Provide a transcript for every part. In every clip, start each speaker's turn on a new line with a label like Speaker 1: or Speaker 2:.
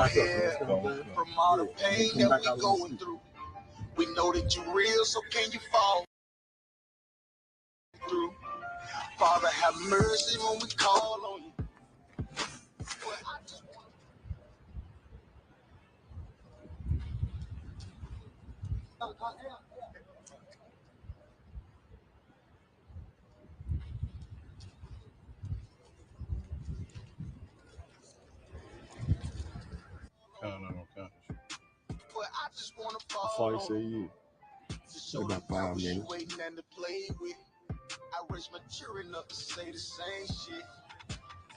Speaker 1: here from all the pain that we going through. We know that you're real, so can you fall through? Father, have mercy when we call on you. I just want to fall on you.
Speaker 2: About 5 minutes.
Speaker 1: Waiting and to play with. I raised my children up to say the same shit.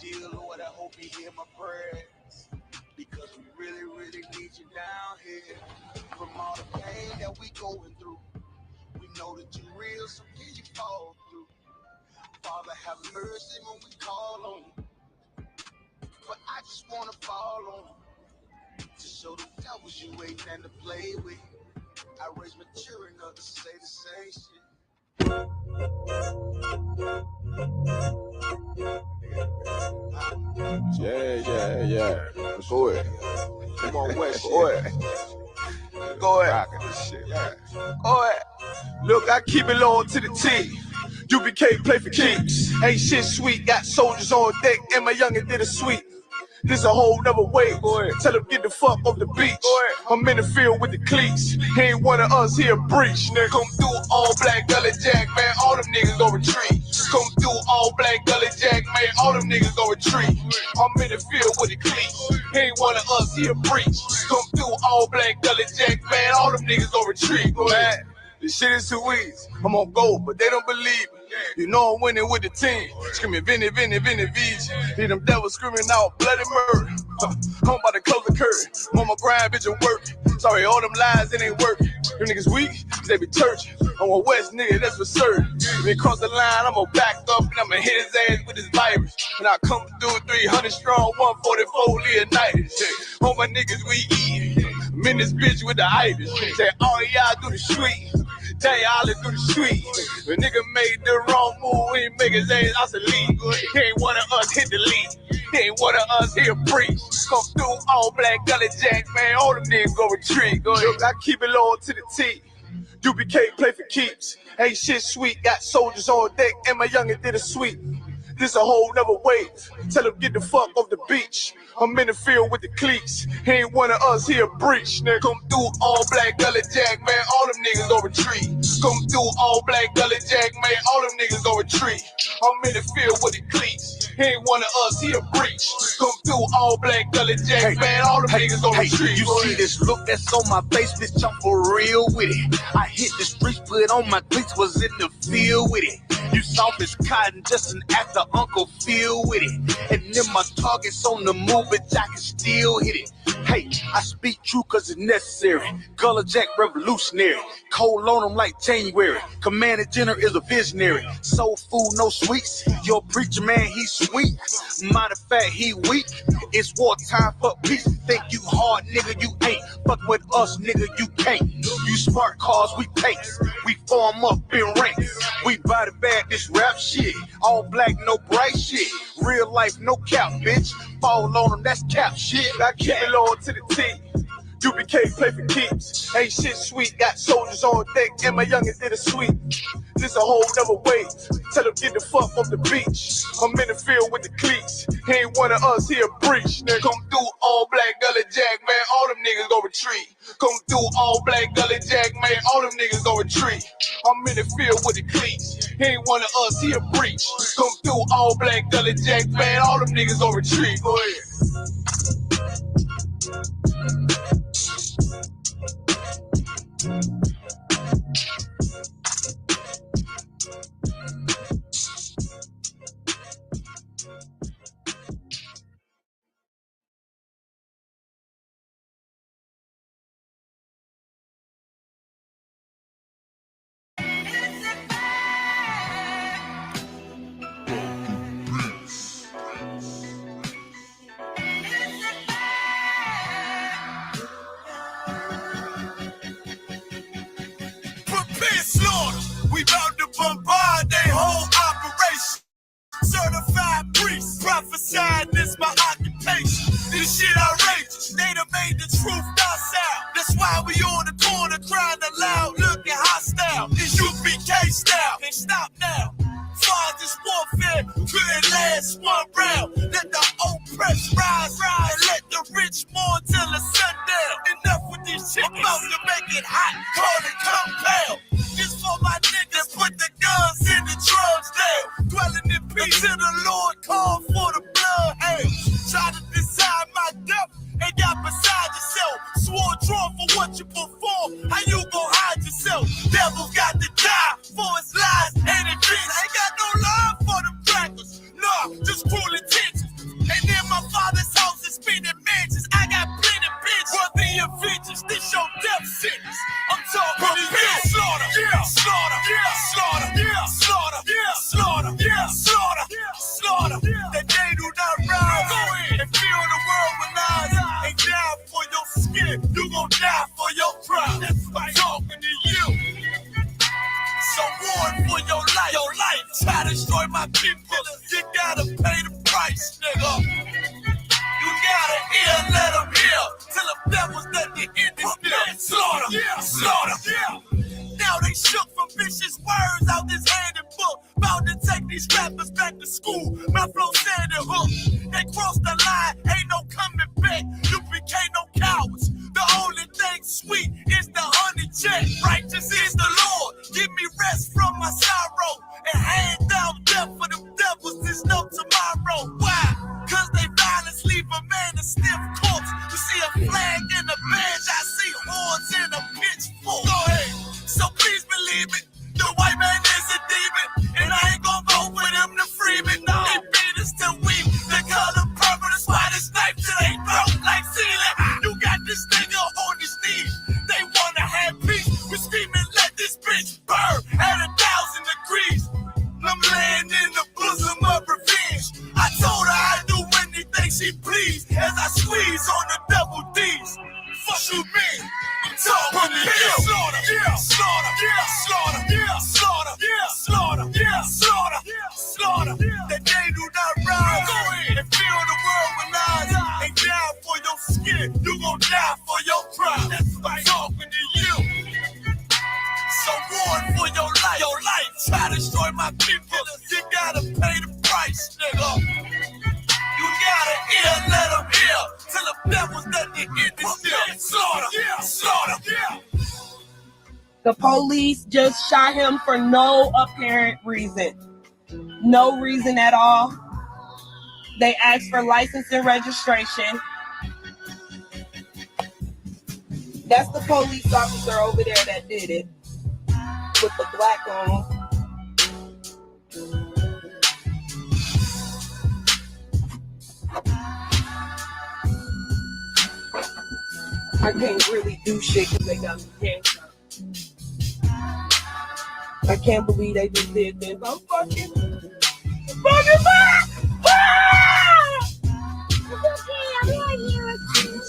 Speaker 1: Dear Lord, I hope you hear my prayers, because we really, really need you down here. From all the pain that we going through, we know that you're real, so can you fall through? Father, have mercy when we call on you. But I just want to fall on you, to show the devils you waiting and to play with. I raised my children up to say the same shit.
Speaker 2: Yeah. Go ahead. Come on, West. Go ahead. Go ahead. Go ahead. Look, I keep it low to the T. UBK play for keeps. Ain't shit sweet. Got soldiers on deck, and my youngin' did a sweep. This a whole nother way. Tell him get the fuck off the beach. I'm in the field with the cleats. He ain't one of us here breach. Nigga, come through all black gully jack, man. All them niggas go retreat. Come through all black gully jack, man. All them niggas go retreat. I'm in the field with the cleats. He ain't one of us here breach. Come through all black gully jack, man. All them niggas go retreat. Man, this shit is too easy. I'm on go, but they don't believe me. You know I'm winning with the team. Screaming Vinny, Vinny, Vinny, VJ. Hear them devils screaming out bloody murder. I'm about to close the curtain. Mama grind, bitch, and work. Sorry, all them lies, it ain't working. Them niggas weak, cause they be churching. I'm a West nigga, that's for certain. If he cross the line, I'm gonna back up and I'm gonna hit his ass with his virus. And I come through 300 strong, 144 Leonidas. All my niggas, we eat. I'm in this bitch with the itis. Say, all y'all do the sweet. Tell y'all to do the sweet. The nigga made the wrong move, he make his ass out the league. He ain't one of us hit the lead. He ain't one of us here preach. Come through all black gully jack, man. All them niggas go retreat. Look, I keep it low to the T. UBK play for keeps. Ain't shit sweet. Got soldiers on deck, and my youngin' did a sweep. This a whole nother wave. Tell him get the fuck off the beach. I'm in the field with the cleats. He ain't one of us here breach. Nigga, come through all black gully jack, man. All them niggas go retreat. Come through all black gully jack, man. All them niggas go retreat. I'm in the field with the cleats. He ain't one of us here breach. Come through all black gully jack, man. All them niggas go retreat.
Speaker 1: You see this look that's on my face, bitch, I'm for real with it. I hit the streets, put on my cleats, was in the field with it. You soft as cotton, just an actor, Uncle Phil with it. And then my target's on the move, but I can still hit it. Hey, I speak true cause it's necessary. Gullah Jack revolutionary. Cold on them like January. Commander General is a visionary. Soul food, no sweets. Your preacher man, he's sweet. Matter of fact, he weak. It's wartime for peace. Think you hard, nigga, you ain't. Fuck with us, nigga, you can't. You smart cars, we pace. We form up in ranks. We body bag this rap shit. All black, no bright shit. Real life, no cap, bitch. Fall on them, that's cap shit. I keep it low to the T. UBK play for keeps. Ain't shit sweet. Got soldiers on deck, and my youngins did a sweep. This a whole nother wave. Tell them get the fuck off the beach. I'm in the field with the cleats. He ain't one of us here breach. Nigga, come through all black gully jack, man. All them niggas go retreat. Come through all black gully jack, man. All them niggas go retreat. I'm in the field with the cleats. He ain't one of us here breach. Come through all black gully jack, man. All them niggas go retreat. Go ahead.
Speaker 3: We bout to bombard their whole operation. Certified priest, prophesying this my occupation. This shit outrageous. They That's why we on the corner crying aloud, looking hostile. It's U.P.K style. Can't stop now. Find this warfare couldn't last one round. Let the oppressed rise, and let the rich mourn till the sundown. Enough with these chickens, about to make it hot, call it compound. This for my niggas, put the guns in the drugs down. Dwelling in peace till the Lord call for the blood hail. Try to decide my death and got beside yourself. Swore draw for what you perform. How you gon' hide yourself? Devil got to die for his lies and it fits. Ain't got no love for the crackers. Nah, just cruel intentions. And in my father's house is spinning mansions. I got plenty bitches. For the adventures, this your death sentence. I'm talking to you. Slaughter, yeah, slaughter, yeah, slaughter, yeah, slaughter, yeah, slaughter, yeah, slaughter, slaughter. That they do not rise. Go in and feel the world with lies. And die for your skin. You gon' die for your pride. That's why I'm talking to you. So warn for your life. Your life. Try to destroy my people. You gotta pay the price, nigga. You gotta hear, let them hear. Till the devils let the end is still. Slaughter, yeah, slaughter, yeah. Now they shook from vicious words out this handbook. About to take these rappers back to school. My flow said the hook. They crossed the line, ain't no coming back. You became no cowards. The only thing sweet is the honey check. Righteous is the Lord. Give me rest from my sorrow. And hand down death for them devils. There's no tomorrow. Why? Cause they violence leave a man a stiff corpse. You see a flag in a bench. I see horns in a pitchfork. Go ahead. So please believe it. The white man is a demon. And I ain't gon' vote for them to free me. No, they beat us till we the color purple. That's why this knife till they broke like ceiling. You got this nigga on his knees. They wanna have peace. We screaming, let this bitch burn at 1,000 degrees. I'm laying in the bosom of revenge. I told her I'd do anything she please as I squeeze on the double D's. Fuck you mean? I'm talking to you. Slaughter, yeah, slaughter, yeah, slaughter, yeah, slaughter, yeah, slaughter, yeah, slaughter, slaughter. That they do not rise. Go in and fill the world with lies. And die for your skin. You gon' die for your pride. That's why I'm talking to you. So warn for your life. Your life. Try to destroy my people. You gotta pay the price, nigga. You gotta hear, let them hear. Till the devils let the end is still. Slaughter, yeah, slaughter, yeah.
Speaker 4: The police just shot him for no apparent reason. No reason at all. They asked for license and registration. That's the police officer over there that did it. With the black on. I can't really do shit because they got me handcuffed. I can't believe they just did this. I'm fucking back! Ah!
Speaker 5: It's okay, I'm right here with you.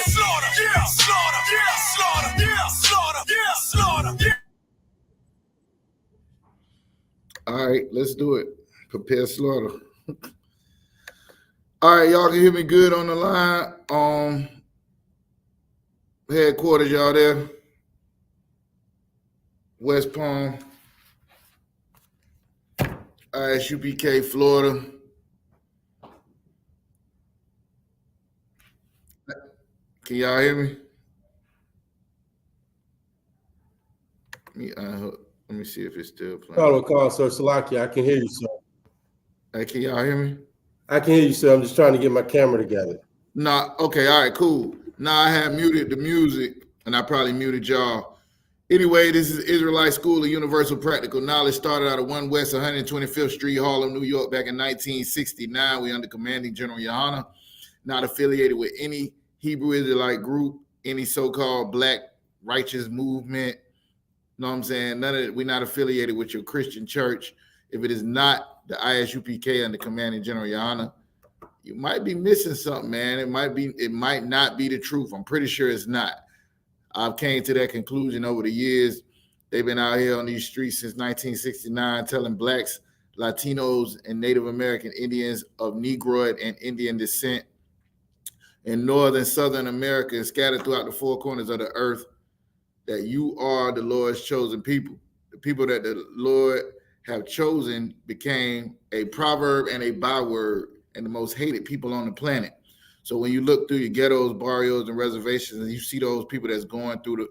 Speaker 3: Slaughter, yeah, slaughter, yeah, slaughter, yeah, slaughter, yeah, slaughter, yeah.
Speaker 2: All right, let's do it. Prepare slaughter. All right, y'all can hear me good on the line. Headquarters, y'all there. West Palm. I.S.U.P.K, Florida. Can y'all hear me? Let me see if it's still playing.
Speaker 6: Follow call, sir. Salakia, I can hear you, sir.
Speaker 2: Hey, can y'all hear me?
Speaker 6: I can hear you, sir. I'm just trying to get my camera together.
Speaker 2: Nah, okay, all right, cool. Now I had muted the music, and I probably muted y'all. Anyway, this is Israelite School of Universal Practical Knowledge. Started out of 1 West 125th Street, Harlem, New York, back in 1969. We under commanding General YAHANNA. Not affiliated with any Hebrew Israelite group, any so-called black righteous movement. You know what I'm saying? None of it. We're not affiliated with your Christian church. If it is not the I.S.U.P.K under commanding General YAHANNA,
Speaker 7: you might be missing something, man. It might not be the truth. I'm pretty sure it's not. I've came to that conclusion over the years. They've been out here on these streets since 1969 telling blacks, Latinos, and Native American Indians of Negroid and Indian descent in Northern, Southern America and scattered throughout the four corners of the earth that you are the Lord's chosen people. The people that the Lord have chosen became a proverb and a byword and the most hated people on the planet. So when you look through your ghettos, barrios, and reservations, and you see those people that's going through the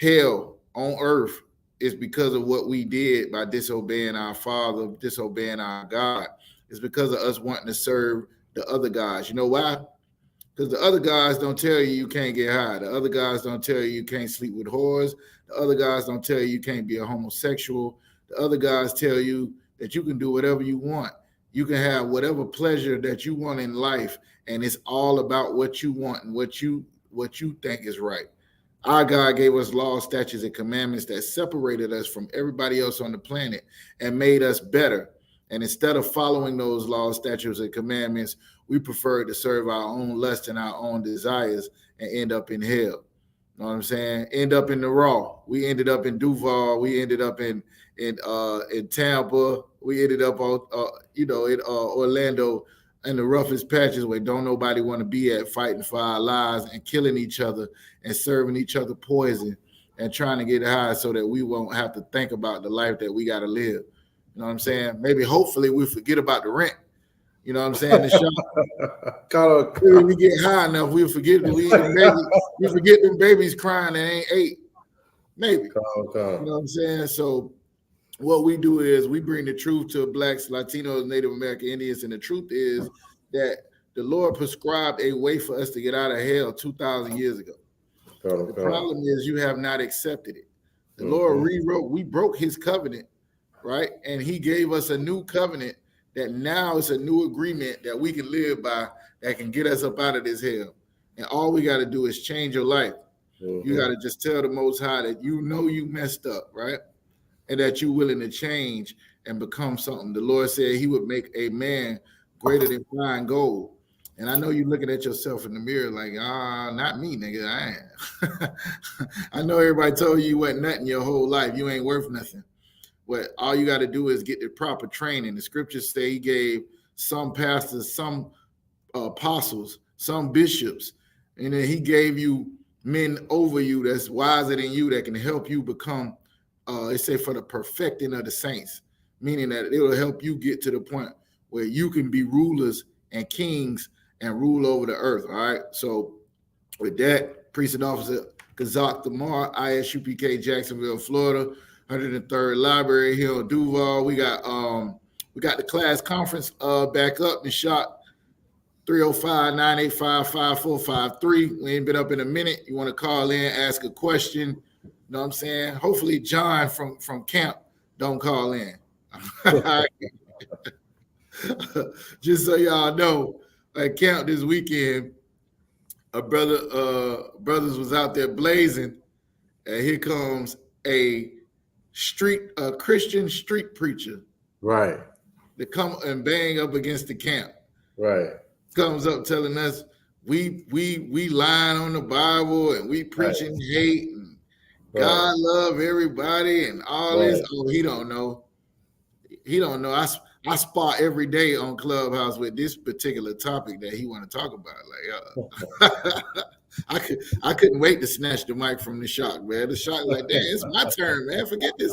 Speaker 7: hell on earth, it's because of what we did by disobeying our Father, disobeying our God. It's because of us wanting to serve the other guys. You know why? Because the other guys don't tell you can't get high. The other guys don't tell you can't sleep with whores. The other guys don't tell you can't be a homosexual. The other guys tell you that you can do whatever you want. You can have whatever pleasure that you want in life, and it's all about what you want and what you think is right. Our God gave us laws, statutes, and commandments that separated us from everybody else on the planet and made us better. And instead of following those laws, statutes, and commandments, we prefer to serve our own lust and our own desires and end up in hell. You know what I'm saying? End up in the raw. We ended up in Duval. We ended up in Tampa. We ended up in Orlando in the roughest patches where don't nobody want to be at, fighting for our lives and killing each other and serving each other poison and trying to get high so that we won't have to think about the life that we got to live. You know what I'm saying? Maybe hopefully we forget about the rent. You know what I'm saying? The shop. We get high enough, we'll forget we forget them babies crying that ain't ate. Maybe. You know what I'm saying? So what we do is we bring the truth to blacks, Latinos, Native American Indians, and the truth is that the Lord prescribed a way for us to get out of hell 2,000 years ago. The problem is you have not accepted it. The Lord rewrote, we broke his covenant, right? And he gave us a new covenant that now is a new agreement that we can live by that can get us up out of this hell. And all we got to do is change your life. You got to just tell the Most High that you know you messed up, right? And that you're willing to change and become something. The Lord said he would make a man greater than fine gold. And I know you're looking at yourself in the mirror like, not me, nigga. I ain't. I know everybody told you wasn't nothing your whole life. You ain't worth nothing. What all you got to do is get the proper training. The scriptures say he gave some pastors, some apostles, some bishops, and then he gave you men over you that's wiser than you that can help you become, it say for the perfecting of the saints, meaning that it will help you get to the point where you can be rulers and kings and rule over the earth. All right. So with that, Precinct Officer Kazak Tamar, I.S.U.P.K, Jacksonville, Florida. 103rd Library here on Duval. We got the class conference back up and shot 305-985-5453. We ain't been up in a minute. You want to call in, ask a question. You know what I'm saying? Hopefully John from camp don't call in. Just so y'all know, at camp this weekend, a brothers was out there blazing, and here comes a Christian street preacher,
Speaker 6: right,
Speaker 7: to come and bang up against the camp,
Speaker 6: right,
Speaker 7: comes up telling us we lying on the Bible and we preaching hate and God love everybody and all this. Oh, he don't know. I spar every day on Clubhouse with this particular topic that he want to talk about. Like, I couldn't wait to snatch the mic from the shock, man. The shock, like, damn, it's my turn, man. Forget this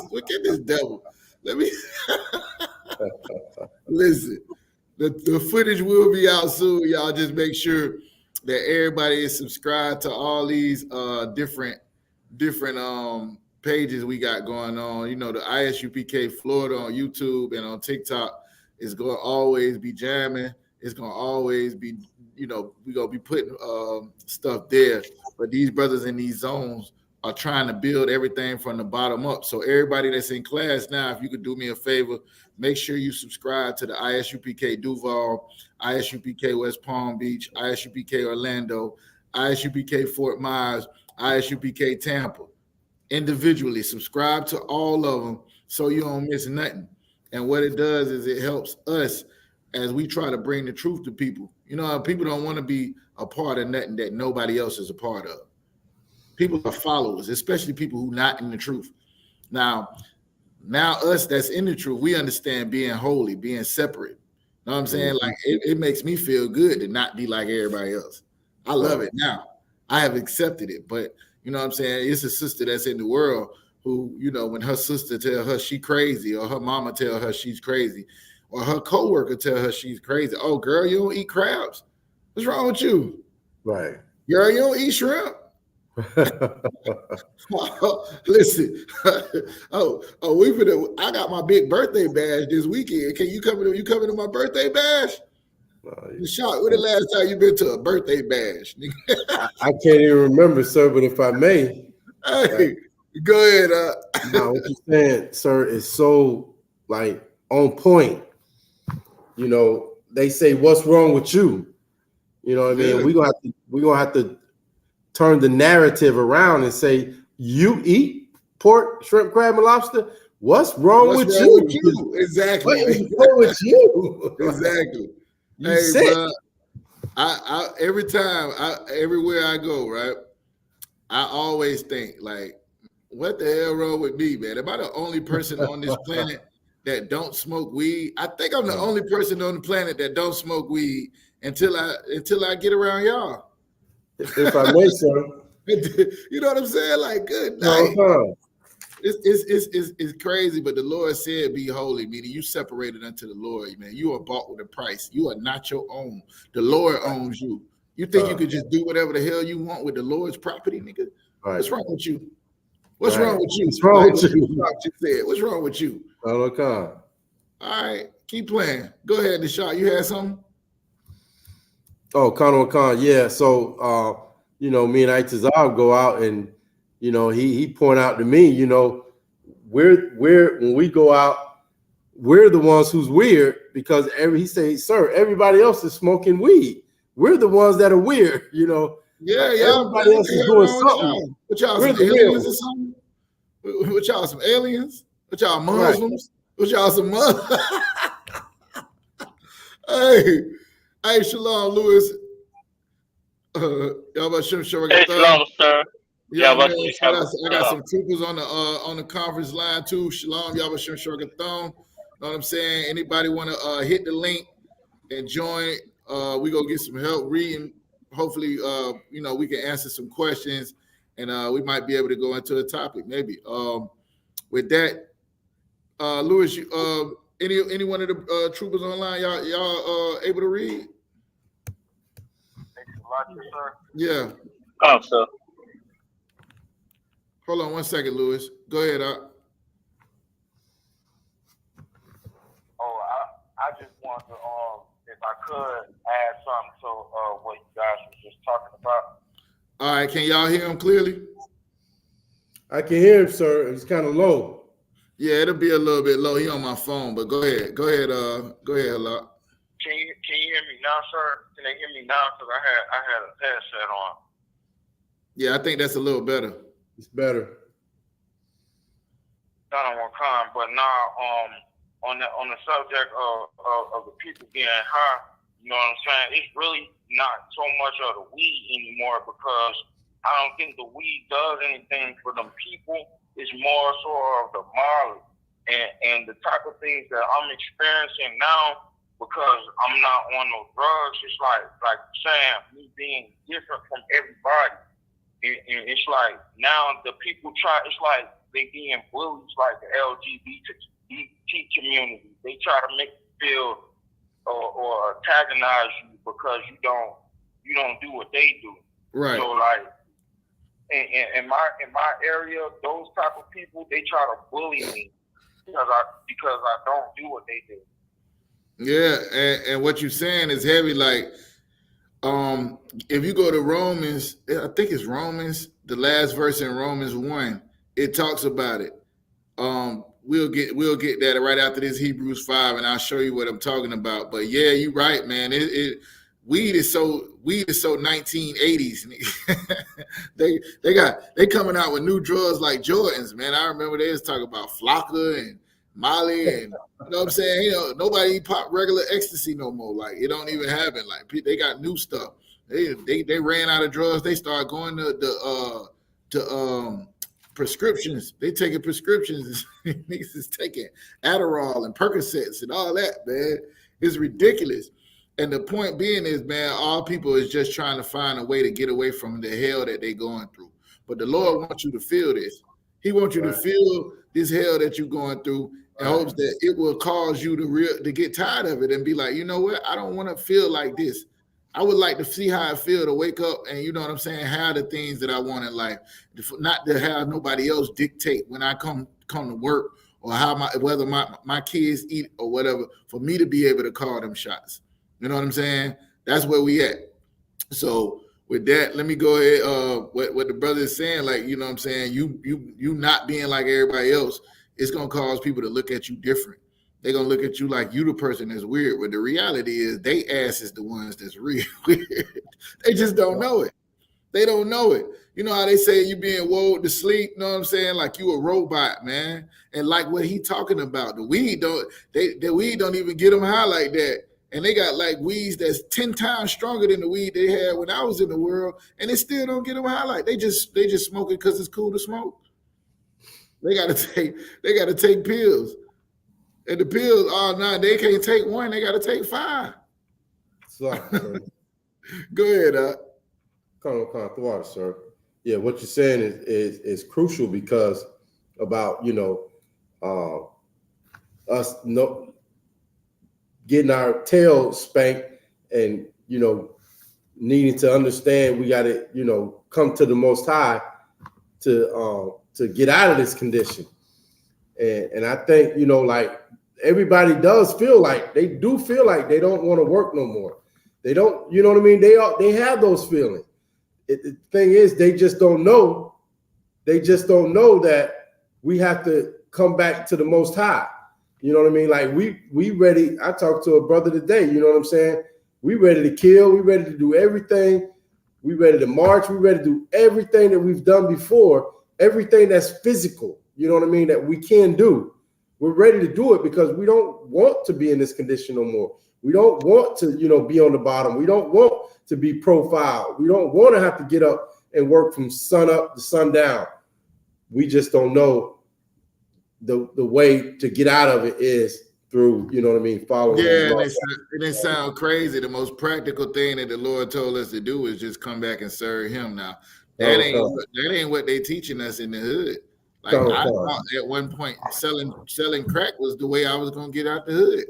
Speaker 7: devil. Let me listen. The footage will be out soon. Y'all just make sure that everybody is subscribed to all these different pages we got going on. You know, the I.S.U.P.K Florida on YouTube and on TikTok is going to always be jamming. It's going to always be, you know, we're going to be putting stuff there. But these brothers in these zones are trying to build everything from the bottom up. So everybody that's in class now, if you could do me a favor, make sure you subscribe to the I.S.U.P.K Duval, I.S.U.P.K West Palm Beach, I.S.U.P.K Orlando, I.S.U.P.K Fort Myers, I.S.U.P.K Tampa. Individually, subscribe to all of them so you don't miss nothing. And what it does is it helps us as we try to bring the truth to people. You You know, people don't want to be a part of nothing that nobody else is a part of. People are followers, especially people who not in the truth. Now us that's in the truth, we understand being holy, being separate. You know what I'm saying? Like it makes me feel good to not be like everybody else. I love it now. I have accepted it. But you know what I'm saying? It's a sister that's in the world who, you know, when her sister tell her she crazy, or her mama tell her she's crazy, or her coworker tell her she's crazy. Oh, girl, you don't eat crabs? What's wrong with you?
Speaker 6: Right.
Speaker 7: Girl, you don't eat shrimp? Listen, I got my big birthday bash this weekend. Can you come to my birthday bash? You shocked. When the last time you been to a birthday bash?
Speaker 6: I can't even remember, sir, but if I may.
Speaker 7: Hey, go ahead.
Speaker 6: Now, what you're saying, sir, is so like on point. You know, they say, "What's wrong with you?" You know what I mean?
Speaker 7: Yeah.
Speaker 6: We're gonna have to turn the narrative around and say, "You eat pork, shrimp, crab, and lobster. What's wrong with you?
Speaker 7: Exactly.
Speaker 6: What is wrong with you?"
Speaker 7: Exactly.
Speaker 6: You sick.
Speaker 7: Bro, I everywhere I go, right? I always think like, what the hell wrong with me, man? Am I the only person on this planet that don't smoke weed? I think I'm the only person on the planet that don't smoke weed until I get around y'all.
Speaker 6: If I may, sir.
Speaker 7: You know what I'm saying? Like, good night.
Speaker 6: No.
Speaker 7: It's crazy, but the Lord said, "Be holy," meaning you separated unto the Lord, man. You are bought with a price. You are not your own. The Lord owns you. You think you could just do whatever the hell you want with the Lord's property, nigga?
Speaker 6: Right.
Speaker 7: What's wrong with you? What's wrong with you?
Speaker 6: What's wrong with you?
Speaker 7: What's wrong with you?
Speaker 6: All
Speaker 7: right, keep playing. Go ahead, Nishad. You had something?
Speaker 6: Oh, Khan. Yeah. So, you know, me and Itazab go out, and you know, he point out to me, you know, we're when we go out, we're the ones who's weird because he say, "Sir, everybody else is smoking weed. We're the ones that are weird." You know.
Speaker 7: Yeah.
Speaker 6: Everybody else is doing something.
Speaker 7: What y'all, some aliens or something? What y'all, some aliens? What y'all, Muslims? Right. What y'all, some Muslims? Hey, Shalom, Lewis. Y'all about to show
Speaker 8: Hey, Shalom, sir.
Speaker 7: Yeah, man, I got some troopers on the conference line too. Shalom, y'all about to show Know what I'm saying? Anybody want to hit the link and join? We gonna get some help reading. Hopefully, you know, we can answer some questions, and we might be able to go into a topic maybe. With that, Lewis, any one of the troopers online, y'all able to read?
Speaker 8: Sir.
Speaker 7: Yeah.
Speaker 8: Sir.
Speaker 7: Hold on 1 second, Lewis. Go ahead,
Speaker 9: I just wanted to, if I could, add something to what you guys were just talking about.
Speaker 7: All right, can y'all hear him clearly?
Speaker 6: I can hear him, sir. It's kind of low.
Speaker 7: Yeah, it'll be a little bit low. He on my phone, but go ahead, Halak.
Speaker 9: Can you hear me now, sir? Can they hear me now? Because I had a headset on.
Speaker 7: Yeah, I think that's a little better.
Speaker 6: It's better.
Speaker 9: Not on one kind, but now on the subject of the people being high, you know what I'm saying? It's really not so much of the weed anymore because I don't think the weed does anything for them people. It's more so of the Molly and the type of things that I'm experiencing now because I'm not on those drugs. It's like saying me being different from everybody. And it's like now the people it's like they being bullies, like the LGBT community. They try to make you feel or antagonize you because you don't do what they do.
Speaker 7: Right.
Speaker 9: So like in my area, those type of people, they try to bully me because I don't do what they do.
Speaker 7: Yeah, and what you're saying is heavy. Like, if you go to Romans, I think it's Romans, the last verse in Romans 1, it talks about it. We'll get that right after this Hebrews 5, and I'll show you what I'm talking about. But yeah, you're right, man. Weed is so 1980s. they coming out with new drugs like Jordans, man. I remember they was talking about Flocka and Molly, and you know what I'm saying? You know, nobody pop regular ecstasy no more. Like it don't even happen. Like they got new stuff. They ran out of drugs. They start going to prescriptions. They taking prescriptions. Niggas is taking Adderall and Percocets and all that, man. It's ridiculous. And the point being is, man, all people is just trying to find a way to get away from the hell that they going through. But the Lord wants you to feel this. He wants you to feel this hell that you're going through in hopes that it will cause you to get tired of it and be like, you know what? I don't want to feel like this. I would like to see how I feel to wake up and, you know what I'm saying, have the things that I want in life, not to have nobody else dictate when I come to work or how whether my kids eat or whatever, for me to be able to call them shots. You know what I'm saying? That's where we at. So with that, let me go ahead. What the brother is saying, like, you know what I'm saying, you not being like everybody else, it's gonna cause people to look at you different. They're gonna look at you like you the person that's weird. But the reality is they ass is the ones that's real weird. They just don't know it. They don't know it. You know how they say you being woke to sleep, you know what I'm saying? Like you a robot, man. And like what he talking about, the weed don't even get them high like that. And they got like weeds that's 10 times stronger than the weed they had when I was in the world, and they still don't get them high. Like they just smoke it because it's cool to smoke. They gotta take pills. And the pills, they can't take one, they gotta take 5. Go ahead,
Speaker 6: Colonel, sir. Yeah, what you're saying is crucial because about, you know, us getting our tail spanked and, you know, needing to understand we got to, you know, come to the Most High to get out of this condition. And I think, you know, like everybody does feel like they don't want to work no more. They don't, you know what I mean? They have those feelings. The thing is, they just don't know. They just don't know that we have to come back to the Most High. You know what I mean? Like we ready. I talked to a brother today. You know what I'm saying? We ready to kill. We ready to do everything. We ready to march. We ready to do everything that we've done before. Everything that's physical. You know what I mean? That we can do. We're ready to do it because we don't want to be in this condition no more. We don't want to, you know, be on the bottom. We don't want to be profiled. We don't want to have to get up and work from sun up to sundown. We just don't know the way to get out of it is through, you know what I mean, following.
Speaker 7: Yeah, and it sounds crazy. The most practical thing that the Lord told us to do is just come back and serve Him. Now, that ain't what they teaching us in the hood. Like I thought at one point, selling crack was the way I was gonna get out the hood.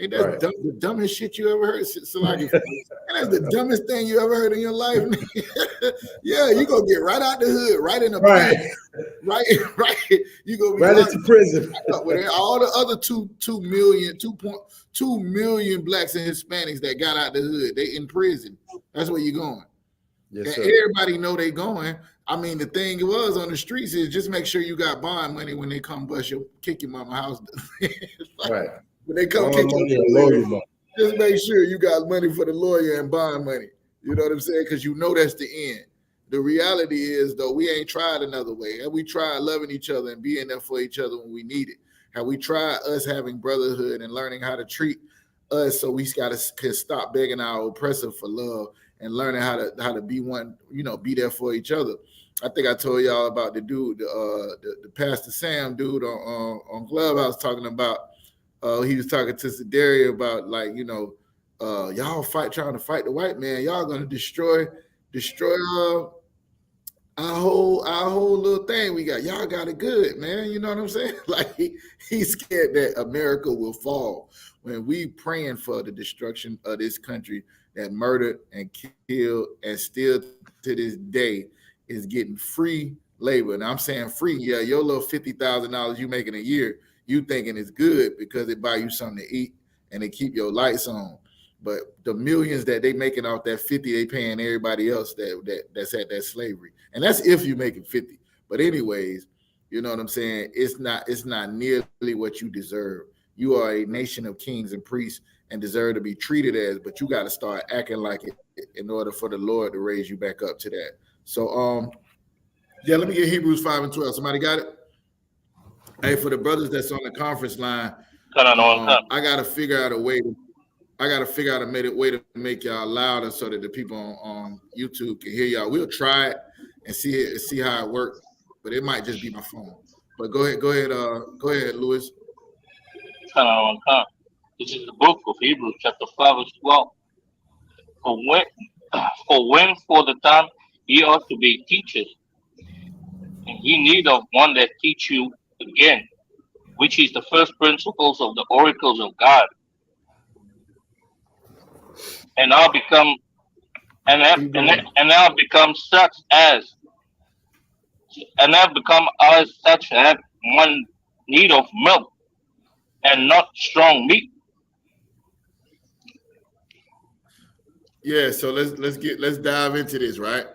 Speaker 7: Ain't that the dumbest shit you ever heard? So like, that's the dumbest thing you ever heard in your life. Yeah, you gonna get right out the hood, right in the prison. Right. You gonna be
Speaker 6: right into prison.
Speaker 7: With all the other 2.2 million blacks and Hispanics that got out the hood, they in prison. That's where you're going. Yes, and everybody know they going. I mean, the thing was on the streets is just make sure you got bond money when they come kick your mama house. Like, when they come kick your lawyer, just make sure you got money for the lawyer and bond money. You know what I'm saying? Because you know that's the end. The reality is, though, we ain't tried another way. Have we tried loving each other and being there for each other when we need it? Have we tried us having brotherhood and learning how to treat us so we can stop begging our oppressor for love and learning how to be one, you know, be there for each other? I think I told y'all about the dude, the Pastor Sam dude on Clubhouse talking about, he was talking to Sedaria about, like, you know, y'all trying to fight the white man. Y'all going to destroy our whole little thing we got. Y'all got it good, man. You know what I'm saying? Like he's scared that America will fall when we praying for the destruction of this country that murdered and killed and still to this day is getting free labor. And I'm saying free, yeah, your little $50,000 you making a year, you thinking it's good because it buy you something to eat and they keep your lights on. But the millions that they making off that 50, they paying everybody else that's at that slavery. And that's if you making 50. But anyways, you know what I'm saying? It's not nearly what you deserve. You are a nation of kings and priests and deserve to be treated as, but you got to start acting like it in order for the Lord to raise you back up to that. So, yeah, let me get Hebrews 5:12. Somebody got it? Hey, for the brothers that's on the conference line,
Speaker 8: Kana.
Speaker 7: I gotta figure out a way to way to make y'all louder so that the people on YouTube can hear y'all. We'll try it and see how it works, but it might just be my phone. But go ahead, Louis.
Speaker 8: Kana. This is the book of Hebrews, chapter 5, verse 12. For the time ye ought to be teachers, and ye need of one that teach you again, which is the first principles of the oracles of God, and now become such as have one need of milk and not strong meat.
Speaker 7: Yeah, so let's dive into this, right?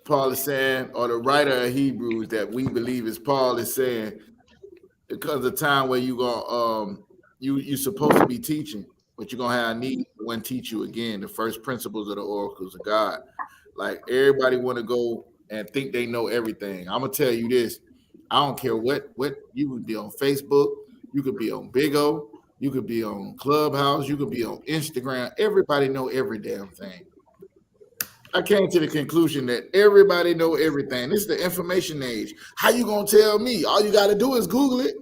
Speaker 7: Paul is saying, or the writer of Hebrews that we believe is Paul is saying, it comes a time where you're supposed to be teaching, but you're gonna have need one teach you again the first principles of the oracles of God. Like everybody want to go and think they know everything. I'm gonna tell you this. I don't care what you could be on Facebook, you could be on Big O, you could be on Clubhouse, you could be on Instagram. Everybody know every damn thing. I came to the conclusion that everybody know everything. This is the information age. How you gonna tell me? All you gotta do is Google it.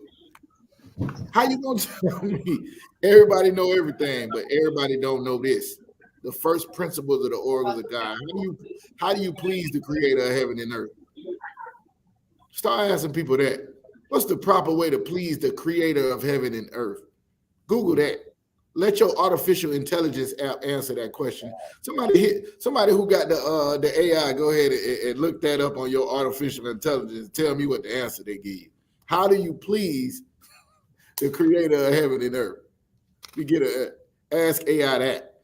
Speaker 7: How you gonna tell me? Everybody know everything, but everybody don't know this. The first principles of the oracles of God. How do you please the creator of heaven and earth? Start asking people that. What's the proper way to please the creator of heaven and earth? Google that. Let your artificial intelligence app answer that question. Somebody who got the AI, go ahead and look that up on your artificial intelligence. Tell me what the answer they give you. How do you please the creator of heaven and earth? We get ask AI that.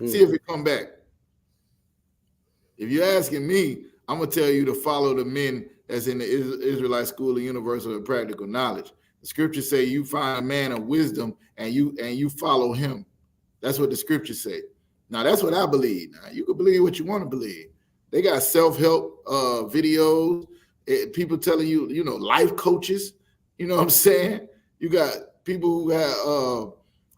Speaker 7: See if it come back. If you're asking me, I'm gonna tell you to follow the men that's in the Israelite school of universal and practical knowledge. The scriptures say you find a man of wisdom and you follow him. That's what the scriptures say. Now that's what I believe. Now you can believe what you want to believe. They got self-help videos, people telling you, life coaches. You know what I'm saying? You got people who have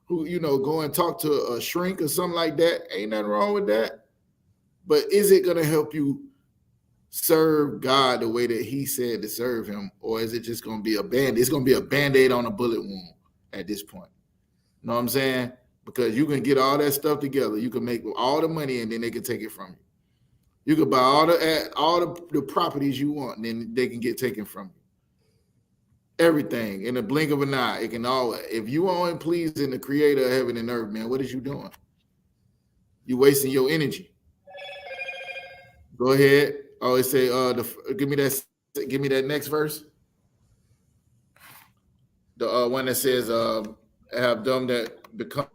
Speaker 7: go and talk to a shrink or something like that. Ain't nothing wrong with that. But is it gonna help you serve God the way that he said to serve him, or is it just going to be a band? It's going to be a band-aid on a bullet wound at this point. You know what I'm saying? Because you can get all that stuff together. You can make all the money and then they can take it from you. You can buy all the properties you want and then they can get taken from you. Everything in the blink of an eye. It can all, if you aren't pleasing the creator of heaven and earth, man, what is you doing? You wasting your energy. Go ahead. Oh, it say give me that next verse. The one that says have them that become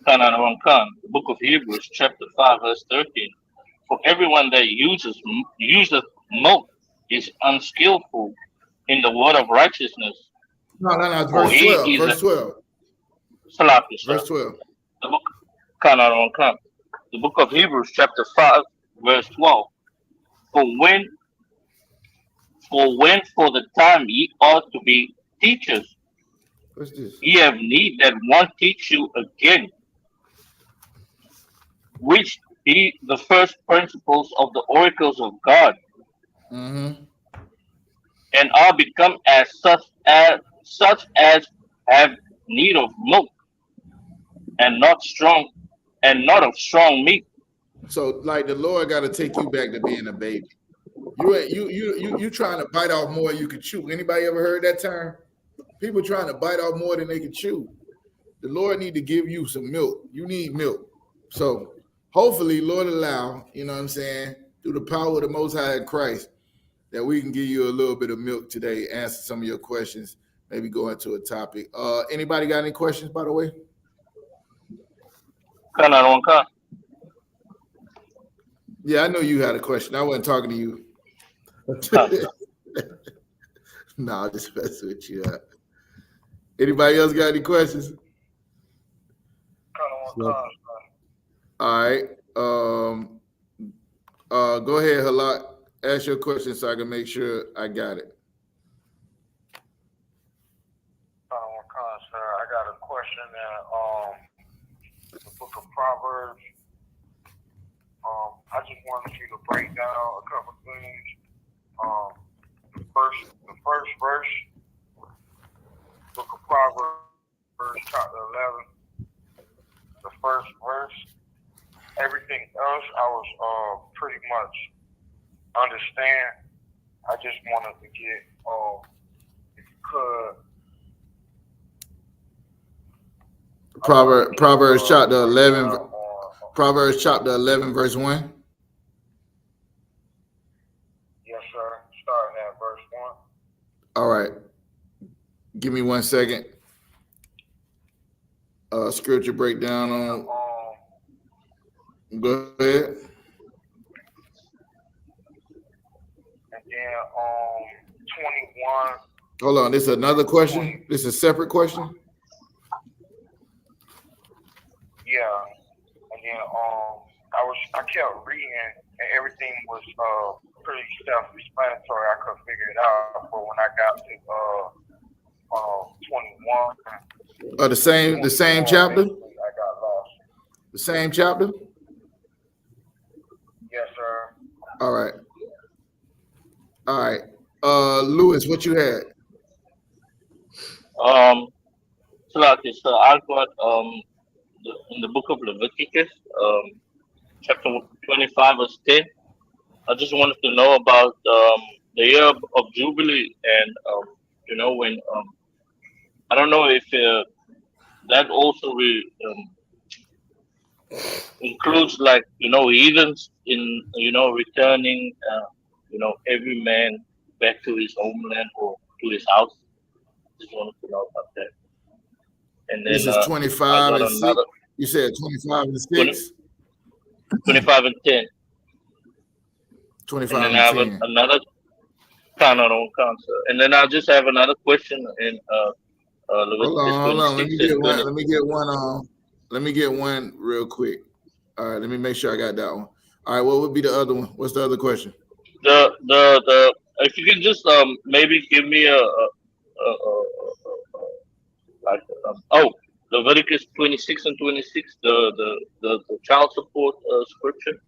Speaker 8: The book of Hebrews, chapter 5, verse 13. For everyone that useth milk is unskillful in the word of righteousness.
Speaker 7: No, verse 12. Verse 12. Verse 12.
Speaker 8: The book of Hebrews, chapter 5, verse 12. For for the time ye ought to be teachers,
Speaker 7: what's this?
Speaker 8: Ye have need that one teach you again, which be the first principles of the oracles of God, and are become as such as have need of milk, and not of strong meat.
Speaker 7: So, like, the Lord got to take you back to being a baby. You trying to bite off more than you can chew. Anybody ever heard that term? People trying to bite off more than they can chew. The Lord need to give you some milk. You need milk. So hopefully, Lord allow, you know what I'm saying, through the power of the Most High in Christ, that we can give you a little bit of milk today, answer some of your questions, maybe go into a topic. Anybody got any questions, by the way? Yeah, I know you had a question. I wasn't talking to you. No, I'll just mess with you. Anybody else got any questions? All right. Go ahead, Halak. Ask your question so I can make sure I got it.
Speaker 9: Sir, I got a question in the book of Proverbs. I just wanted you to break down a couple things. The first verse, book of Proverbs, chapter 11. The first verse. Everything else, I was pretty much understand. I just wanted to get, if you could.
Speaker 7: Proverbs chapter 11. Proverbs chapter 11, verse 1.
Speaker 9: Yes, sir. Starting at verse 1.
Speaker 7: All right. Give me 1 second. Scripture breakdown on. Go ahead.
Speaker 9: And then 21.
Speaker 7: Hold on. This is another question. This is a separate question.
Speaker 9: Yeah. And then I kept reading and everything was pretty self-explanatory. I couldn't figure it out. But when I got to 21.
Speaker 7: The same chapter?
Speaker 9: I got lost.
Speaker 7: The same chapter?
Speaker 9: Yes, sir.
Speaker 7: All right. All right. Lewis, what you had?
Speaker 8: So like this, I got in the book of Leviticus, chapter 25 verse 10. I just wanted to know about the year of Jubilee and when I don't know if that also includes like heathens in returning every man back to his homeland or to his house. Just wanted to know about that. And then
Speaker 7: this is 25 and 6.
Speaker 8: Another,
Speaker 7: you said 25 and 6.
Speaker 8: 25 and 10.
Speaker 7: 25
Speaker 8: and then
Speaker 7: and
Speaker 8: I have
Speaker 7: 10.
Speaker 8: another kind of on cancer. And then I just have another question in Leviticus
Speaker 7: Hold on.
Speaker 8: 26
Speaker 7: Let me get one real quick. All right, let me make sure I got that one. All right, what would be the other one? What's the other question?
Speaker 8: The if you can just maybe give me Leviticus 26 and 26, the child support scripture.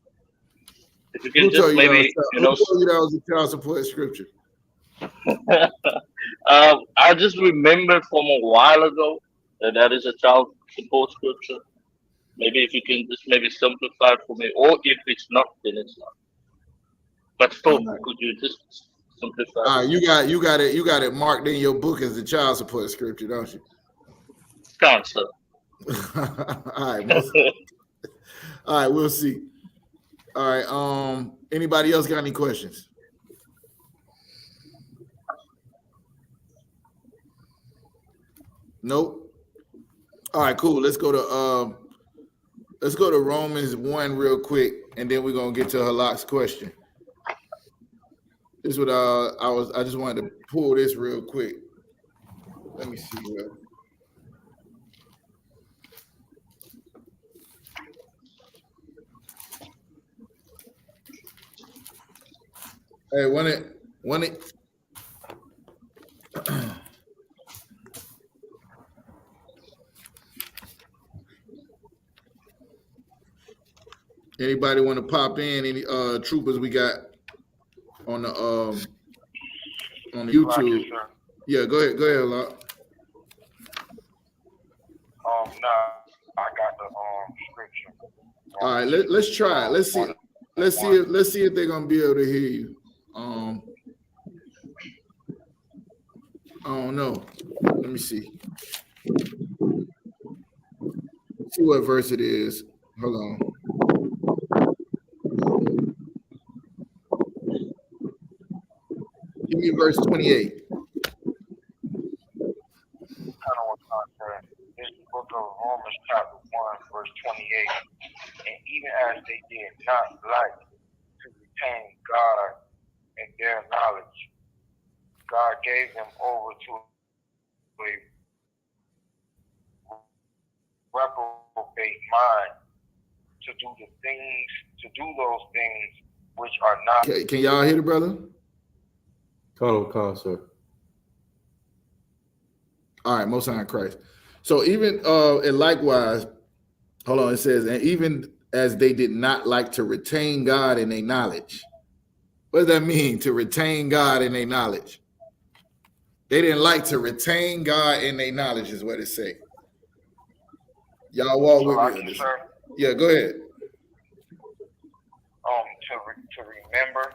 Speaker 8: If you can just maybe
Speaker 7: who told you that was a child support scripture?
Speaker 8: I just remembered from a while ago that is a child support scripture. Maybe if you can just maybe simplify it for me, or if it's not, then it's not. But still, could you just simplify?
Speaker 7: All right, you got it marked in your book as a child support scripture, don't you?
Speaker 8: Cancer.
Speaker 7: All right, we'll see. All right, anybody else got any questions? Nope. All right, cool. Let's go to Romans 1 real quick, and then we're gonna get to Halak's question. This is what I just wanted to pull this real quick. Let me see here. Hey, when it anybody want to pop in? Any troopers we got on the YouTube? Yeah, go ahead, Lot.
Speaker 9: No, I got the scripture.
Speaker 7: All right, let's try it. Let's see if they're gonna be able to hear you. I don't know. Let me see. See what verse it is. Hold on. Give me verse 28.
Speaker 9: This is the book of Romans chapter 1, verse 28. And even as they did not like to retain God and their knowledge, God gave them over to a reprobate mind to do those things which are not.
Speaker 7: Can y'all hear the brother?
Speaker 6: Con, sir.
Speaker 7: All right, most high in Christ. So even and likewise, hold on, it says, and even as they did not like to retain God in their knowledge. What does that mean, to retain God in their knowledge? They didn't like to retain God in their knowledge, is what it say. Y'all walk with me on this. Yeah, go ahead.
Speaker 9: To remember.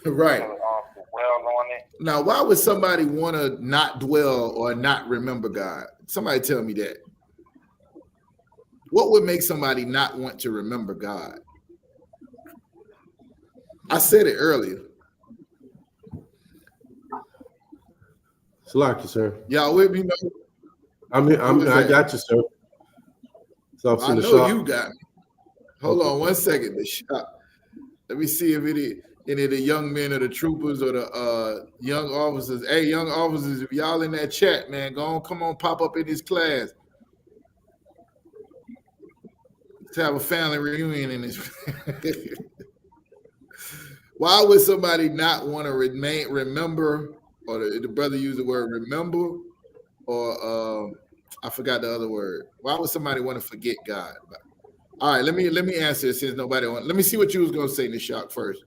Speaker 7: Right.
Speaker 9: To dwell on it.
Speaker 7: Now, why would somebody want to not dwell or not remember God? Somebody tell me that. What would make somebody not want to remember God? I said it earlier.
Speaker 6: Slack you, sir.
Speaker 7: Y'all with me?
Speaker 6: I got you, sir. So
Speaker 7: I know you got me. Hold on one second. The shot. Let me see if any of the young men or the troopers or the young officers. Hey, young officers, if y'all in that chat, man, go on, come on, pop up in this class. Let's have a family reunion in this. Why would somebody not want to remember, or the brother used the word remember, or I forgot the other word. Why would somebody want to forget God? All right, let me answer it since nobody wants. Let me see what you was gonna say, Nishak, first.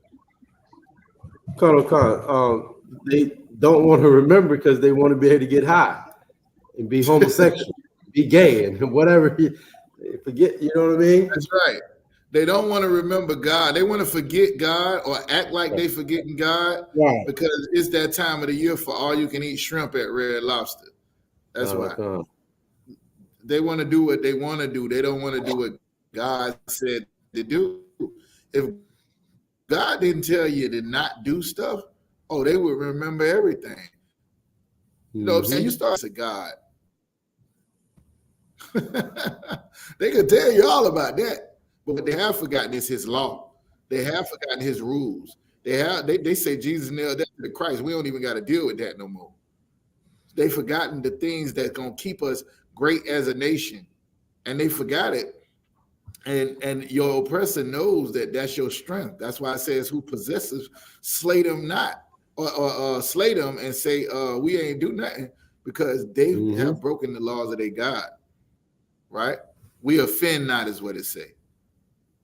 Speaker 6: Khan, they don't want to remember because they want to be able to get high and be homosexual, be gay, and whatever. Forget, you know what I mean?
Speaker 7: That's right. They don't want to remember God. They want to forget God or act like they forgetting God because it's that time of the year for all you can eat shrimp at Red Lobster. That's why. They want to do what they want to do. They don't want to do what God said to do. If God didn't tell you to not do stuff, they would remember everything. You know what I'm saying? You start to God. They could tell you all about that. But what they have forgotten is his law. They have forgotten his rules. They say Jesus nailed that to the Christ. We don't even got to deal with that no more. They've forgotten the things that's going to keep us great as a nation. And they forgot it. And your oppressor knows that that's your strength. That's why it says, who possesses, slay them not. Or slay them and say, we ain't do nothing. Because they have broken the laws of their God. Right? We offend not is what it say.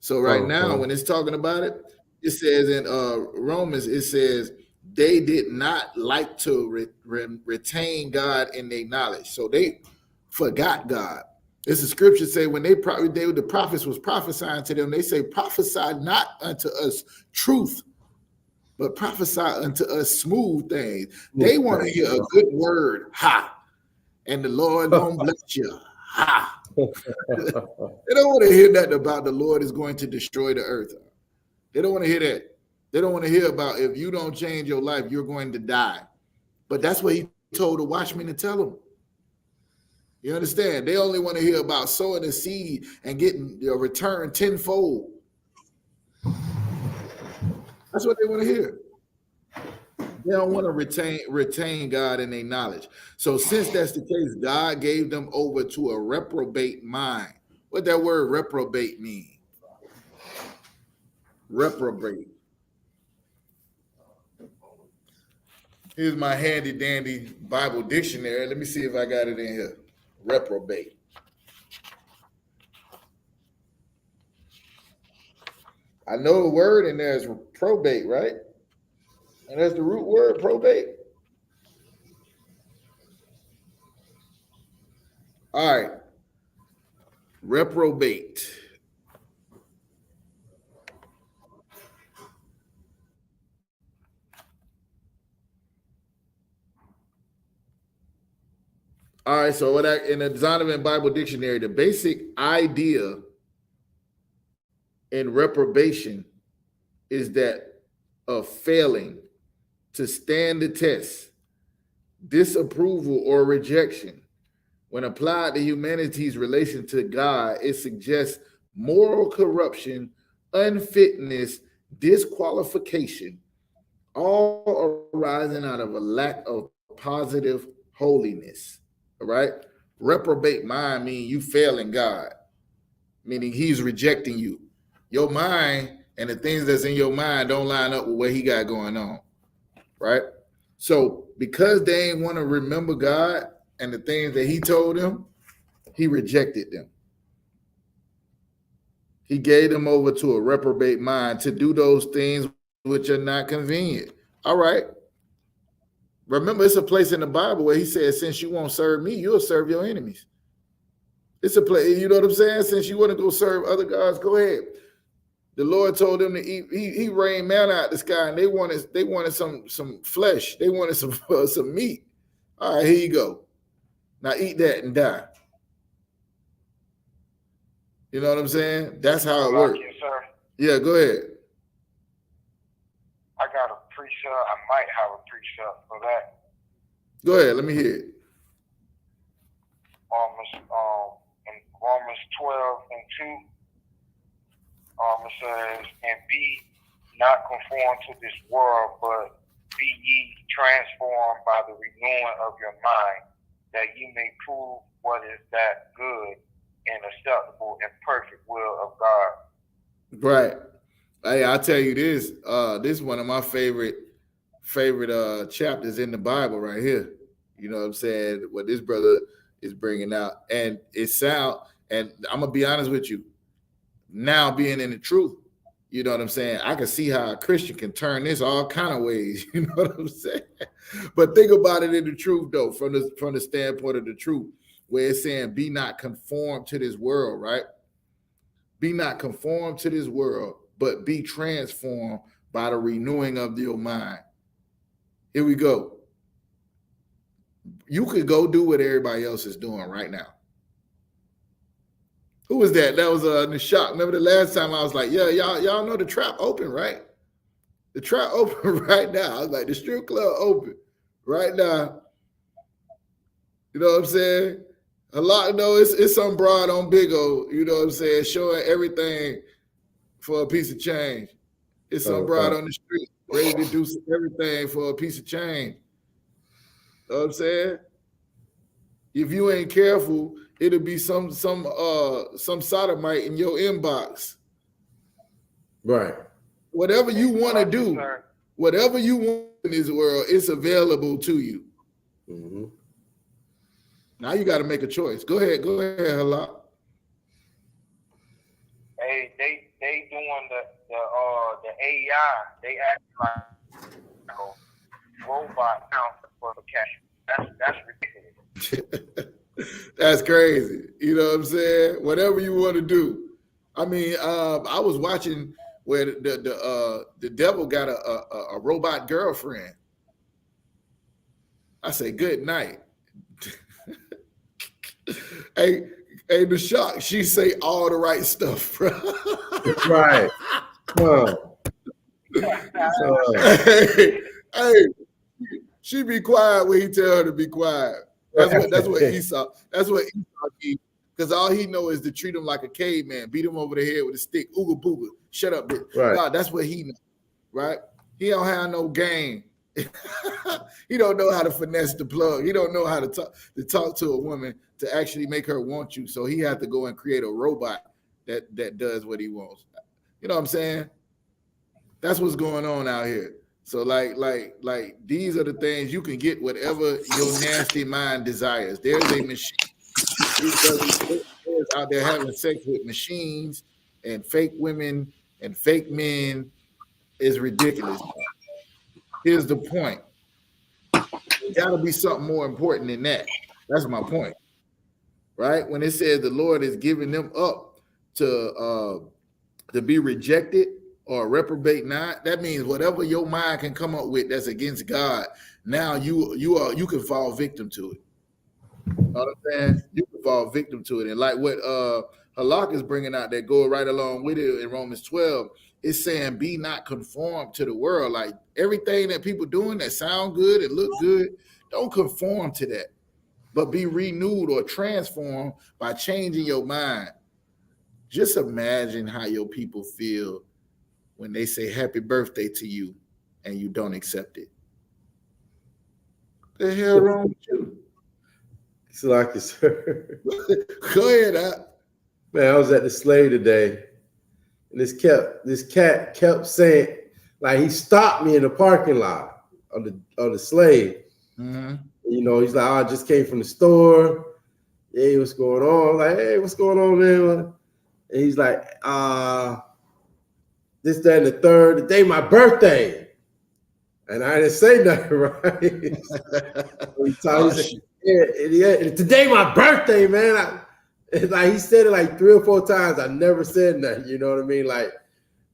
Speaker 7: So right now, when it's talking about it, it says in Romans, it says they did not like to retain God in their knowledge. So they forgot God. It's a scripture say when the prophets was prophesying to them, they say, prophesy not unto us truth, but prophesy unto us smooth things. They want to hear a good word, ha, and the Lord gonna bless you, ha. They don't want to hear that about the Lord is going to destroy the earth. They don't want to hear that. They don't want to hear about if you don't change your life, you're going to die. But that's what he told the watchmen to tell them. You understand? They only want to hear about sowing a seed and getting your return tenfold. That's what they want to hear. They don't want to retain God in their knowledge. So since that's the case, God gave them over to a reprobate mind. What that word reprobate mean? Reprobate. Here's my handy dandy Bible dictionary. Let me see if I got it in here. Reprobate. I know the word in there is probate, right? And that's the root word, probate. All right. Reprobate. All right, so in the Zondervan Bible Dictionary, the basic idea in reprobation is that of failing to stand the test, disapproval or rejection. When applied to humanity's relation to God, it suggests moral corruption, unfitness, disqualification, all arising out of a lack of positive holiness. All right. Reprobate mind means you failing God, meaning he's rejecting you. Your mind and the things that's in your mind don't line up with what he got going on, right? So because they ain't want to remember God and the things that he told them, he rejected them. He gave them over to a reprobate mind to do those things which are not convenient. All right. Remember, it's a place in the Bible where he says, since you won't serve me, you'll serve your enemies. It's a place, you know what I'm saying? Since you want to go serve other gods, go ahead. The Lord told them to eat. He rained manna out the sky, and they wanted some flesh. They wanted some meat. All right, here you go. Now eat that and die. You know what I'm saying? That's how it works.
Speaker 9: Sir.
Speaker 7: Yeah, go ahead.
Speaker 9: I got a precept. I might have a precept for that.
Speaker 7: Go ahead. Let me hear it.
Speaker 9: In Romans 12:2, it says, "And be not conformed to this world, but be ye transformed by the renewing of your mind, that ye may prove what is that good and acceptable and perfect will of God."
Speaker 7: Right. Hey, I'll tell you this. This is one of my favorite chapters in the Bible right here. You know what I'm saying? What this brother is bringing out, and and I'm gonna be honest with you. Now being in the truth, you know what I'm saying? I can see how a Christian can turn this all kind of ways. You know what I'm saying? But think about it in the truth, though, from the standpoint of the truth, where it's saying, "Be not conformed to this world," right? Be not conformed to this world, but be transformed by the renewing of your mind. Here we go. You could go do what everybody else is doing right now. Who was that? That was the shock. Remember the last time I was like, yeah, y'all know the trap open, right? The trap open right now. I was like, the strip club open right now. You know what I'm saying? A lot, it's some broad on Big O, you know what I'm saying, showing everything for a piece of change. It's some broad on the street, ready to do everything for a piece of change. You know what I'm saying? If you ain't careful, it'll be some sodomite in your inbox.
Speaker 6: Right.
Speaker 7: Whatever you want to do, whatever you want in this world, it's available to you.
Speaker 6: Mm-hmm.
Speaker 7: Now you got to make a choice. Go ahead, Halak.
Speaker 9: Hey, they doing the AI. They act like a robot now for the cash. That's ridiculous.
Speaker 7: That's crazy. You know what I'm saying? Whatever you want to do. I mean, I was watching where the devil got a robot girlfriend. I say, good night. Hey, the shock. She say all the right stuff, bro.
Speaker 6: Right.
Speaker 7: Hey, she be quiet when he tell her to be quiet. That's what Esau. That's what Esau did. Because all he know is to treat him like a caveman, beat him over the head with a stick. Ooga booga. Shut up, bitch.
Speaker 6: Right.
Speaker 7: God, that's what he know. Right? He don't have no game. He don't know how to finesse the plug. He don't know how to talk to a woman to actually make her want you. So he had to go and create a robot that does what he wants. You know what I'm saying? That's what's going on out here. So like these are the things you can get whatever your nasty mind desires. There's a machine. These out there having sex with machines and fake women and fake men is ridiculous. Here's the point. There's got to be something more important than that. That's my point. Right? When it says the Lord is giving them up to be rejected or reprobate not, that means whatever your mind can come up with that's against God, now you can fall victim to it. You know what I'm saying? You can fall victim to it. And like what Halak is bringing out that go right along with it in Romans 12, it's saying be not conformed to the world. Like everything that people doing that sound good and look good, don't conform to that, but be renewed or transformed by changing your mind. Just imagine how your people feel when they say happy birthday to you and you don't accept it. What the hell wrong with you?
Speaker 6: It's like it's
Speaker 7: Go ahead,
Speaker 6: man. I was at the slave today, And this cat kept saying, like, he stopped me in the parking lot of the slave.
Speaker 7: Mm-hmm.
Speaker 6: You know, he's like, oh, I just came from the store. Hey, what's going on? Like, hey, what's going on, man? And he's like, this, that, and the third, the day my birthday. And I didn't say nothing, right? Today my birthday, man. Like, he said it like 3 or 4 times. I never said nothing, you know what I mean? Like,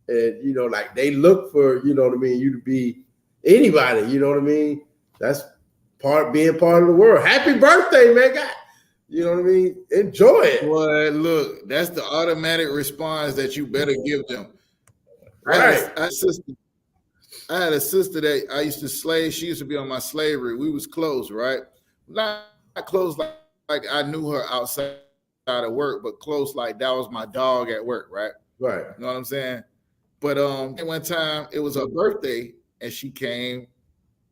Speaker 6: and you know, like they look for, you know what I mean, you to be anybody, you know what I mean? That's being part of the world. Happy birthday, man. God, you know what I mean? Enjoy it.
Speaker 7: Boy, look, that's the automatic response that you better give them.
Speaker 6: Right.
Speaker 7: I had a sister that I used to slave. She used to be on my slavery. We was close, right? Not close like I knew her outside of work, but close like that was my dog at work, right?
Speaker 6: Right.
Speaker 7: You know what I'm saying? But one time it was her birthday and she came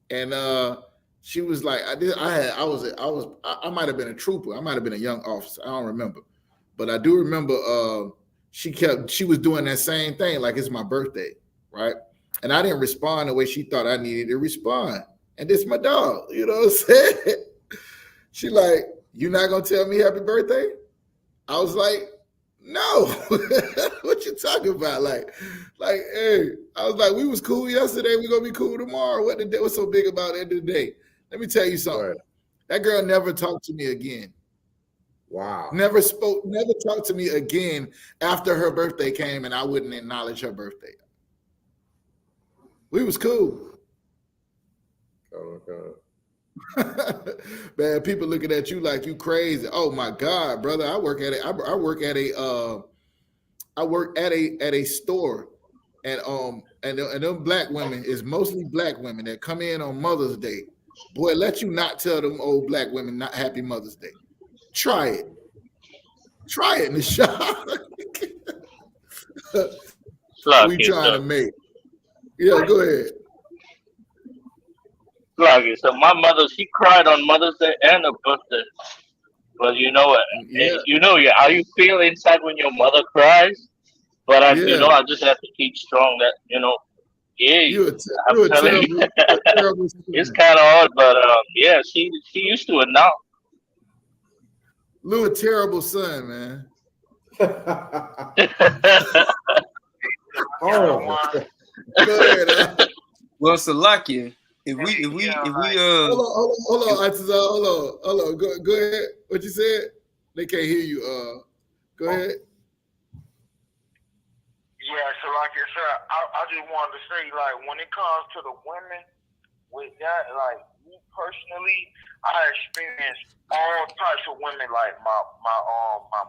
Speaker 7: and she was like, I might have been a trooper. I might have been a young officer. I don't remember. But I do remember she was doing that same thing, like it's my birthday, right? And I didn't respond the way she thought I needed to respond. And this my dog, you know what I'm saying? She like, you not gonna tell me happy birthday? I was like, no. What you talking about? Like, hey, I was like, we was cool yesterday. We gonna be cool tomorrow. What's so big about the end of the day? Let me tell you something. Right. That girl never talked to me again.
Speaker 6: Wow.
Speaker 7: Never talked to me again after her birthday came and I wouldn't acknowledge her birthday. We was cool.
Speaker 6: Oh my God.
Speaker 7: Man, people looking at you like you crazy. Oh my God, brother! I work at a store, and them black women is mostly black women that come in on Mother's Day. Boy, let you not tell them old black women not happy Mother's Day. Try it in the shop. We trying to make. Yeah, go ahead.
Speaker 8: So my mother, she cried on Mother's Day and her birthday. But you know what? Yeah. How you feel inside when your mother cries. But I just have to keep strong. That I'm telling you, it's kind of hard. But she used to it now.
Speaker 7: Lou, a terrible son, man.
Speaker 6: Oh.
Speaker 7: Go ahead.
Speaker 10: Well, Salakia, if we
Speaker 7: hold on, go ahead. What you said? They can't hear you. Go ahead.
Speaker 9: Yeah, Salakia, sir. I just wanted to say, like, when it comes to the women, with that, like, me personally, I experienced all types of women, like my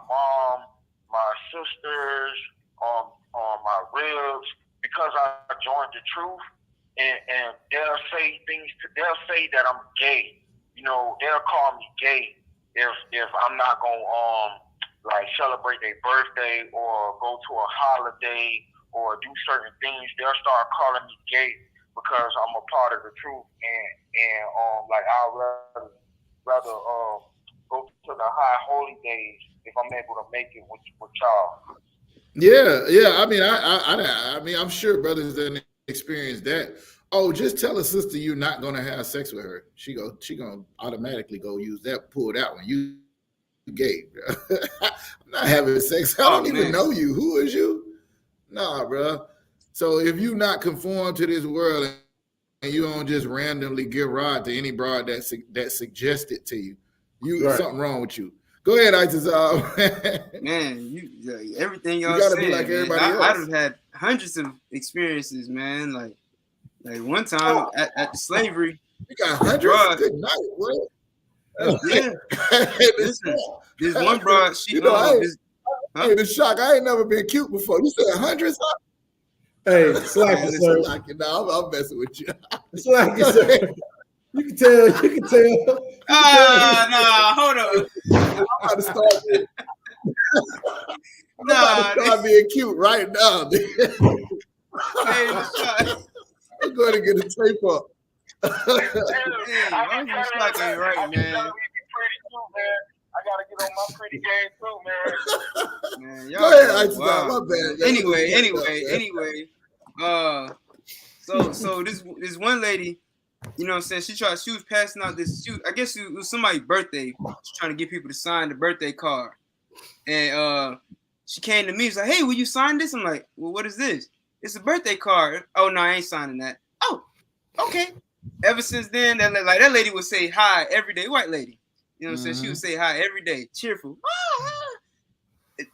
Speaker 9: mom, my sisters, my ribs, because I joined the truth, and they'll say that I'm gay. You know, they'll call me gay if I'm not gonna like celebrate their birthday or go to a holiday or do certain things. They'll start calling me gay because I'm a part of the truth, and like I'd rather go to the high holy days if I'm able to make it with y'all.
Speaker 7: Yeah. I mean, I'm sure brothers didn't experience that. Oh, just tell a sister you're not gonna have sex with her. She gonna automatically go use that, pull that one. You gay, bro. I'm not having sex. I don't even know you. Who is you? Nah, bro. So if you not conform to this world and you don't just randomly give rod to any broad that suggests it to you, something wrong with you. Go ahead, I
Speaker 10: Man, everything y'all
Speaker 7: gotta
Speaker 10: said,
Speaker 7: be like everybody else.
Speaker 10: I've had hundreds of experiences, man. Like one time at slavery,
Speaker 7: you got hundreds. Good night, bro.
Speaker 10: Yeah. Listen, there's one broad. She,
Speaker 7: hey, the shock. I ain't never been cute before. You said hundreds?
Speaker 6: Hey, Slacker, sir.
Speaker 7: I'm messing with you.
Speaker 6: Slacker, sir. You can tell.
Speaker 10: Nah, hold on.
Speaker 7: I'm about to start. I'm being cute right now. I'm going to get a tape up.
Speaker 10: I'm just like right, man.
Speaker 9: I gotta get on my pretty game too, man.
Speaker 10: Man,
Speaker 7: Go
Speaker 10: y'all
Speaker 7: ahead,
Speaker 10: go
Speaker 7: Isupk.
Speaker 10: wild,
Speaker 7: My bad.
Speaker 10: man.
Speaker 7: Man.
Speaker 10: Anyway. So this one lady, you know what I'm saying? She was passing out this. I guess it was somebody's birthday. She's trying to get people to sign the birthday card, and she came to me. She's like, "Hey, will you sign this?" I'm like, "Well, what is this?" It's a birthday card. Oh no, I ain't signing that. Oh, okay. Ever since then, that lady would say hi every day. White lady, you know what I'm saying? She would say hi every day, cheerful.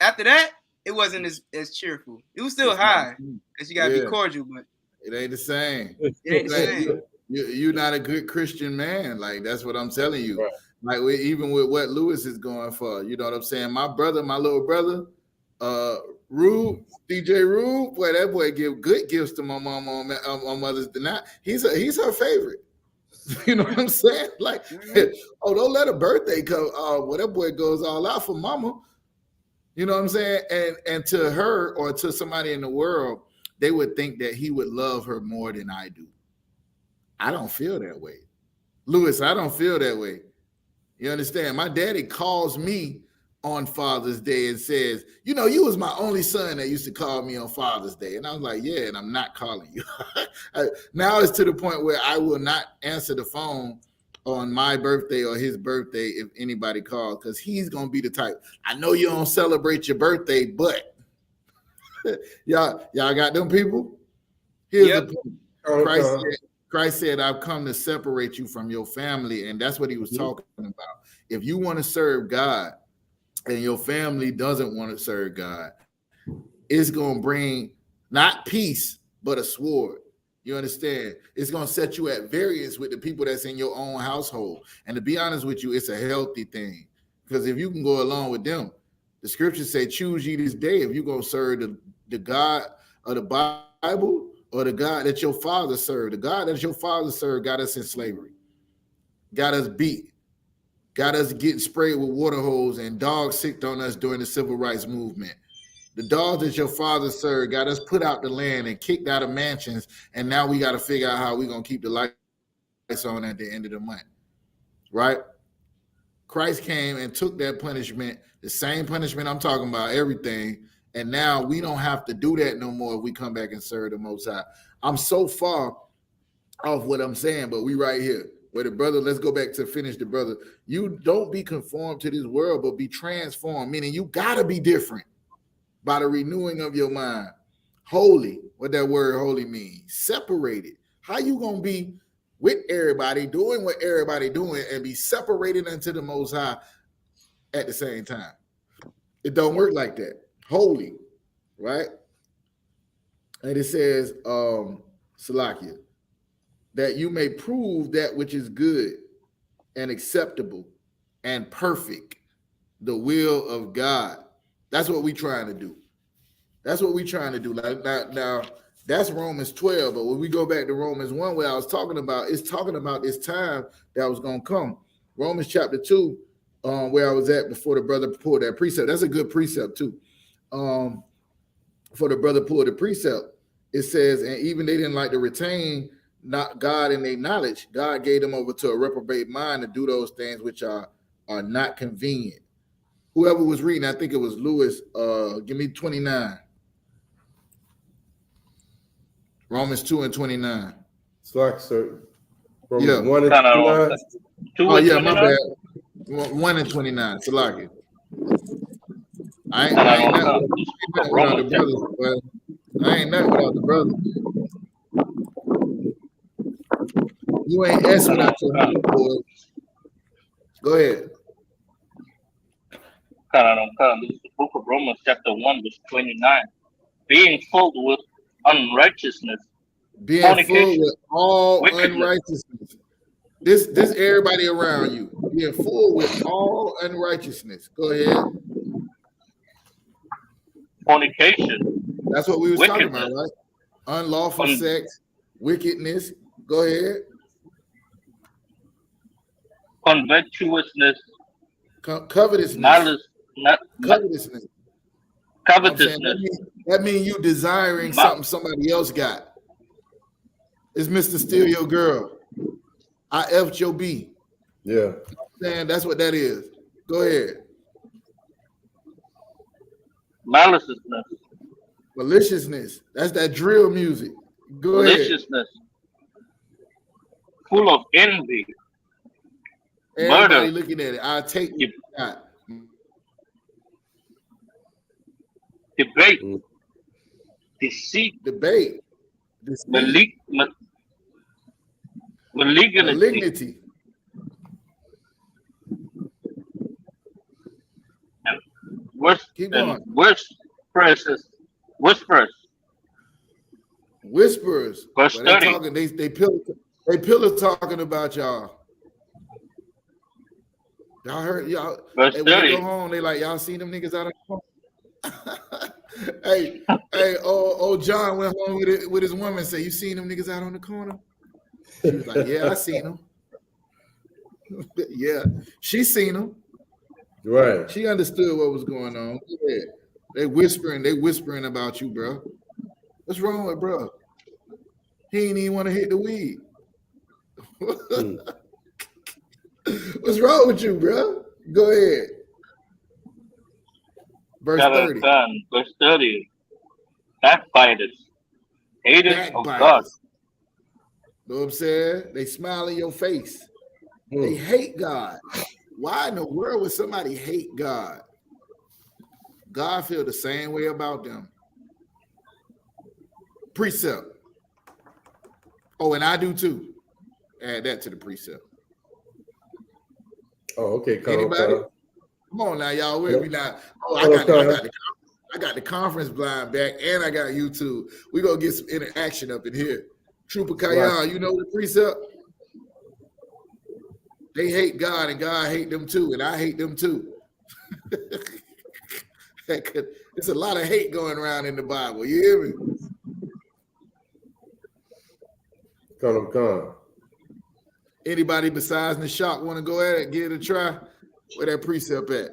Speaker 10: After that, it wasn't as cheerful. It was still high because you gotta be cordial, but
Speaker 7: it ain't the same.
Speaker 10: It ain't the same.
Speaker 7: You're not a good Christian man. Like, that's what I'm telling you.
Speaker 6: Right.
Speaker 7: Like, even with what Lewis is going for, you know what I'm saying? My little brother, Rube, DJ Rube, boy, that boy give good gifts to my mom on Mother's Day. He's her favorite. You know what I'm saying? Like, don't let a birthday come. That boy goes all out for mama. You know what I'm saying? And to her or to somebody in the world, they would think that he would love her more than I do. I don't feel that way. Lewis, I don't feel that way. You understand? My daddy calls me on Father's Day and says, you know, you was my only son that used to call me on Father's Day. And I was like, yeah, and I'm not calling you. Now it's to the point where I will not answer the phone on my birthday or his birthday if anybody calls, because he's going to be the type, I know you don't celebrate your birthday, but y'all got them people? Here's the point. Christ said, I've come to separate you from your family. And that's what he was talking about. If you want to serve God and your family doesn't want to serve God, it's going to bring not peace, but a sword. You understand? It's going to set you at variance with the people that's in your own household. And to be honest with you, it's a healthy thing. Because if you can go along with them, the scriptures say, choose ye this day if you're going to serve the God of the Bible or the God that your father served. The God that your father served got us in slavery, got us beat, got us getting sprayed with water hose and dogs sicked on us during the civil rights movement. The dogs that your father served got us put out the land and kicked out of mansions, and now we got to figure out how we're going to keep the lights on at the end of the month, right? Christ came and took that punishment, the same punishment I'm talking about, everything, and now we don't have to do that no more if we come back and serve the Most High. I'm so far off what I'm saying, but we right here. Where the brother, let's go back to finish the brother. You don't be conformed to this world, but be transformed, meaning you got to be different by the renewing of your mind. Holy, what that word holy means, separated. How you going to be with everybody, doing what everybody doing, and be separated unto the Most High at the same time? It don't work like that. Holy, right? And it says, Salakia, that you may prove that which is good and acceptable and perfect, the will of God. That's what we're trying to do. That's what we're trying to do. Like now, that's Romans 12, but when we go back to Romans 1, where I was talking about, it's talking about this time that was going to come. Romans chapter 2, where I was at before the brother pulled that precept. That's a good precept too. For the brother pulled the precept, it says, and even they didn't like to retain not God in their knowledge, God gave them over to a reprobate mind to do those things which are not convenient. Whoever was reading, I think it was Lewis, give me 29. Romans 2 and 29.
Speaker 6: Slack, sir.
Speaker 7: Yeah.
Speaker 6: 1 and 29.
Speaker 7: Oh, yeah, my bad. 1 and 29. Salaki. I ain't nothing without the brothers. Well, I ain't nothing without the brothers. You ain't S without your boy. Go ahead.
Speaker 8: This is the book of Romans, chapter 1, verse 29. Being filled with unrighteousness.
Speaker 7: Being full with all unrighteousness. This everybody around you. Being full with all unrighteousness. Go ahead.
Speaker 8: Fornication.
Speaker 7: That's what we was talking about, right? Unlawful sex, wickedness. Go ahead.
Speaker 8: Covetousness.
Speaker 7: Covetousness.
Speaker 8: Covetousness.
Speaker 7: That means you desiring something somebody else got. It's Mr. Steal Your Girl. I F'd your B.
Speaker 6: Yeah.
Speaker 7: Man, that's what that is. Go ahead.
Speaker 8: maliciousness,
Speaker 7: maliciousness. That's that drill music. Go ahead.
Speaker 8: maliciousness, full of envy,
Speaker 7: Everybody
Speaker 8: murder,
Speaker 7: looking at it. I'll take you.
Speaker 8: debate, deceit,
Speaker 7: Debate.
Speaker 8: malignity,
Speaker 7: Keep going.
Speaker 8: whispers.
Speaker 7: Whispers.
Speaker 8: Verse
Speaker 7: But
Speaker 8: 30.
Speaker 7: they talking. They pillar talking about y'all. Y'all heard y'all.
Speaker 8: Verse
Speaker 7: Hey, when
Speaker 8: 30.
Speaker 7: they go home, they like y'all seen them niggas out of the corner. hey, old John went home with his woman. Say, you seen them niggas out on the corner? She was like, yeah, I seen them. Yeah, she seen them.
Speaker 6: Right.
Speaker 7: She understood what was going on. Yeah. They whispering about you, bro. What's wrong with bro? He ain't even want to hit the weed. What's wrong with you, bro? Go ahead. Verse 30.
Speaker 8: Verse 30. Backbiters, haters of God.
Speaker 7: Know what I'm saying? They smile in your face. They hate God. Why in the world would somebody hate God? God feel the same way about them. Precept. Oh, and I do too. Add that to the precept.
Speaker 6: Oh, okay.
Speaker 7: Anybody? Come on now, y'all. Where we not? Oh, I got the conference blind back, and I got YouTube. We gonna get some interaction up in here. Trooper Kayal, you know the precept? They hate God, and God hate them too, and I hate them too. There's a lot of hate going around in the Bible. You hear me?
Speaker 6: Come.
Speaker 7: Anybody besides the shock want to go at it, give it a try? Where that precept at?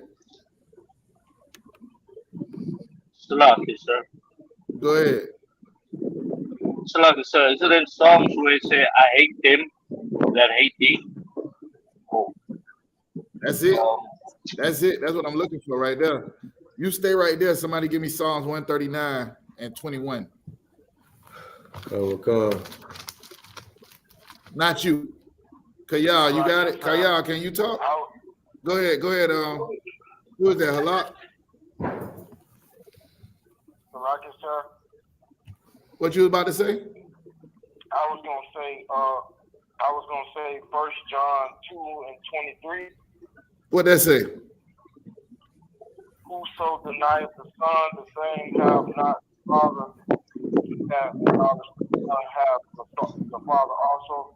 Speaker 8: Salaki, sir.
Speaker 7: Go ahead.
Speaker 8: Salaki, sir. Is it in Psalms where it say, I hate them that hate thee? Oh.
Speaker 7: That's it. That's it. That's what I'm looking for right there. You stay right there. Somebody give me Psalms 139 and 21.
Speaker 6: Oh, come.
Speaker 7: Not you. Kayal, you got it? Kayal, can you talk? Go ahead. Who is that? Halak?
Speaker 9: Salaki, sir.
Speaker 7: What you was about to say?
Speaker 9: I was gonna say 1 John 2 and 23.
Speaker 7: What that say?
Speaker 9: Whoso denies the Son, the same have not the Father. That have the Father also.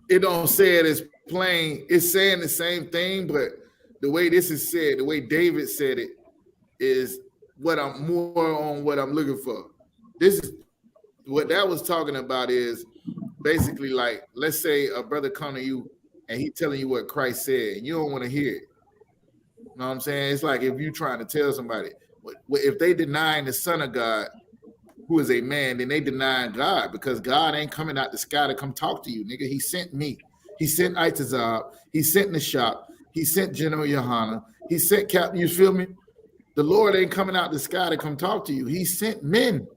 Speaker 7: It don't say it as plain. It's saying the same thing, but the way this is said, the way David said it, is what I'm more on what I'm looking for. This is what that was talking about is basically like, let's say a brother come to you and he telling you what Christ said, and you don't want to hear it. You know what I'm saying? It's like if you trying to tell somebody, if they denying the Son of God, who is a man, then they denying God, because God ain't coming out the sky to come talk to you, nigga. He sent me. He sent I.S.U.P.K. He sent the shop. He sent General YAHANNA. He sent Captain. You feel me? The Lord ain't coming out the sky to come talk to you. He sent men.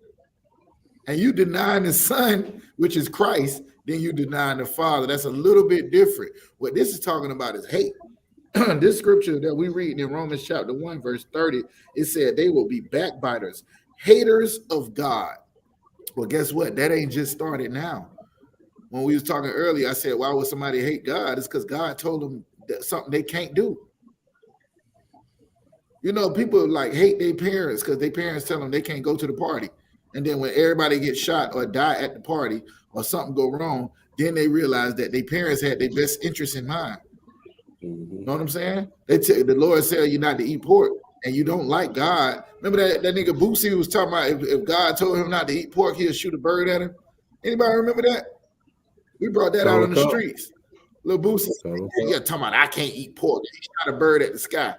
Speaker 7: And you denying the Son, which is Christ, then you denying the Father. That's a little bit different. What this is talking about is hate. This scripture that we read in Romans chapter 1, verse 30, it said they will be backbiters, haters of God. Well, guess what? That ain't just started now. When we was talking earlier, I said, why would somebody hate God? It's because God told them that something they can't do. You know, people like hate their parents because their parents tell them they can't go to the party. And then when everybody gets shot or die at the party or something go wrong, then they realize that their parents had their best interest in mind. You know what I'm saying? The Lord said you not to eat pork, and you don't like God. Remember that nigga Boosie was talking about if God told him not to eat pork, he'll shoot a bird at him. Anybody remember that? We brought that out on the streets. Little Boosie, yeah, talking about I can't eat pork. He shot a bird at the sky,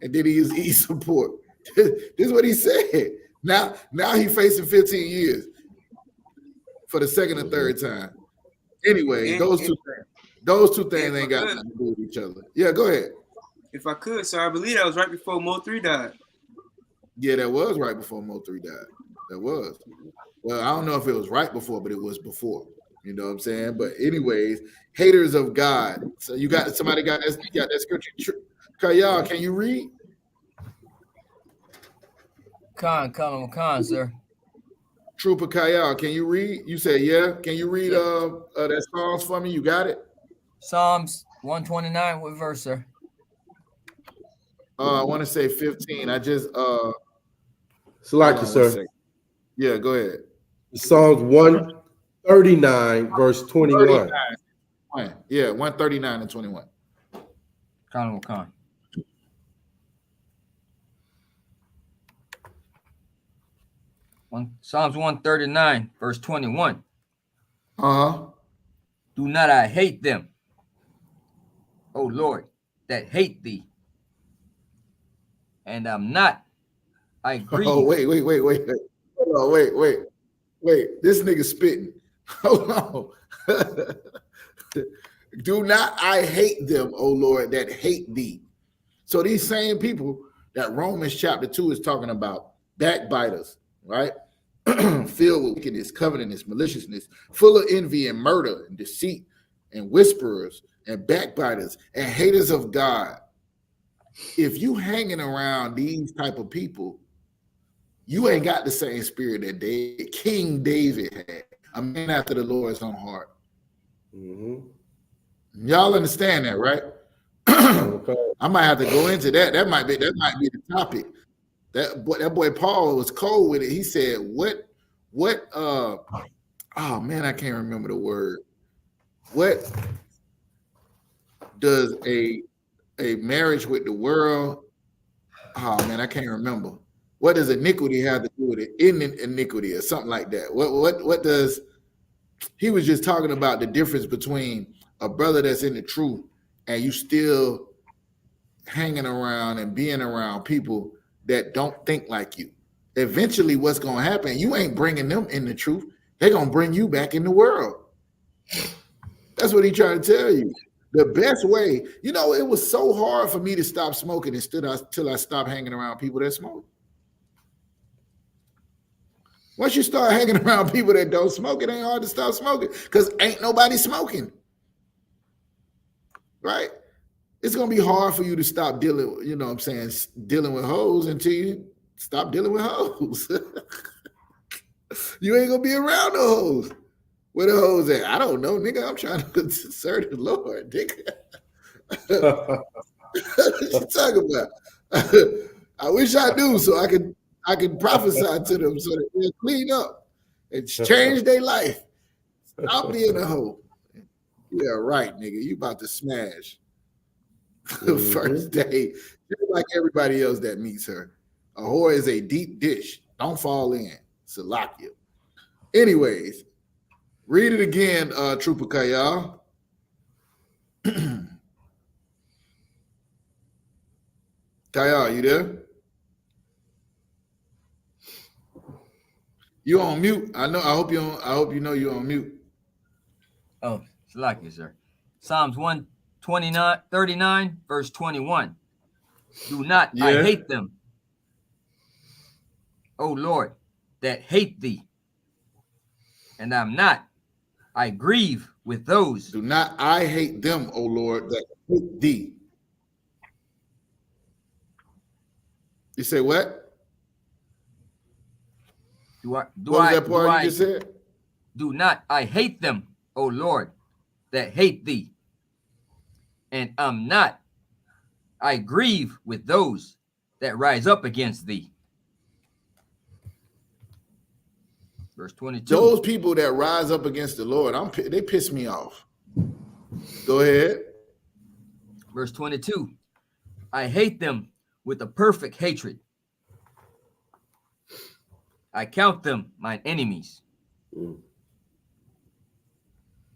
Speaker 7: and then he used to eat some pork. This is what he said. Now he facing 15 years for the second or third time. Anyway, those two things ain't got nothing to do with each other. Yeah, go ahead.
Speaker 10: If I could, sir, I believe that was right before Mo 3 died.
Speaker 7: Yeah, that was right before Mo 3 died. That was. Well, I don't know if it was right before, but it was before. You know what I'm saying? But anyways, haters of God. So you got somebody got that scripture. Kayal, can you read?
Speaker 11: Khan, sir.
Speaker 7: Trooper Kayal, can you read? You say yeah. Can you read that Psalms for me? You got it?
Speaker 11: Psalms 129, what verse, sir?
Speaker 7: I want to say 15. I just
Speaker 6: Salaki, sir.
Speaker 7: Yeah, go ahead.
Speaker 6: Psalms 139, verse 21.
Speaker 7: 39. Yeah, 139 and 21.
Speaker 11: Khan. Psalms 139, verse 21. Do not I hate them, O Lord, that hate thee, and I'm not. I grieve.
Speaker 7: Oh, wait. Hold on, wait. This nigga spitting. Hold on. Do not I hate them, O Lord, that hate thee. So these same people that Romans chapter 2 is talking about, backbiters, right? Filled with wickedness, covetousness, maliciousness, full of envy and murder and deceit and whisperers and backbiters and haters of God. If you hanging around these type of people, you ain't got the same spirit that King David had, a man after the Lord's own heart. Y'all understand that, right? I might have to go into that. That might be the topic. That boy Paul was cold with it. He said, what oh man, I can't remember the word. What does a marriage with the world? Oh man, I can't remember. What does iniquity have to do with it? Iniquity or something like that. What does he was just talking about the difference between a brother that's in the truth and you still hanging around and being around people that don't think like you. Eventually, what's going to happen, you ain't bringing them in the truth. They're going to bring you back in the world. That's what he trying to tell you. The best way, it was so hard for me to stop smoking until I stopped hanging around people that smoke. Once you start hanging around people that don't smoke, it ain't hard to stop smoking because ain't nobody smoking. Right? It's going to be hard for you to stop dealing with hoes until you stop dealing with hoes. You ain't going to be around the hoes. Where the hoes at? I don't know, nigga. I'm trying to serve the Lord, nigga. What you talking about? I wish I knew so I could prophesy to them so that they'll clean up and change their life. Stop being a hoe. Yeah, right, nigga. You about to smash. First day, just like everybody else that meets her. A whore is a deep dish. Don't fall in. Salakia. Anyways, read it again, Trooper Kayal. Kayal, you there? You on mute. I hope you know you're on mute.
Speaker 11: Oh, Salakia, sir. Psalms 139, verse 21. Do not I hate them, O Lord, that hate thee, and I'm not. I grieve with those.
Speaker 7: Do not I hate them, O Lord, that hate thee. You say what?
Speaker 11: What was that part you just said? Do not I hate them, O Lord, that hate thee, and I'm not. I grieve with those that rise up against thee. Verse 22.
Speaker 7: Those people that rise up against the Lord, they piss me off. Go ahead.
Speaker 11: Verse 22. I hate them with a perfect hatred. I count them mine enemies.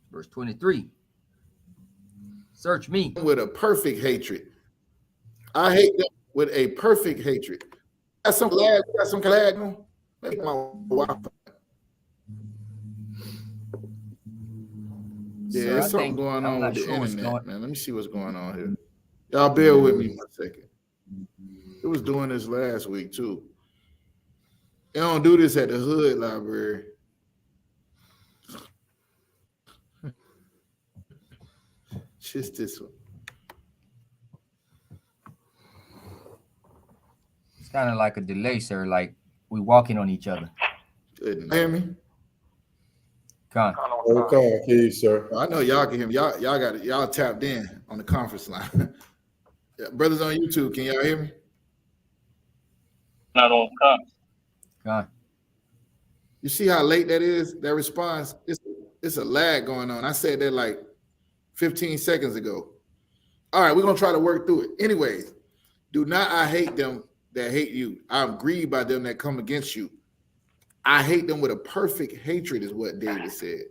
Speaker 11: Verse 23. Search me
Speaker 7: with a perfect hatred. I hate them with a perfect hatred. Got some collab on? Make my Wi-Fi. Yeah, there's something going on with the internet, man. Let me see what's going on here. Y'all bear with me for a second. It was doing this last week too. They don't do this at the hood library. Just this one.
Speaker 11: It's kind of like a delay, sir. Like we walking on each other.
Speaker 7: Good. Hear me?
Speaker 11: Con.
Speaker 6: Okay, hear you, sir.
Speaker 7: I know y'all can hear me. Y'all got it. Y'all tapped in on the conference line. Yeah, brothers on YouTube, can y'all hear me?
Speaker 8: Not on con.
Speaker 11: Con.
Speaker 7: You see how late that is? That response? It's a lag going on. I said that like 15 seconds ago. All right, we're gonna try to work through it. Anyways, do not I hate them that hate you. I'm grieved by them that come against you. I hate them with a perfect hatred, is what David said.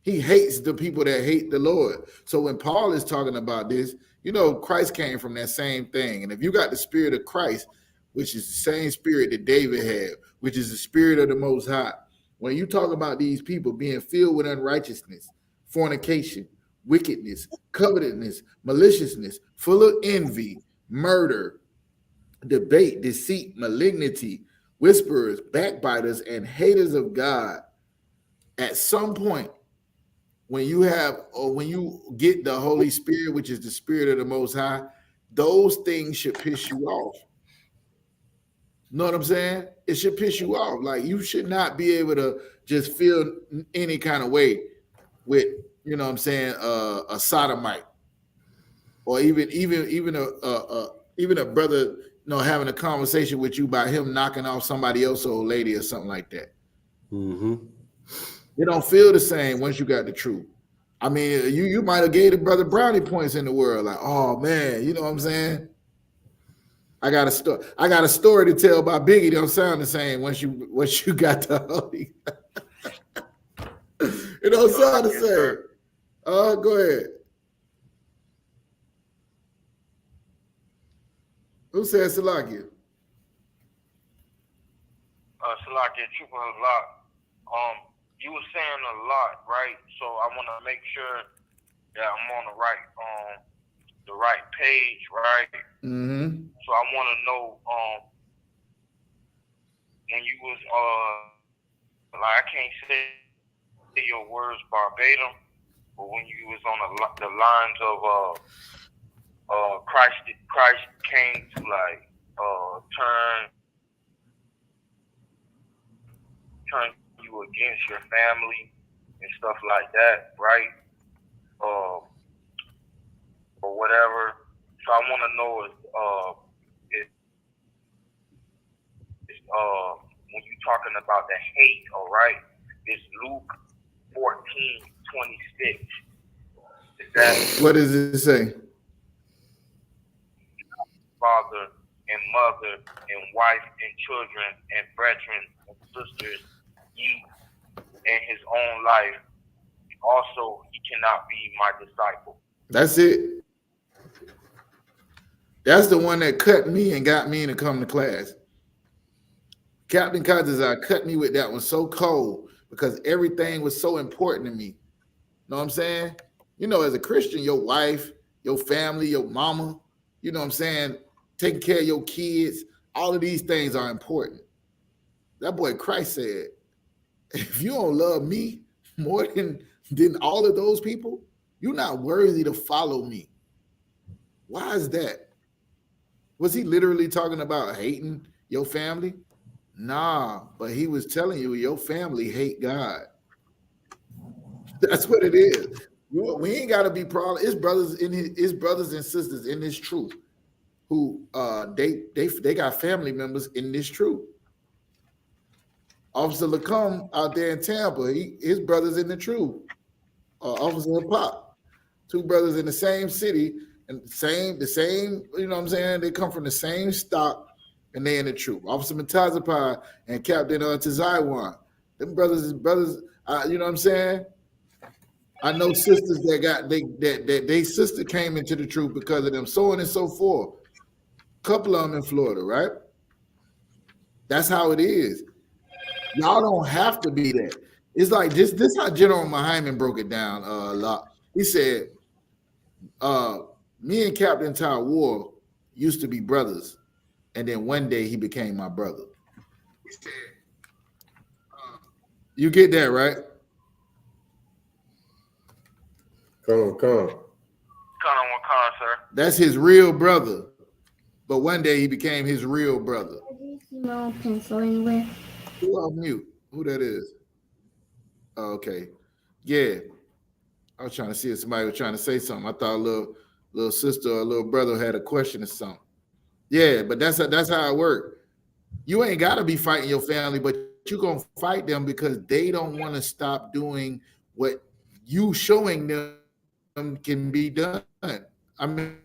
Speaker 7: He hates the people that hate the Lord. So when Paul is talking about this, you know, Christ came from that same thing. And if you got the spirit of Christ, which is the same spirit that David had, which is the spirit of the Most High, when you talk about these people being filled with unrighteousness, fornication, wickedness, covetousness, maliciousness, full of envy, murder, debate, deceit, malignity, whisperers, backbiters, and haters of God, at some point, when you have or when you get the Holy Spirit, which is the spirit of the Most High, those things should piss you off. Know what I'm saying? It should piss you off. Like you should not be able to just feel any kind of way with, you know what I'm saying, a sodomite, or even a brother, you know, having a conversation with you about him knocking off somebody else's old lady or something like that.
Speaker 6: Mm-hmm.
Speaker 7: It don't feel the same once you got the truth. I mean, you might have gave the brother brownie points in the world, like, oh man, you know what I'm saying? I got a story to tell about Biggie. Don't sound the same once you got the Holy. It don't sound the same. Go ahead. Who said Salakia?
Speaker 9: Salakia, truth a lot. You were saying a lot, right? So I want to make sure that I'm on the right page, right?
Speaker 7: Mm-hmm.
Speaker 9: So I want to know when you was like, I can't say your words verbatim, but when you was on the lines of Christ came to like turn you against your family and stuff like that, right? Or whatever. So I want to know when you're talking about the hate, all right, it's Luke 14:26. Is that
Speaker 7: What does it say?
Speaker 9: Father and mother and wife and children and brethren and sisters, ye in his own life, also he cannot be my disciple.
Speaker 7: That's it. That's the one that cut me and got me to come to class. Captain Kazazar cut me with that one so cold because everything was so important to me. Know what I'm saying? You know, as a Christian, your wife, your family, your mama, you know what I'm saying, taking care of your kids, all of these things are important. That boy Christ said, if you don't love me more than all of those people, you're not worthy to follow me. Why is that? Was he literally talking about hating your family? Nah, but he was telling you your family hate God. That's what it is. We ain't got to be proud. His brothers and sisters in this truth who they got family members in this truth. Officer Lacombe out there in Tampa, his brothers in the truth. Officer Pop, two brothers in the same city and the same. You know what I'm saying? They come from the same stock and they in the truth. Officer Matazapai and Captain Tazaiwan, them brothers is brothers. You know what I'm saying? I know sisters that they sister came into the truth because of them, so on and so forth. A couple of them in Florida, right? That's how it is. Y'all don't have to be that. It's like this how General Mahyman broke it down a lot. He said, me and Captain Ty War used to be brothers, and then one day he became my brother. You get that, right?
Speaker 6: Come.
Speaker 9: Con, sir.
Speaker 7: That's his real brother. But one day he became his real brother.
Speaker 5: Do you see my own pencil anywhere?
Speaker 7: Who off mute? Who that is? Oh, okay. Yeah. I was trying to see if somebody was trying to say something. I thought a little sister or a little brother had a question or something. Yeah, but that's how it works. You ain't got to be fighting your family, but you're going to fight them because they don't want to stop doing what you showing them can be done. I mean,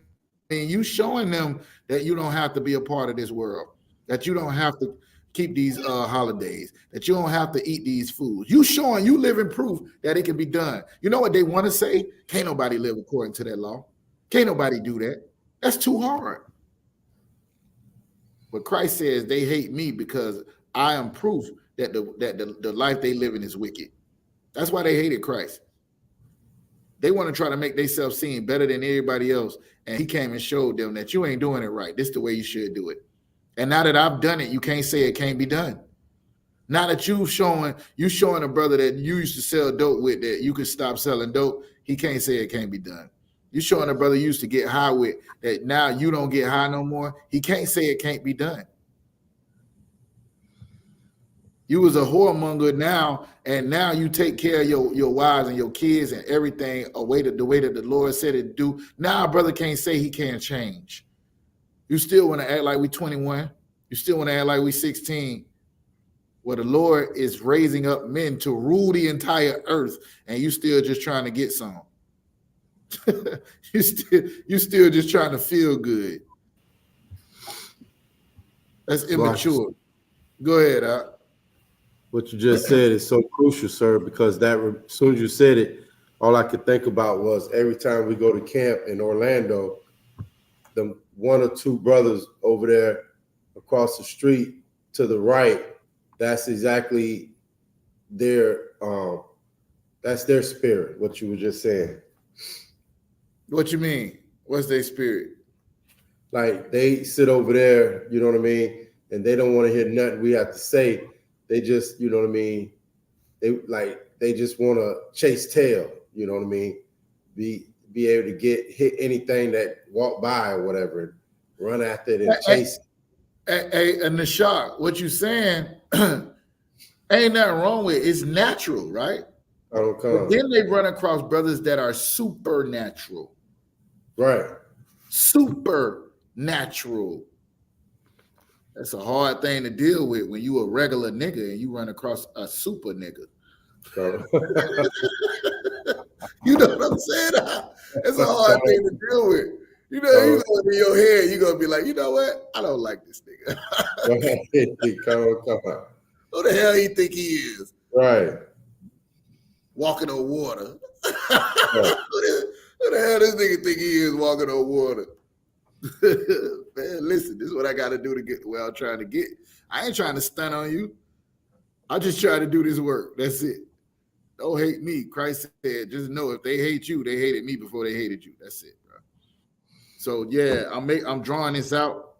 Speaker 7: you showing them that you don't have to be a part of this world, that you don't have to keep these holidays, that you don't have to eat these foods. You showing, you living proof that it can be done. You know what they want to say? Can't nobody live according to that law. Can't nobody do that. That's too hard. But Christ says they hate me because I am proof that the life they live in is wicked. That's why they hated Christ. They want to try to make themselves seem better than everybody else. And he came and showed them that you ain't doing it right. This is the way you should do it. And now that I've done it, you can't say it can't be done. Now that you showing a brother that you used to sell dope with that you could stop selling dope, he can't say it can't be done. You showing a brother you used to get high with that now you don't get high no more, he can't say it can't be done. You was a whoremonger now, and now you take care of your wives and your kids and everything the way that the Lord said it do. Now a brother can't say he can't change. You still want to act like we 21. You still want to act like we 16. Where the Lord is raising up men to rule the entire earth, and you still just trying to get some. you still just trying to feel good. That's immature. Go ahead,
Speaker 6: What you just said is so crucial, sir, because as soon as you said it, all I could think about was every time we go to camp in Orlando, the one or two brothers over there across the street to the right, that's exactly their that's their spirit, what you were just saying.
Speaker 7: What you mean? What's their spirit?
Speaker 6: Like they sit over there, you know what I mean, and they don't want to hear nothing we have to say. They just, you know what I mean, they just want to chase tail, you know what I mean, be able to hit anything that walk by or whatever, run after it and chase it.
Speaker 7: Hey, and the shot, what you saying ain't nothing wrong with it. It's natural, right? But then they run across brothers that are supernatural.
Speaker 6: Right.
Speaker 7: Supernatural. That's a hard thing to deal with when you a regular nigga and you run across a super nigga. You know what I'm saying? It's a hard thing to deal with. You know, you go in your head, you're gonna be like, you know what? I don't like this nigga.
Speaker 6: Come on.
Speaker 7: Who the hell he think he is?
Speaker 6: Right.
Speaker 7: Walking on water. Right. Who the hell this nigga think he is walking on water? Man, listen, this is what I got to do to get where I'm trying to get. I ain't trying to stunt on you. I just try to do this work. That's it. Don't hate me. Christ said, just know if they hate you, they hated me before they hated you. That's it, bro. So yeah, I'm drawing this out,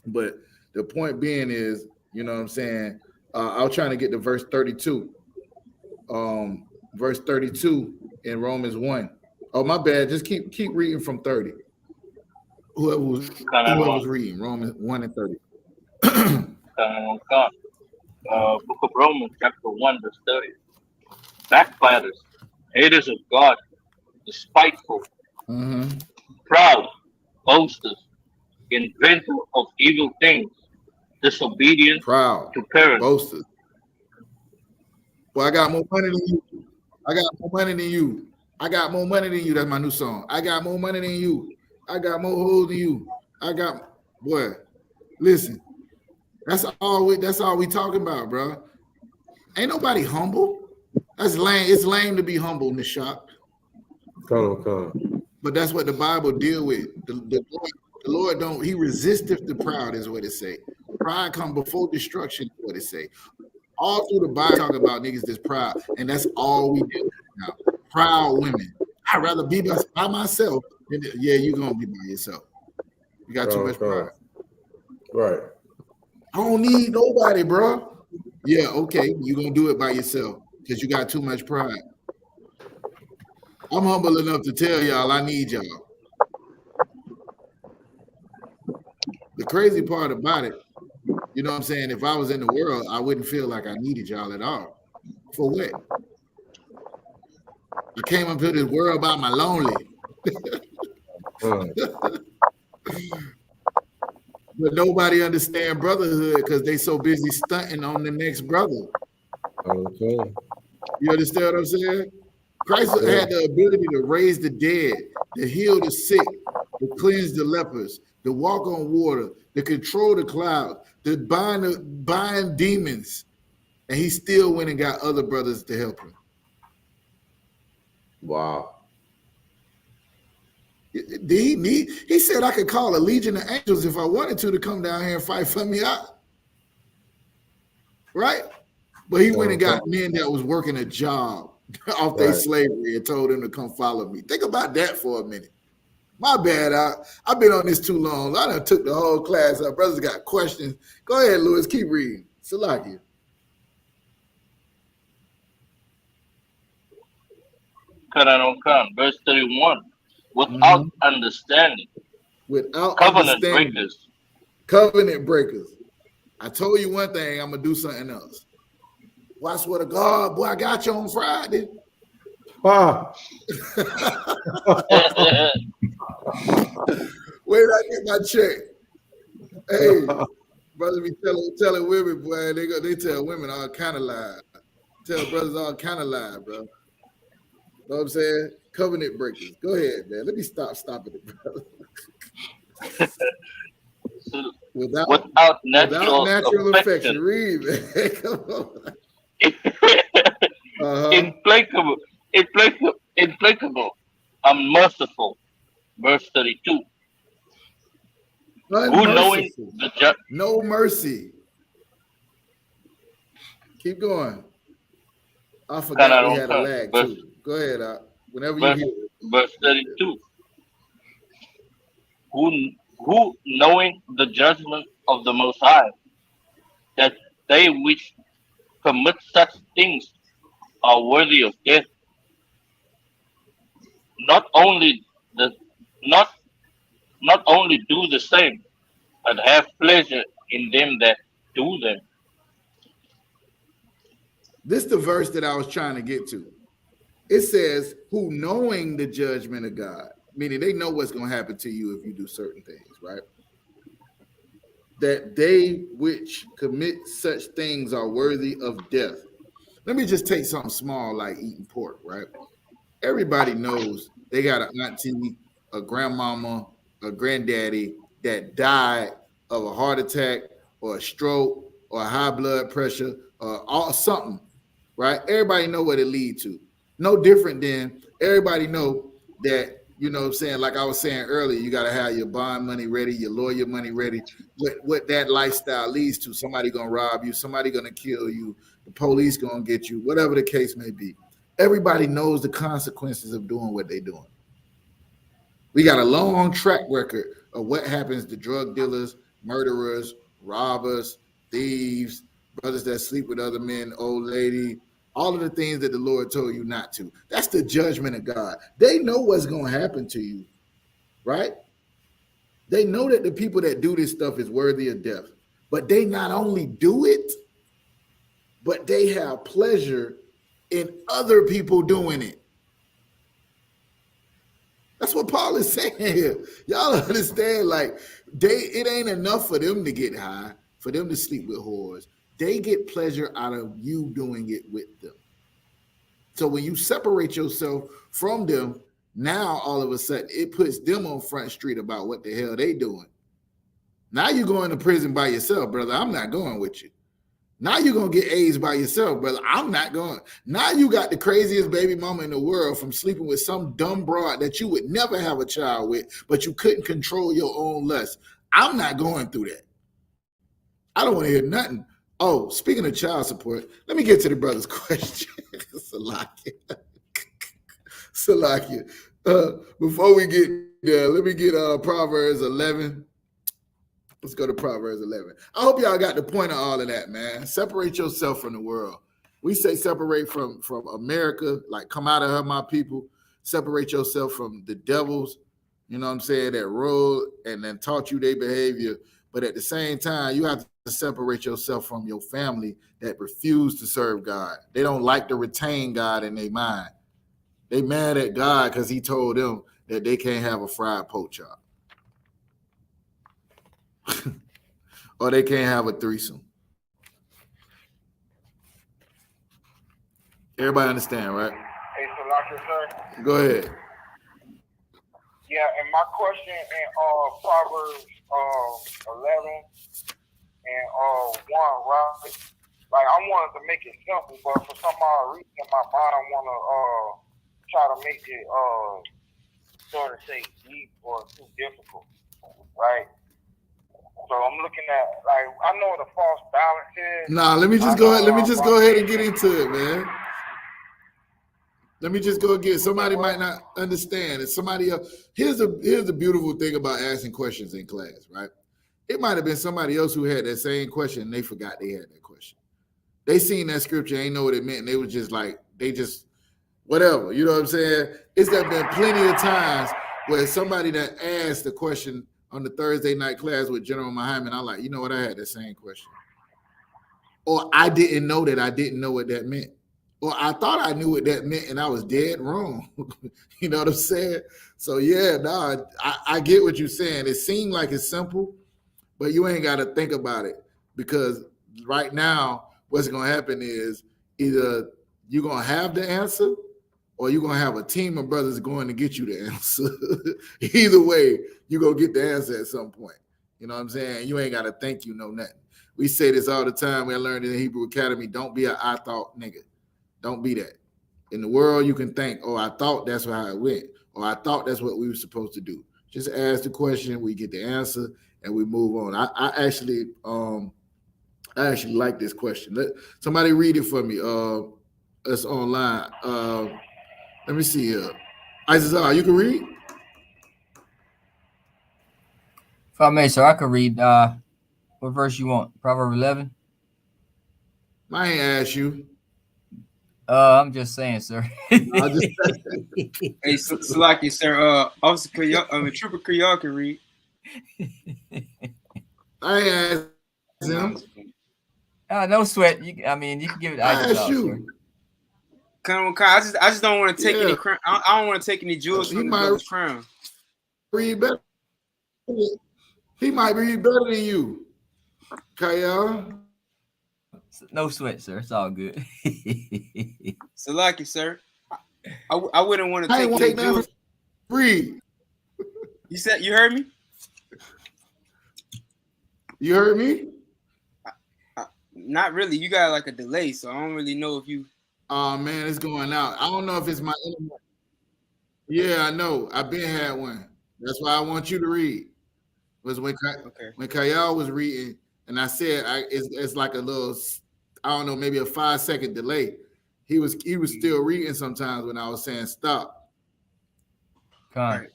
Speaker 7: but the point being is, you know what I'm saying? I was trying to get to verse 32. Verse 32 in Romans 1. Oh, my bad. Just keep reading from 30. Whoever was reading Romans 1 and 30.
Speaker 8: Book of Romans, chapter 1, verse 30. Backbiters, haters of God, despiteful, proud, boasters, inventor of evil things, disobedient
Speaker 7: proud,
Speaker 8: to parents.
Speaker 7: Boasters. Well, I got more money than you. I got more money than you. I got more money than you. That's my new song. I got more money than you. I got more hoes than you. Boy, listen. That's all we talking about, bro. Ain't nobody humble. That's lame. It's lame to be humble in the shop.
Speaker 6: Come.
Speaker 7: But that's what the Bible deal with. The Lord don't. He resisteth the proud, is what it say. Pride come before destruction, is what it say. All through the Bible talk about niggas that's proud, and that's all we do now. Proud women. I'd rather be by myself. Yeah, you're gonna be by yourself. You got too much pride.
Speaker 6: Right.
Speaker 7: I don't need nobody, bro. Yeah, okay. You're gonna do it by yourself. because you got too much pride. I'm humble enough to tell y'all I need y'all. The crazy part about it, you know what I'm saying? If I was in the world, I wouldn't feel like I needed y'all at all. For what? I came up to this world by my lonely. But nobody understand brotherhood because they so busy stunting on the next brother.
Speaker 6: Okay.
Speaker 7: You understand what I'm saying? Christ had the ability to raise the dead, to heal the sick, to cleanse the lepers, to walk on water, to control the clouds, to bind demons. And he still went and got other brothers to help him.
Speaker 6: Wow.
Speaker 7: He said I could call a legion of angels if I wanted to come down here and fight for me out. Right? But he went and got men that was working a job off their slavery and told them to come follow me. Think about that for a minute. My bad. I've been on this too long. I done took the whole class up. Brothers got questions. Go ahead, Lewis. Keep reading. Salakia.
Speaker 8: Verse 31. Without understanding.
Speaker 7: Without
Speaker 8: covenant
Speaker 7: understanding.
Speaker 8: breakers.
Speaker 7: Covenant breakers. I told you one thing, I'm going to do something else. Well, I swear to God, boy, I got you on Friday.
Speaker 6: Ah.
Speaker 7: Wait till I get my check. Hey, brothers be telling women, boy, they tell women all kind of lies. Tell brothers all kind of lies, bro. Know what I'm saying? Covenant breakers. Go ahead, man. Let me stopping it, brother.
Speaker 8: Without natural
Speaker 7: affection. Read, man. Come on.
Speaker 8: Implacable, unmerciful. Verse 32. Who knowing the
Speaker 7: no mercy. Keep going. I forgot we had a lag too. Go ahead, whenever you hear it.
Speaker 8: Verse 32. Who knowing the judgment of the Most High, that they which commit such things are worthy of death, not only do the same, but have pleasure in them that do them.
Speaker 7: This is the verse that I was trying to get to. It says, who knowing the judgment of God, meaning they know what's going to happen to you if you do certain things, right? That they which commit such things are worthy of death. Let me just take something small like eating pork, right? Everybody knows they got an auntie, a grandmama, a granddaddy that died of a heart attack or a stroke or a high blood pressure or something, right? Everybody know what it leads to. No different than everybody know that, you know what I'm saying, like I was saying earlier, you got to have your bond money ready, your lawyer money ready. What that lifestyle leads to, somebody going to rob you, somebody going to kill you, the police going to get you, whatever the case may be. Everybody knows the consequences of doing what they're doing. We got a long track record of what happens to drug dealers, murderers, robbers, thieves, brothers that sleep with other men, old lady, all of the things that the Lord told you not to. That's the judgment of God. They know what's going to happen to you, right? They know that the people that do this stuff is worthy of death, but they not only do it, but they have pleasure in other people doing it. That's what Paul is saying here. Y'all understand, like, it ain't enough for them to get high, for them to sleep with whores. They get pleasure out of you doing it with them. So when you separate yourself from them, now all of a sudden it puts them on Front Street about what the hell they doing. Now you're going to prison by yourself, brother. I'm not going with you. Now you're going to get AIDS by yourself, brother. I'm not going. Now you got the craziest baby mama in the world from sleeping with some dumb broad that you would never have a child with, but you couldn't control your own lust. I'm not going through that. I don't want to hear nothing. Oh, speaking of child support, let me get to the brother's question. Salakia. Before we get there, let me get Proverbs 11. Let's go to Proverbs 11. I hope y'all got the point of all of that, man. Separate yourself from the world. We say separate from America, like come out of her, my people. Separate yourself from the devils, you know what I'm saying, that rule and then taught you their behavior. But at the same time, you have to separate yourself from your family that refuse to serve God. They don't like to retain God in their mind. They mad at God because he told them that they can't have a fried pork chop. Or they can't have a threesome. Everybody understand, right?
Speaker 9: Hey, Salaki, sir.
Speaker 7: Go ahead.
Speaker 9: Yeah, and my question in Proverbs 11 and 1, right? Like I wanted to make it simple, but for some odd reason, my mind want to try to make it sort of say deep or too difficult, right? So I'm looking at, like, I know what a false balance is.
Speaker 7: Nah, let me just go ahead and get into it, man. Let me just go get, somebody might not understand. It's somebody else. Here's the beautiful thing about asking questions in class, right? It might have been somebody else who had that same question and they forgot they had that question. They seen that scripture, ain't know what it meant, and they was just like, they just, whatever, you know what I'm saying? It's there been plenty of times where somebody that asked the question on the Thursday night class with General Muhammad, I'm like, you know what, I had the same question. Or I didn't know that I didn't know what that meant. Or I thought I knew what that meant and I was dead wrong. You know what I'm saying? So yeah, no, I get what you're saying. It seemed like it's simple, but you ain't got to think about it, because right now, what's going to happen is either you're going to have the answer or you're going to have a team of brothers going to get you the answer. Either way, you're going to get the answer at some point. You know what I'm saying? You ain't got to think you know nothing. We say this all the time. We learned in the Hebrew Academy, don't be an I thought nigga. Don't be that. In the world, you can think, oh, I thought that's how it went, or I thought that's what we were supposed to do. Just ask the question, we get the answer, and we move on. I actually like this question. Let somebody read it for me. It's online. Let me see here. Isaiah, you can read?
Speaker 11: If I may, sir, I can read. What verse you want? Proverbs 11?
Speaker 7: I ain't asked you.
Speaker 11: I'm just saying, sir.
Speaker 10: Hey, Salaki, sir. Officer Trooper Kayal can read.
Speaker 7: I ain't asked him.
Speaker 11: No sweat. You can give it to Isaac, sir.
Speaker 10: I just don't want to take any crown. I don't want to take any jewels from the crown.
Speaker 7: Read better. He might read better than you, Kayal.
Speaker 11: No sweat, sir. It's all good.
Speaker 10: Salaki, sir. I wouldn't want to take any jewels.
Speaker 7: Read.
Speaker 10: You heard me?
Speaker 7: You heard me?
Speaker 10: Not really. You got like a delay, so I don't really know if you.
Speaker 7: Oh man, it's going out. I don't know if it's my internet. Yeah, I know. I've been had one. That's why I want you to read. Was when Kayal was reading, and I said it's like a little, I don't know, maybe a 5-second delay. He was still reading sometimes when I was saying stop.
Speaker 11: Right.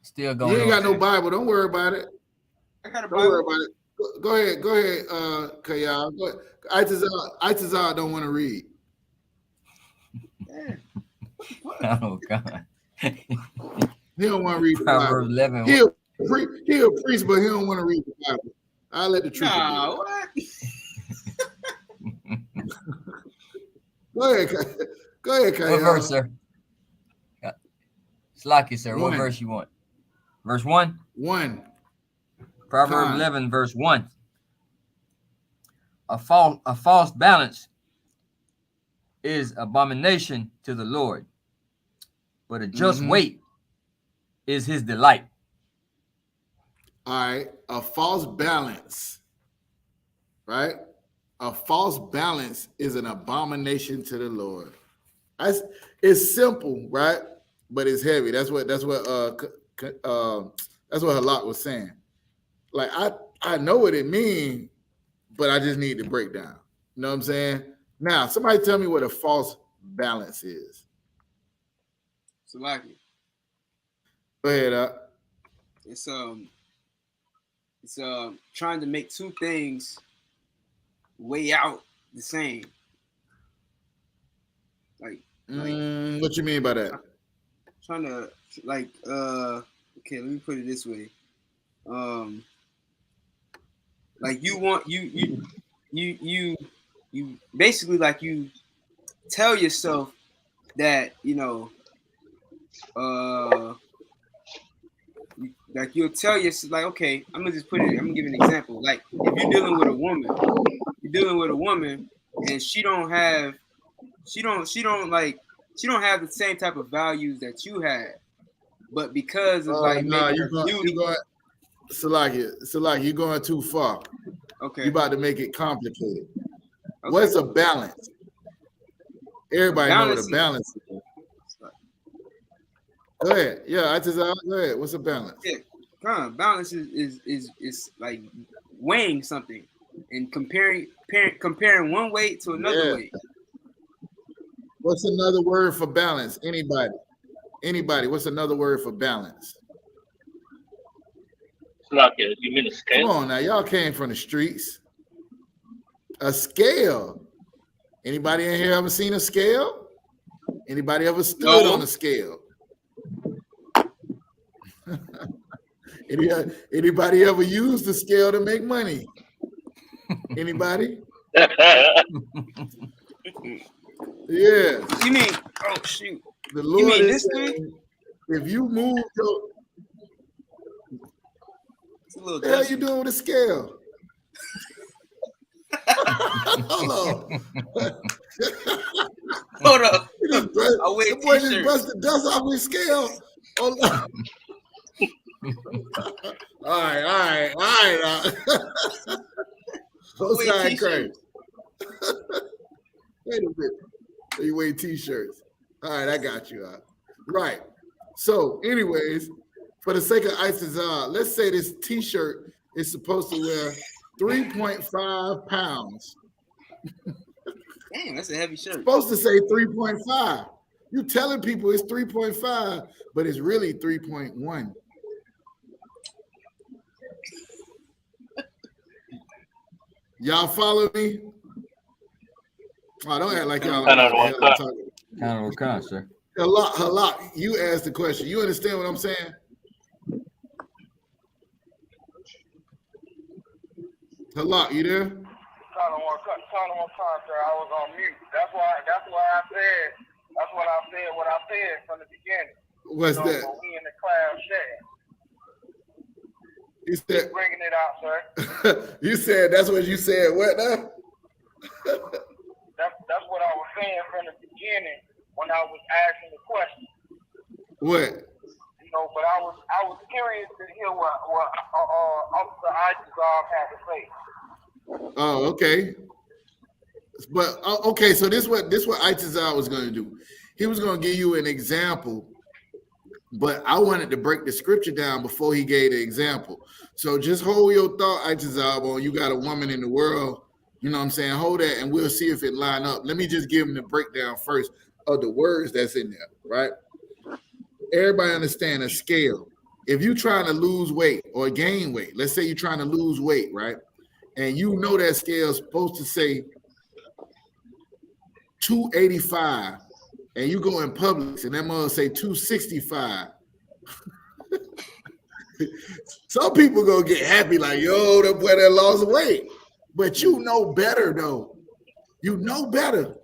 Speaker 11: Still going.
Speaker 7: You ain't got no Bible. Don't worry about it.
Speaker 10: I got a
Speaker 7: Bible. Don't worry about it. Go ahead, Kayal. Itazar don't want to read.
Speaker 11: Oh God.
Speaker 7: He don't want to read the
Speaker 11: Proverbs
Speaker 7: Bible.
Speaker 11: 11.
Speaker 7: He'll preach, but he don't want to read the Bible. I'll let the truth.
Speaker 10: Nah, what?
Speaker 7: Go ahead, Kayal.
Speaker 11: What verse, sir? Slaki, sir. What verse you want? Verse 1?
Speaker 7: 1.
Speaker 11: Proverbs 11, verse 1. A false balance is abomination to the Lord, but a just weight is his delight.
Speaker 7: All right, a false balance, right? A false balance is an abomination to the Lord. It's simple, right? But it's heavy. That's what Halak was saying. Like I know what it means, but I just need to break down. You know what I'm saying? Now, somebody tell me what a false balance is.
Speaker 10: Salaki.
Speaker 7: Go ahead.
Speaker 10: It's trying to make two things weigh out the same.
Speaker 7: What you mean by that?
Speaker 10: Trying to like okay, let me put it this way. Like you want you basically like you tell yourself that, you know, like you'll tell yourself like, okay, I'm gonna give an example. Like if you're dealing with a woman and she don't have the same type of values that you have, but because of like maybe her beauty.
Speaker 7: Salaki, you're going too far.
Speaker 10: Okay.
Speaker 7: You about to make it complicated. Okay. What's a balance? Everybody know what a balance is. Go ahead. Yeah, go ahead. What's a balance?
Speaker 10: Yeah, balance is like weighing something and comparing one weight to another weight.
Speaker 7: What's another word for balance? Anybody? What's another word for balance?
Speaker 8: You mean a scale?
Speaker 7: Come on now, y'all came from the streets. A scale. Anybody in here ever seen a scale? Anybody ever stood on a scale? Anybody ever used the scale to make money? Anybody? Yeah.
Speaker 10: You mean? Oh shoot!
Speaker 7: The Lord is saying, if you move your, what the hell you doing with a scale? Hold on.
Speaker 10: Hold up.
Speaker 7: The boy just busted dust off his scale. Hold on. All right. Both sides crazy. Wait a minute. So you wear t-shirts. All right, I got you. Right. So, anyways, for the sake of I.S.U.P.K, let's say this t-shirt is supposed to wear 3.5 pounds.
Speaker 10: Damn, that's a heavy shirt.
Speaker 7: It's supposed to say 3.5. You telling people it's 3.5, but it's really 3.1. Y'all follow me? Oh, don't act like y'all know what the hell I'm talking about.
Speaker 11: Kind of, sir.
Speaker 7: Halak, you asked the question. You understand what I'm saying? Halak, you there?
Speaker 9: Kind of one time, sir. I was on mute. That's why I said what I said from the beginning.
Speaker 7: What's that?
Speaker 9: When we in the class chat.
Speaker 7: You said
Speaker 9: bringing it out, sir.
Speaker 7: You said that's what you said. What now?
Speaker 9: That's what I was saying from the beginning when I was asking the question.
Speaker 7: What?
Speaker 9: You know, but I was curious to hear what Officer I.S.U.P.K had to say.
Speaker 7: Oh, okay. But okay, so this what I.S.U.P.K was going to do. He was going to give you an example, but I wanted to break the scripture down before he gave the example. So just hold your thought, I.S.U.P.K, on you got a woman in the world. You know what I'm saying? Hold that, and we'll see if it line up. Let me just give him the breakdown first of the words that's in there, right? Everybody understand a scale. If you're trying to lose weight or gain weight, let's say you're trying to lose weight, right? And you know that scale is supposed to say 285, and you go in Publix and that mother say 265. Some people gonna get happy like, yo, that boy that lost weight. But you know better though. You know better.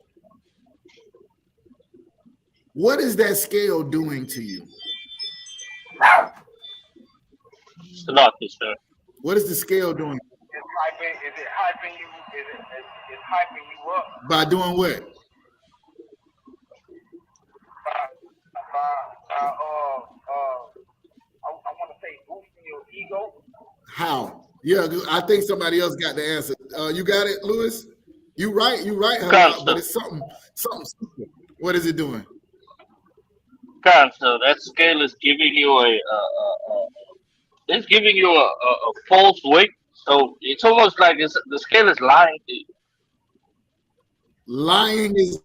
Speaker 7: What is that scale doing to you?
Speaker 8: Sir.
Speaker 7: What is the scale doing?
Speaker 9: Is it hyping you? Is hyping you up?
Speaker 7: By doing what?
Speaker 9: I want to say boosting your ego.
Speaker 7: How? Yeah, I think somebody else got the answer. You got it, Lewis? You right, but it's something. What is it doing?
Speaker 8: So that scale is giving you a false weight. So it's almost like the scale is lying to you.
Speaker 7: Lying is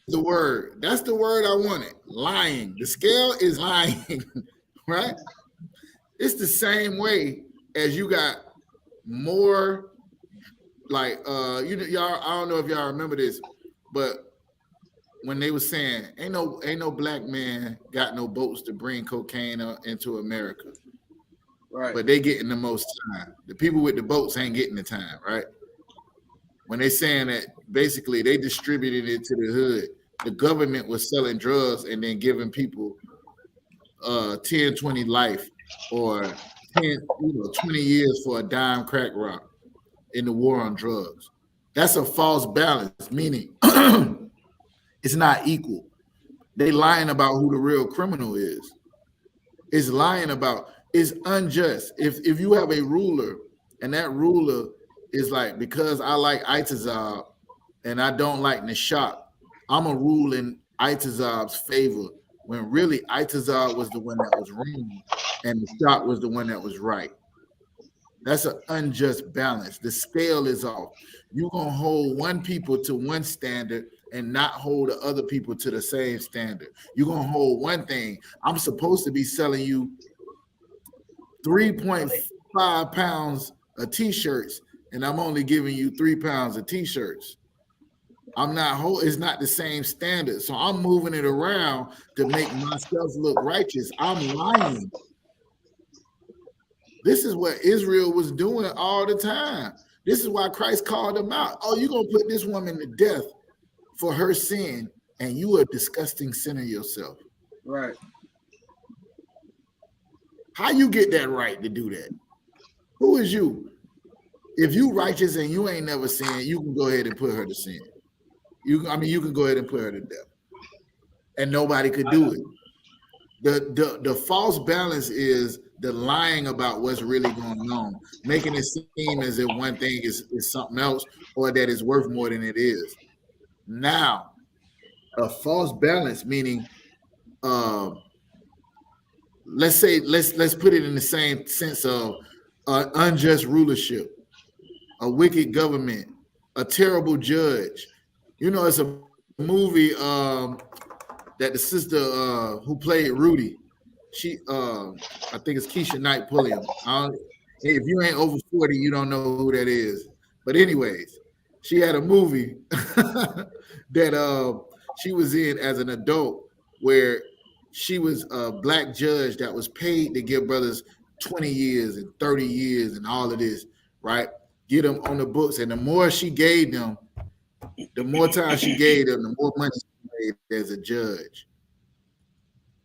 Speaker 7: the word. That's the word I wanted. Lying. The scale is lying, right? It's the same way as you got more, like y'all. I don't know if y'all remember this, but when they were saying ain't no black man got no boats to bring cocaine into America.
Speaker 10: Right.
Speaker 7: But they getting the most time. The people with the boats ain't getting the time, right? When they saying that basically they distributed it to the hood, the government was selling drugs and then giving people 10, 20 life or 10, 20 years for a dime crack rock in the war on drugs. That's a false balance, meaning it's not equal. They lying about who the real criminal is. It's lying about, it's unjust. If you have a ruler and that ruler is like, because I like Itazab and I don't like Nishak, I'm a rule in Itazab's favor when really Itazab was the one that was wrong and Nishak was the one that was right. That's an unjust balance. The scale is off. You're going to hold one people to one standard and not hold the other people to the same standard. You're going to hold one thing. I'm supposed to be selling you 3.5 pounds of t-shirts, and I'm only giving you 3 pounds of t-shirts. It's not the same standard. So I'm moving it around to make myself look righteous. I'm lying. This is what Israel was doing all the time. This is why Christ called them out. Oh, you're going to put this woman to death for her sin, and you are a disgusting sinner yourself.
Speaker 10: Right.
Speaker 7: How you get that right to do that? Who is you? If you righteous and you ain't never sinned, you can go ahead and put her to sin. You can go ahead and put her to death. And nobody could do it. The false balance is the lying about what's really going on, making it seem as if one thing is something else or that it's worth more than it is. Now, a false balance, meaning let's put it in the same sense of unjust rulership, a wicked government, a terrible judge. It's a movie that the sister who played Rudy, she I think it's Keisha Knight Pulliam. If you ain't over 40, you don't know who that is. But anyways, she had a movie that she was in as an adult where she was a black judge that was paid to give brothers 20 years and 30 years and all of this, right? Get them on the books. And the more she gave them, the more time she gave them, the more money she made as a judge.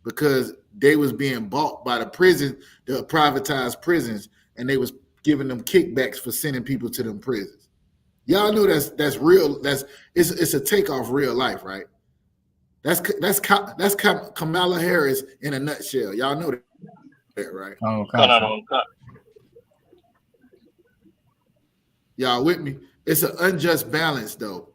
Speaker 7: Because they was being bought by the prison, the privatized prisons, and they was giving them kickbacks for sending people to them prisons. Y'all know that's real. It's a takeoff real life, right? That's Kamala Harris in a nutshell. Y'all know that, right? Y'all with me? It's an unjust balance though,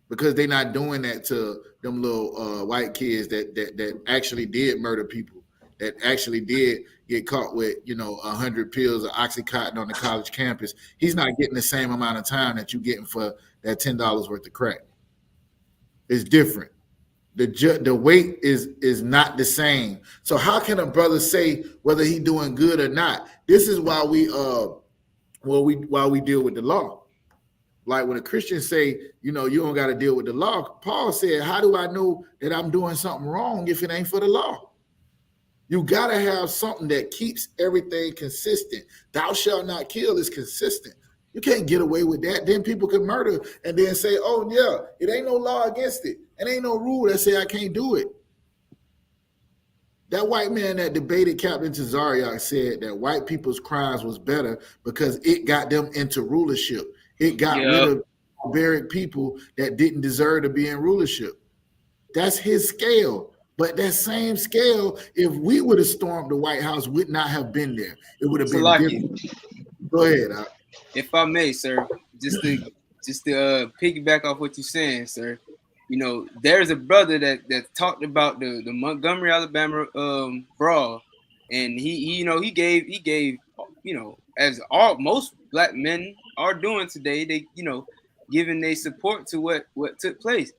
Speaker 7: because they're not doing that to them little white kids that actually did murder people, that actually did get caught with 100 pills of Oxycontin on the college campus. He's not getting the same amount of time that you're getting for that $10 worth of crack. It's different. The weight is not the same. So how can a brother say whether he doing good or not? This is why we deal with the law. Like when a Christian say, you don't got to deal with the law. Paul said, how do I know that I'm doing something wrong if it ain't for the law? You got to have something that keeps everything consistent. Thou shalt not kill is consistent. You can't get away with that. Then people can murder and then say, oh, yeah, it ain't no law against it. It ain't no rule that say I can't do it. That white man that debated Captain Tazariak said that white people's crimes was better because it got them into rulership. It got rid of barbaric people that didn't deserve to be in rulership. That's his scale. But that same scale, if we would have stormed the White House, would not have been there. It would have been different. Go ahead.
Speaker 10: If I may, sir, just to piggyback off what you're saying, sir. There's a brother that talked about the Montgomery, Alabama brawl, and he gave as most black men are doing today, they giving their support to what took place.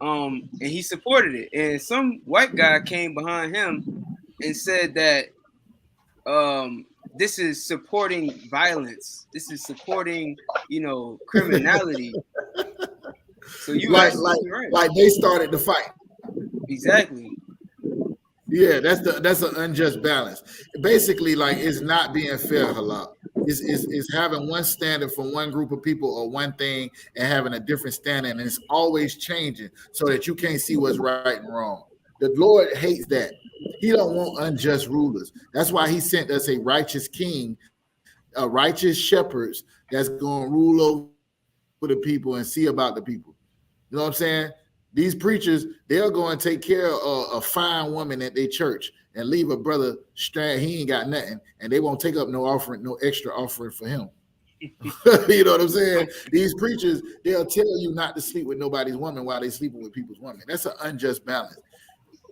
Speaker 10: And he supported it. And some white guy came behind him and said that this is supporting violence. This is supporting, criminality. So you
Speaker 7: like they started the fight.
Speaker 10: Exactly.
Speaker 7: Yeah, that's an unjust balance. Basically, like it's not being fair, halal. Is having one standard for one group of people or one thing and having a different standard, and it's always changing so that you can't see what's right and wrong. The Lord hates that. He don't want unjust rulers. That's why he sent us a righteous king, a righteous shepherds that's going to rule over the people and see about the people. You know what I'm saying? These preachers, they'll go and take care of a fine woman at their church and leave a brother strand. He ain't got nothing, and they won't take up no offering, no extra offering for him. You know what I'm saying? These preachers, they'll tell you not to sleep with nobody's woman while they're sleeping with people's women. That's an unjust balance.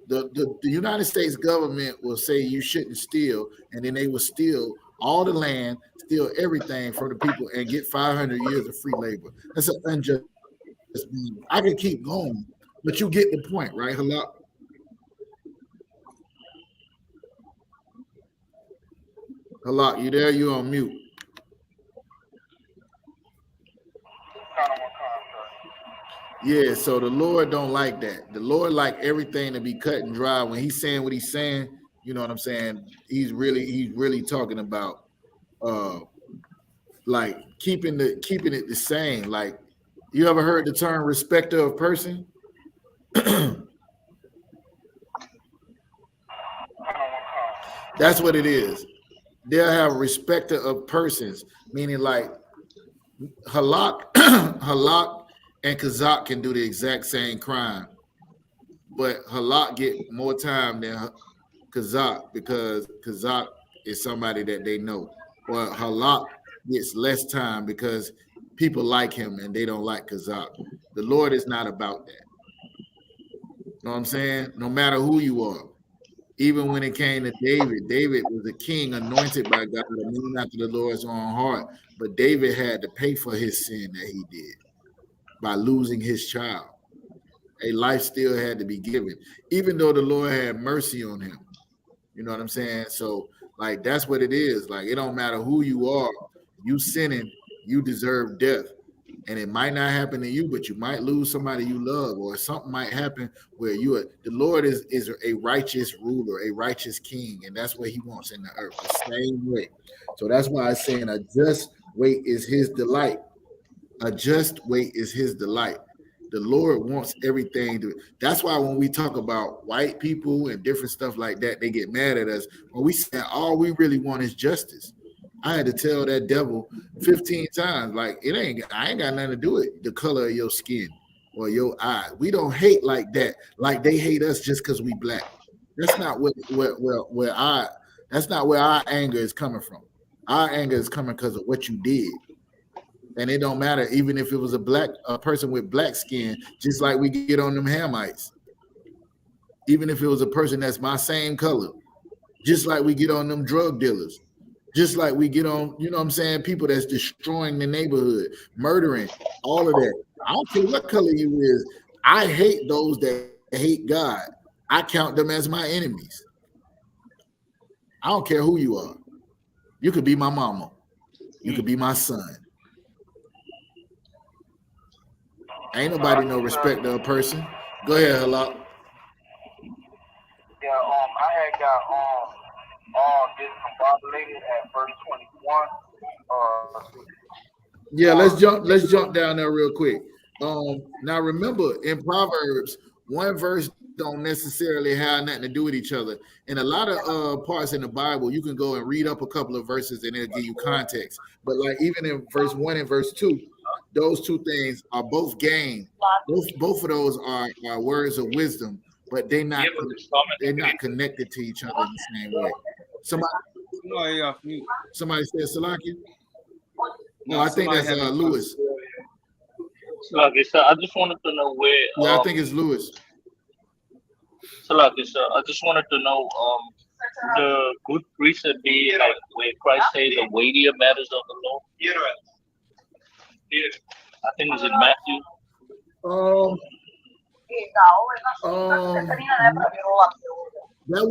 Speaker 7: The United States government will say you shouldn't steal, and then they will steal all the land, steal everything from the people, and get 500 years of free labor. That's an unjust. I can keep going, but you get the point, right, Halak? Halak, you there? You on mute? Yeah, so the Lord don't like that. The Lord like everything to be cut and dry. When he's saying what he's saying, you know what I'm saying? He's really talking about like keeping it the same. Like, you ever heard the term respecter of person? That's what it is. They'll have respecter of persons, meaning like Halak and Kazak can do the exact same crime, but Halak get more time than Kazak because Kazak is somebody that they know. Or Halak gets less time because people like him and they don't like Kazak. The Lord is not about that. You know what I'm saying? No matter who you are. Even when it came to David, David was a king anointed by God, a man after the Lord's own heart. But David had to pay for his sin that he did by losing his child. A life still had to be given, even though the Lord had mercy on him. You know what I'm saying? So, like, that's what it is. Like, it don't matter who you are. You sinning, you deserve death. And it might not happen to you, but you might lose somebody you love, or something might happen where the Lord is a righteous ruler, a righteous king, and that's what he wants in the earth, the same way. So that's why I'm saying a just weight is his delight. A just weight is his delight. The Lord wants everything to. That's why when we talk about white people and different stuff like that, they get mad at us. When we say all we really want is justice. I had to tell that devil 15 times, like, I ain't got nothing to do with the color of your skin or your eye. We don't hate like that, like they hate us just because we black. That's not that's not where our anger is coming from. Our anger is coming because of what you did. And it don't matter, even if it was a person with black skin, just like we get on them Hamites. Even if it was a person that's my same color, just like we get on them drug dealers. Just like we get on, you know what I'm saying, people that's destroying the neighborhood, murdering, all of that. I don't care what color you is. I hate those that hate God. I count them as my enemies. I don't care who you are. You could be my mama. You could be my son. Ain't nobody no respect of a person. Go ahead, Halak.
Speaker 9: Yeah, I had got discombobulated at verse 21.
Speaker 7: Yeah, let's jump down there real quick. Now remember, in Proverbs, one verse don't necessarily have nothing to do with each other. In a lot of parts in the Bible, you can go and read up a couple of verses and it'll give you context. But like even in verse 1 and verse 2, those two things are both gain. Both of those are words of wisdom, but they're not connected to each other in the same way. Somebody said Salaki? No, I think that's Lewis.
Speaker 8: Salaki, sir, I just wanted to know where.
Speaker 7: Yeah, I think it's Lewis.
Speaker 8: Salaki, sir, I just wanted to know the good precept be like where Christ says the weightier matters of the law. Yeah. I think it's in Matthew.
Speaker 7: That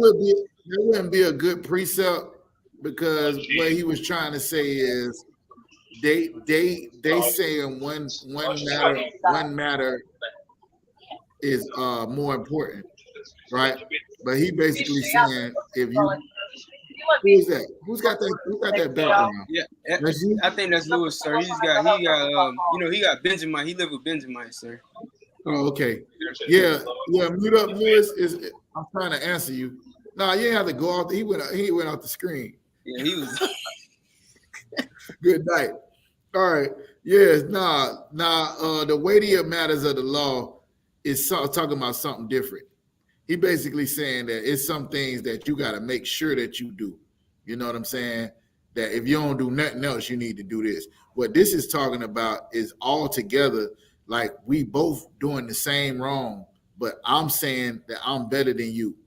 Speaker 7: wouldn't be a good precept, because what he was trying to say is they saying one matter is more important. right? But he basically saying if you who is that? Who's got that background?
Speaker 10: Yeah, I think that's Lewis, sir. He got he got Benjamin. He live with Benjamin, sir.
Speaker 7: Oh, okay. Yeah. Mute up, Lewis. I'm trying to answer you. No, you ain't have to go off. He went off the screen.
Speaker 10: Yeah, he was.
Speaker 7: Good night. All right. Yes. The weightier matters of the law is talking about something different. He basically saying that it's some things that you got to make sure that you do. You know what I'm saying? That if you don't do nothing else, you need to do this. What this is talking about is all together, like we both doing the same wrong, but I'm saying that I'm better than you.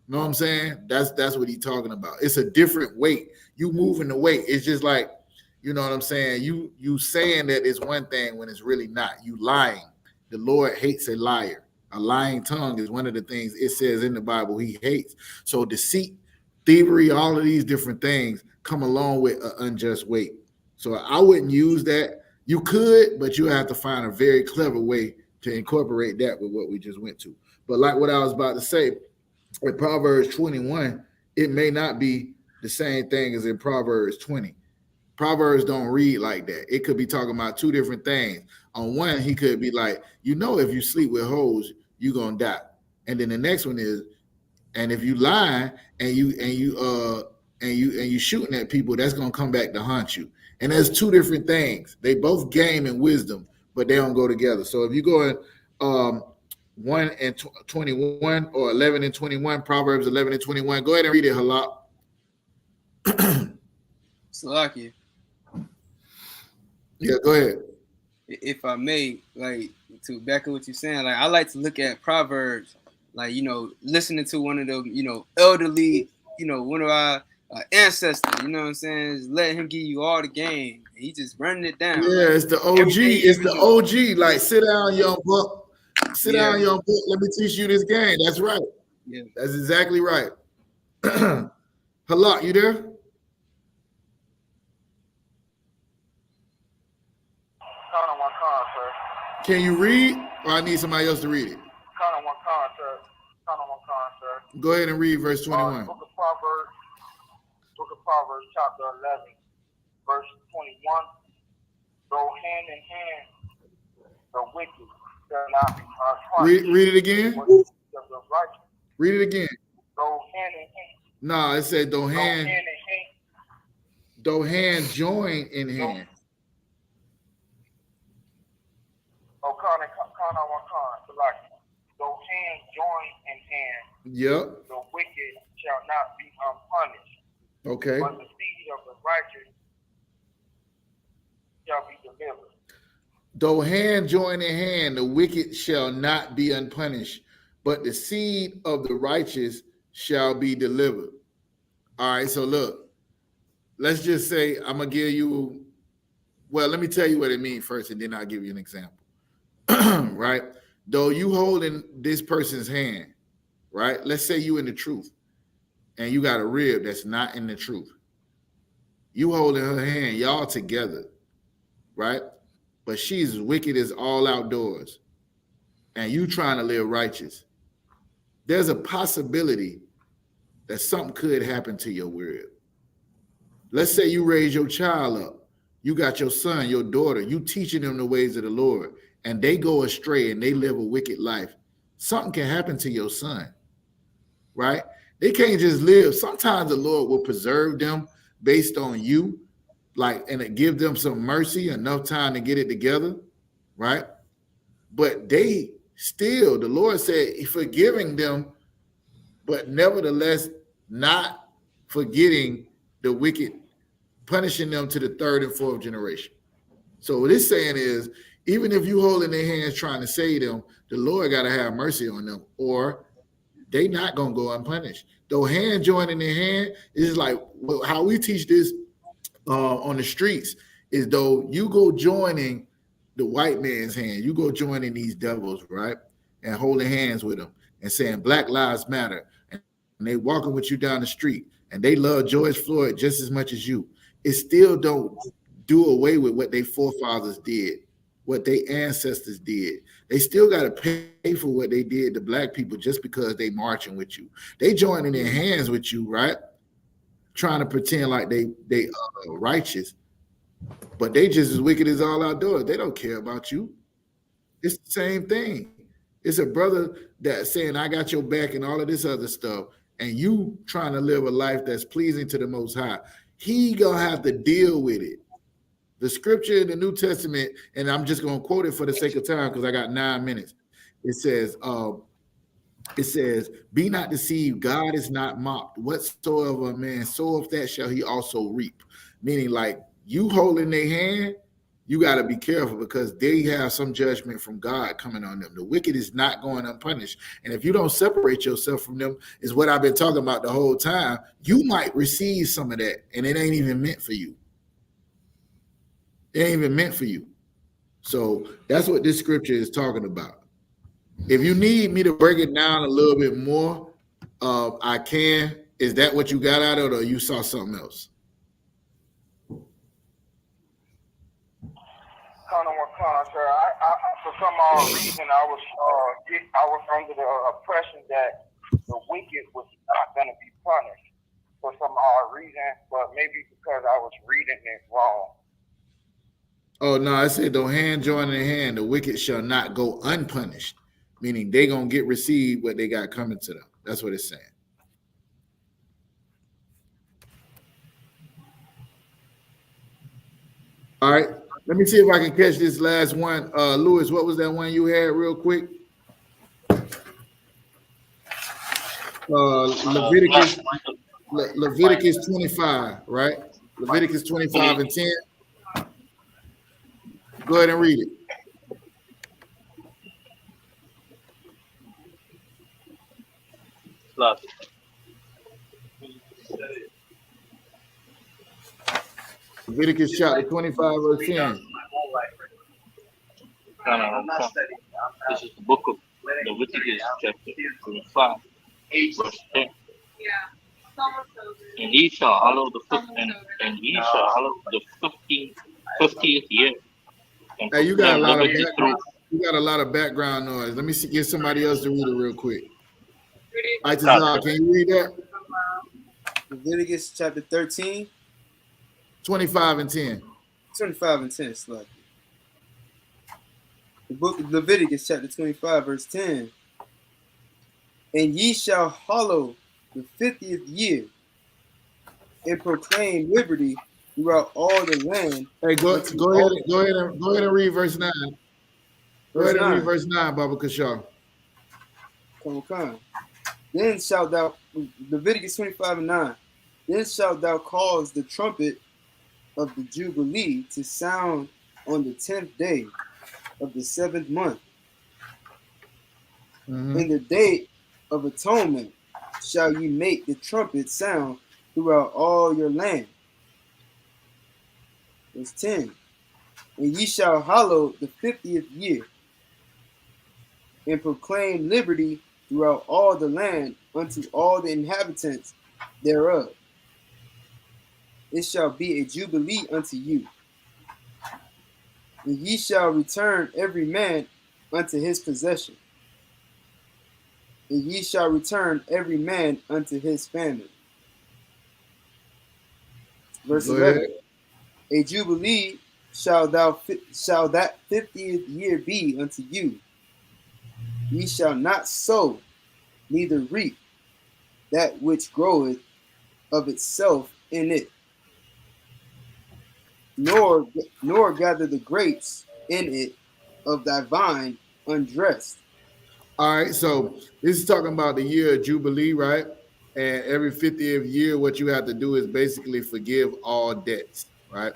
Speaker 7: You know what I'm saying? That's what he's talking about. It's a different weight. You moving the weight. It's just like, you know what I'm saying? You saying that it's one thing when it's really not. You lying. The Lord hates a liar. A lying tongue is one of the things it says in the Bible he hates. So deceit, thievery, all of these different things come along with an unjust weight. So I wouldn't use that. You could, but you have to find a very clever way to incorporate that with what we just went to. But like what I was about to say, with Proverbs 21, it may not be the same thing as in Proverbs 20. Proverbs don't read like that. It could be talking about two different things. On one, he could be like, if you sleep with hoes, you're gonna die. And then the next one is, and if you lie and you shooting at people, that's gonna come back to haunt you. And there's two different things. They both game and wisdom, but they don't go together. So if you go in 1 and 21 or 11 and 21, Proverbs 11 and 21, go ahead and read it, Halak.
Speaker 10: Salaki.
Speaker 7: Yeah, go ahead.
Speaker 10: If I may, like, to back up what you're saying, like, I like to look at Proverbs, like, listening to one of them, elderly, one of our ancestors, you know what I'm saying? Just let him give you all the game. He just running it down.
Speaker 7: Yeah, it's the OG. It's the OG. Like, sit down, young buck. Sit down, young buck. Let me teach you this game. That's right.
Speaker 10: Yeah.
Speaker 7: That's exactly right. Halak, you there? Can you read, or I need somebody else to read it? Go ahead and read verse 21.
Speaker 9: Book of Proverbs, chapter 11, verse 21. Go hand in hand, the wicked shall not be punished.
Speaker 7: Read it again. Read it again.
Speaker 9: Go hand in hand.
Speaker 7: No, it said don't hand join in hand.
Speaker 9: Though hands join in hand,
Speaker 7: yep.
Speaker 9: The wicked shall not be unpunished.
Speaker 7: Okay.
Speaker 9: But the seed of the righteous shall be delivered.
Speaker 7: Though hand join in hand, the wicked shall not be unpunished, but the seed of the righteous shall be delivered. All right, so look, let's just say I'm going to give you, well, let me tell you what it means first, and then I'll give you an example. Right? Though you holding this person's hand, right? Let's say you in the truth, and you got a rib that's not in the truth. You holding her hand, y'all together, right? But she's as wicked as all outdoors, and you trying to live righteous. There's a possibility that something could happen to your rib. Let's say you raise your child up. You got your son, your daughter, you teaching them the ways of the Lord, and they go astray and they live a wicked life. Something can happen to your son, right? They can't just live. Sometimes the Lord will preserve them based on you, like, and it give them some mercy, enough time to get it together, right? But they still, the Lord said, He's forgiving them, but nevertheless not forgetting the wicked, punishing them to the third and fourth generation. So what it's saying is, even if you holding their hands trying to save them, the Lord got to have mercy on them, or they not going to go unpunished. Though hand joining their hand is like how we teach this on the streets, is though you go joining the white man's hand, you go joining these devils, right? And holding hands with them and saying Black Lives Matter. And they walking with you down the street and they love George Floyd just as much as you. It still don't do away with what their forefathers did, what their ancestors did. They still got to pay for what they did to black people just because they marching with you. They joining their hands with you, right? Trying to pretend like they righteous, but they just as wicked as all outdoors. They don't care about you. It's the same thing. It's a brother that's saying, I got your back and all of this other stuff, and you trying to live a life that's pleasing to the Most High. He gonna have to deal with it. The scripture in the New Testament, and I'm just gonna quote it for the sake of time because I got 9 minutes. It says, be not deceived, God is not mocked. Whatsoever a man soweth, that shall he also reap. Meaning, like, you holding their hand, you got to be careful because they have some judgment from God coming on them. The wicked is not going unpunished. And if you don't separate yourself from them, is what I've been talking about the whole time, you might receive some of that, and it ain't even meant for you. It ain't even meant for you. So that's what this scripture is talking about. If you need me to break it down a little bit more, I can. Is that what you got out of it, or you saw something else?
Speaker 9: Sir, I for some odd reason, I was under the impression that the wicked was not going to be punished for some odd reason, but maybe because I was reading it wrong.
Speaker 7: Oh no, I said though hand join in hand, the wicked shall not go unpunished, meaning they gonna get received what they got coming to them. That's what it's saying. All right, let me see if I can catch this last one. Lewis, what was that one you had real quick? Leviticus 25, right? Leviticus 25 and 10. Go ahead and read it. Leviticus chapter 25, verse 10.
Speaker 8: This is the book of Leviticus, chapter 25, verse 10. And ye shall hallow the 50th year.
Speaker 7: Hey, you got a lot of background noise. Let me get somebody else to read it real quick. Isupk, can you read that?
Speaker 10: Leviticus chapter 13.
Speaker 7: 25 and 10.
Speaker 10: 25 and 10, slightly. The book of Leviticus chapter 25, verse 10. And ye shall hallow the 50th year and proclaim liberty throughout all the land.
Speaker 7: Hey, go ahead and read verse 9. Go ahead and read verse 9, Baba Kashar.
Speaker 10: Come. Then shalt thou, Leviticus 25 and 9. Then shalt thou cause the trumpet of the Jubilee to sound on the 10th day of the 7th month. In the day of atonement shall ye make the trumpet sound throughout all your land. Verse 10. And ye shall hallow the 50th year and proclaim liberty throughout all the land unto all the inhabitants thereof. It shall be a jubilee unto you. And ye shall return every man unto his possession. And ye shall return every man unto his family. Verse 11. A jubilee shall that 50th year be unto you. Ye shall not sow, neither reap that which groweth of itself in it, nor gather the grapes in it of thy vine undressed.
Speaker 7: All right, so this is talking about the year of Jubilee, right? And every 50th year, what you have to do is basically forgive all debts, right?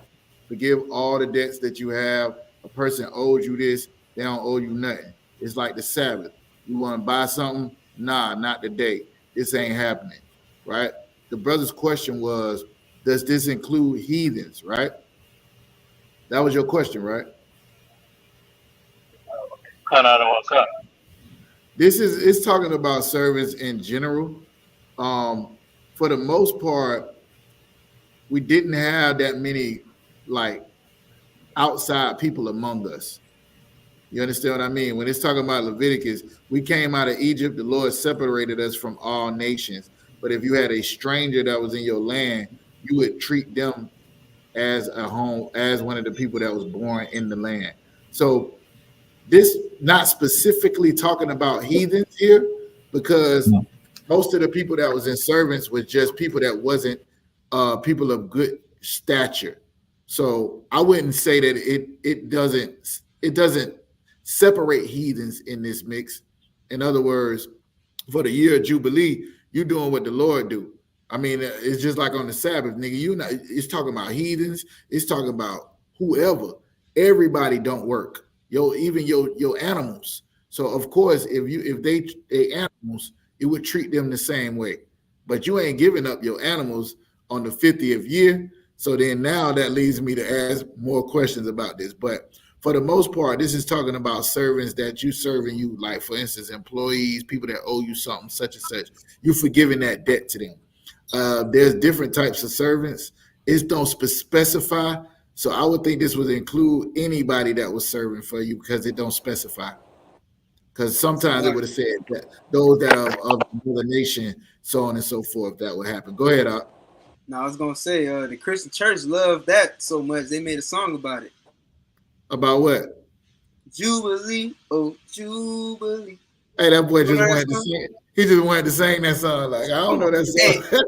Speaker 7: Forgive all the debts that you have. A person owes you this, they don't owe you nothing. It's like the Sabbath. You want to buy something? Nah, not today. This ain't happening, right? The brother's question was, does this include heathens, right? That was your question, right? It's talking about servants in general. For the most part, we didn't have that many like outside people among us. You understand what I mean? When it's talking about Leviticus, we came out of Egypt. The Lord separated us from all nations. But if you had a stranger that was in your land, you would treat them as a home, as one of the people that was born in the land. So this not specifically talking about heathens here, because most of the people that was in servants was just people that wasn't people of good stature. So I wouldn't say that it doesn't separate heathens in this mix. In other words, for the year of Jubilee, you doing what the Lord do. I mean, it's just like on the Sabbath, nigga. You not. It's talking about heathens. It's talking about whoever. Everybody don't work. Even your animals. So of course, if they animals, it would treat them the same way. But you ain't giving up your animals on the 50th year. So then now that leads me to ask more questions about this. But for the most part, this is talking about servants that you serving you, like for instance, employees, people that owe you something, such and such. You're forgiving that debt to them. There's different types of servants. It don't specify. So I would think this would include anybody that was serving for you because it don't specify. Because sometimes it would have said that those that are of the nation, so on and so forth, that would happen. Go ahead, Op.
Speaker 10: No, I was gonna say the Christian church loved that so much they made a song about it.
Speaker 7: About what?
Speaker 10: Jubilee, oh Jubilee.
Speaker 7: Hey, that boy just wanted to sing. He just wanted to sing that song. Like, I don't know that song.
Speaker 10: Hey,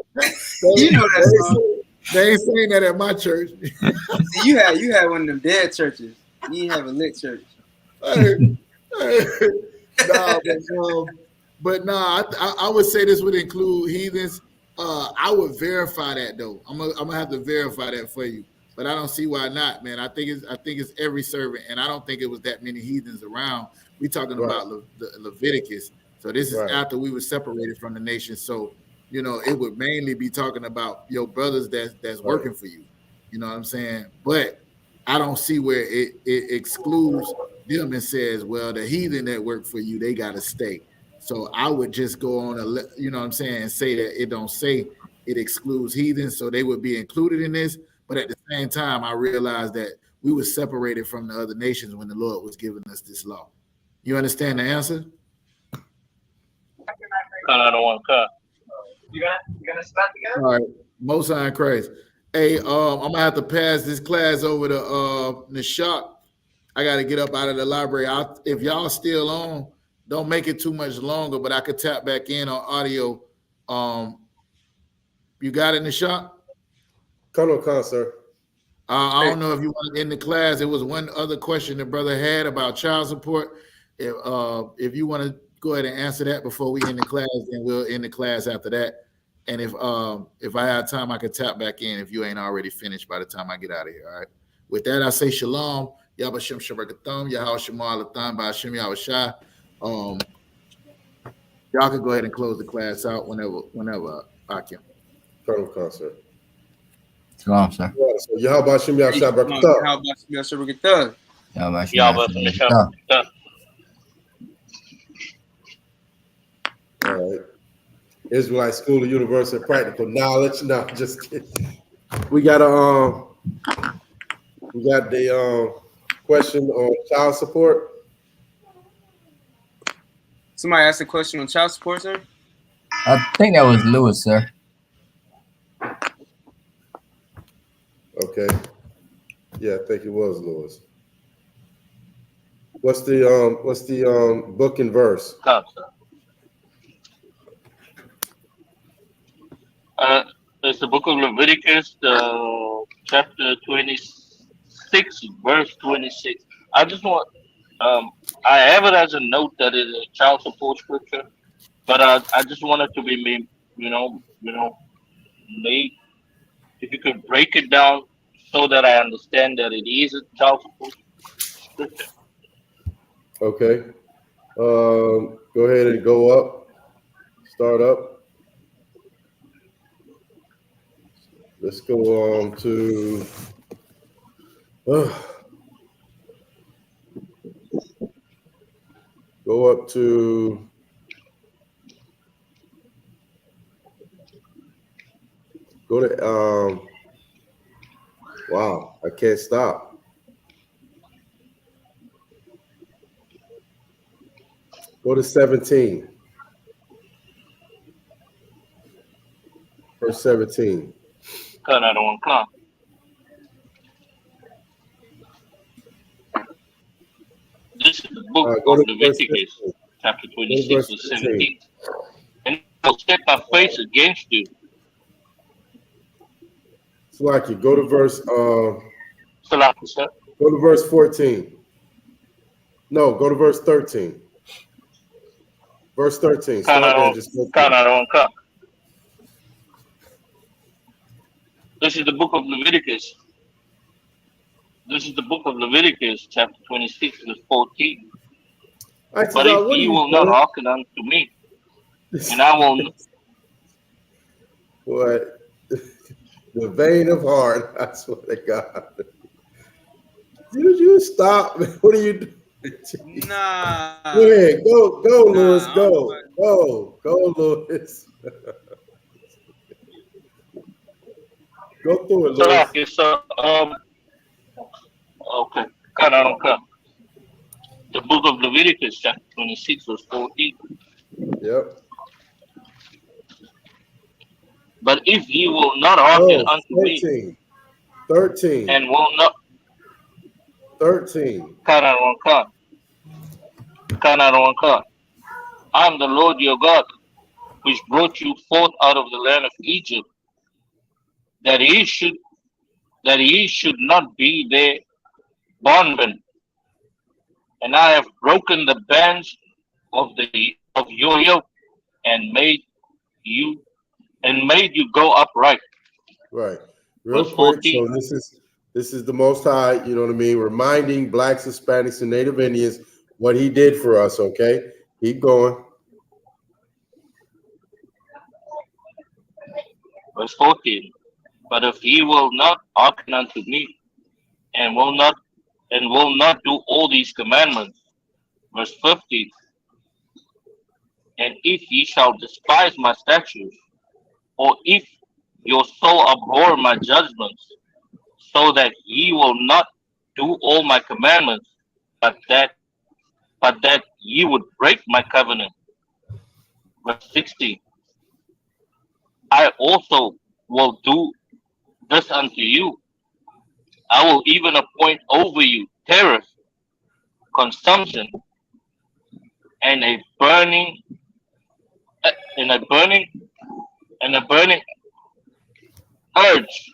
Speaker 10: you know that song.
Speaker 7: They ain't saying that at my church.
Speaker 10: See, you had one of them dead churches. You didn't have a lit church.
Speaker 7: I would say this would include heathens. I would verify that though. I'm gonna have to verify that for you. But I don't see why not, man. I think it's every servant, and I don't think it was that many heathens around. We talking about Leviticus. So this is after we were separated from the nation. So it would mainly be talking about your brothers that's working for you. You know what I'm saying? But I don't see where it excludes them and says, well, the heathen that work for you, they got to stay. So I would just go on and say that it don't say it excludes heathens, so they would be included in this. But at the same time, I realized that we were separated from the other nations when the Lord was giving us this law. You understand the answer?
Speaker 8: I don't want to cut.
Speaker 3: You gonna start together?
Speaker 7: All right, Most High Christ. Hey, I'm gonna have to pass this class over to the shop. I got to get up out of the library. If y'all still on, don't make it too much longer, but I could tap back in on audio. You got it in the shop?
Speaker 6: Come, sir.
Speaker 7: I don't know if you want to end the class. There was one other question the brother had about child support. If you want to go ahead and answer that before we end the class, then we'll end the class after that. And if I have time, I could tap back in if you ain't already finished by the time I get out of here. All right. With that, I say shalom. Yabashem Shabakatham, Yahweh Shema Latham, Ba'ashem Yahweh Shai. Y'all can go ahead and close the class out whenever I can.
Speaker 6: Come, sir.
Speaker 11: Shalom, sir.
Speaker 6: So Yahweh Shem Yahweh Shai Barakatah.
Speaker 10: Yahweh Shem Barakatah.
Speaker 11: Yahweh Shem
Speaker 8: Barakatah.
Speaker 6: All right. Israelite School of Universal Practical Knowledge. No, just kidding. We got the question on child support.
Speaker 10: Somebody asked a question on child support, sir?
Speaker 11: I think that was Lewis, sir.
Speaker 6: Okay. Yeah, I think it was Lewis. What's the book and verse?
Speaker 8: It's the book of Leviticus, chapter 26, verse 26. I just want, I have it as a note that it is a child support scripture, but I just want it to be made, made. If you could break it down so that I understand that it is a child support scripture.
Speaker 6: Okay. Go ahead and go up. Start up. Let's go on to go up to wow, I can't stop. Go to 17. Verse 17.
Speaker 8: This is the book
Speaker 6: Go
Speaker 8: of
Speaker 6: to verse
Speaker 8: Leviticus,
Speaker 6: 15.
Speaker 8: chapter
Speaker 6: Go to
Speaker 8: 26,
Speaker 6: verse
Speaker 8: verse
Speaker 6: 15.
Speaker 8: 17. And I will set my face against you.
Speaker 6: Slaki, go to verse
Speaker 8: Salaki,
Speaker 6: go to verse 14. No, go to verse 13. Verse 13. Start there. Just go through.
Speaker 8: This is the book of Leviticus. This is the book of Leviticus, chapter 26, verse 14.
Speaker 6: Right,
Speaker 8: But if ye will not hearken unto me, and I will.
Speaker 6: What? The vein of heart. I swear to God. Did you stop? What are you doing?
Speaker 10: Nah.
Speaker 6: Go ahead. Go, Lewis. Go, Lewis. Go through it, Lewis.
Speaker 8: So, okay. The book of Leviticus, chapter 26, verse 14.
Speaker 6: Yep.
Speaker 8: But if ye will not hearken unto
Speaker 6: 13.
Speaker 8: me,
Speaker 6: 13.
Speaker 8: and will not
Speaker 6: 13.
Speaker 8: I am the Lord your God, which brought you forth out of the land of Egypt, that ye should not be their bondmen. And I have broken the bands of your yoke, and made you go upright.
Speaker 6: Right. Real
Speaker 8: Verse
Speaker 6: quick.
Speaker 8: 14.
Speaker 6: So this is the Most High, you know what I mean, reminding blacks, Hispanics, and Native Indians what he did for us, okay? Keep going.
Speaker 8: Verse 14. But if ye will not hearken unto me, and will not do all these commandments, verse 15. And if ye shall despise my statutes, or if your soul abhor my judgments, so that ye will not do all my commandments, but that ye would break my covenant. Verse 16. I also will do this unto you. I will even appoint over you terror, consumption, and a burning urge,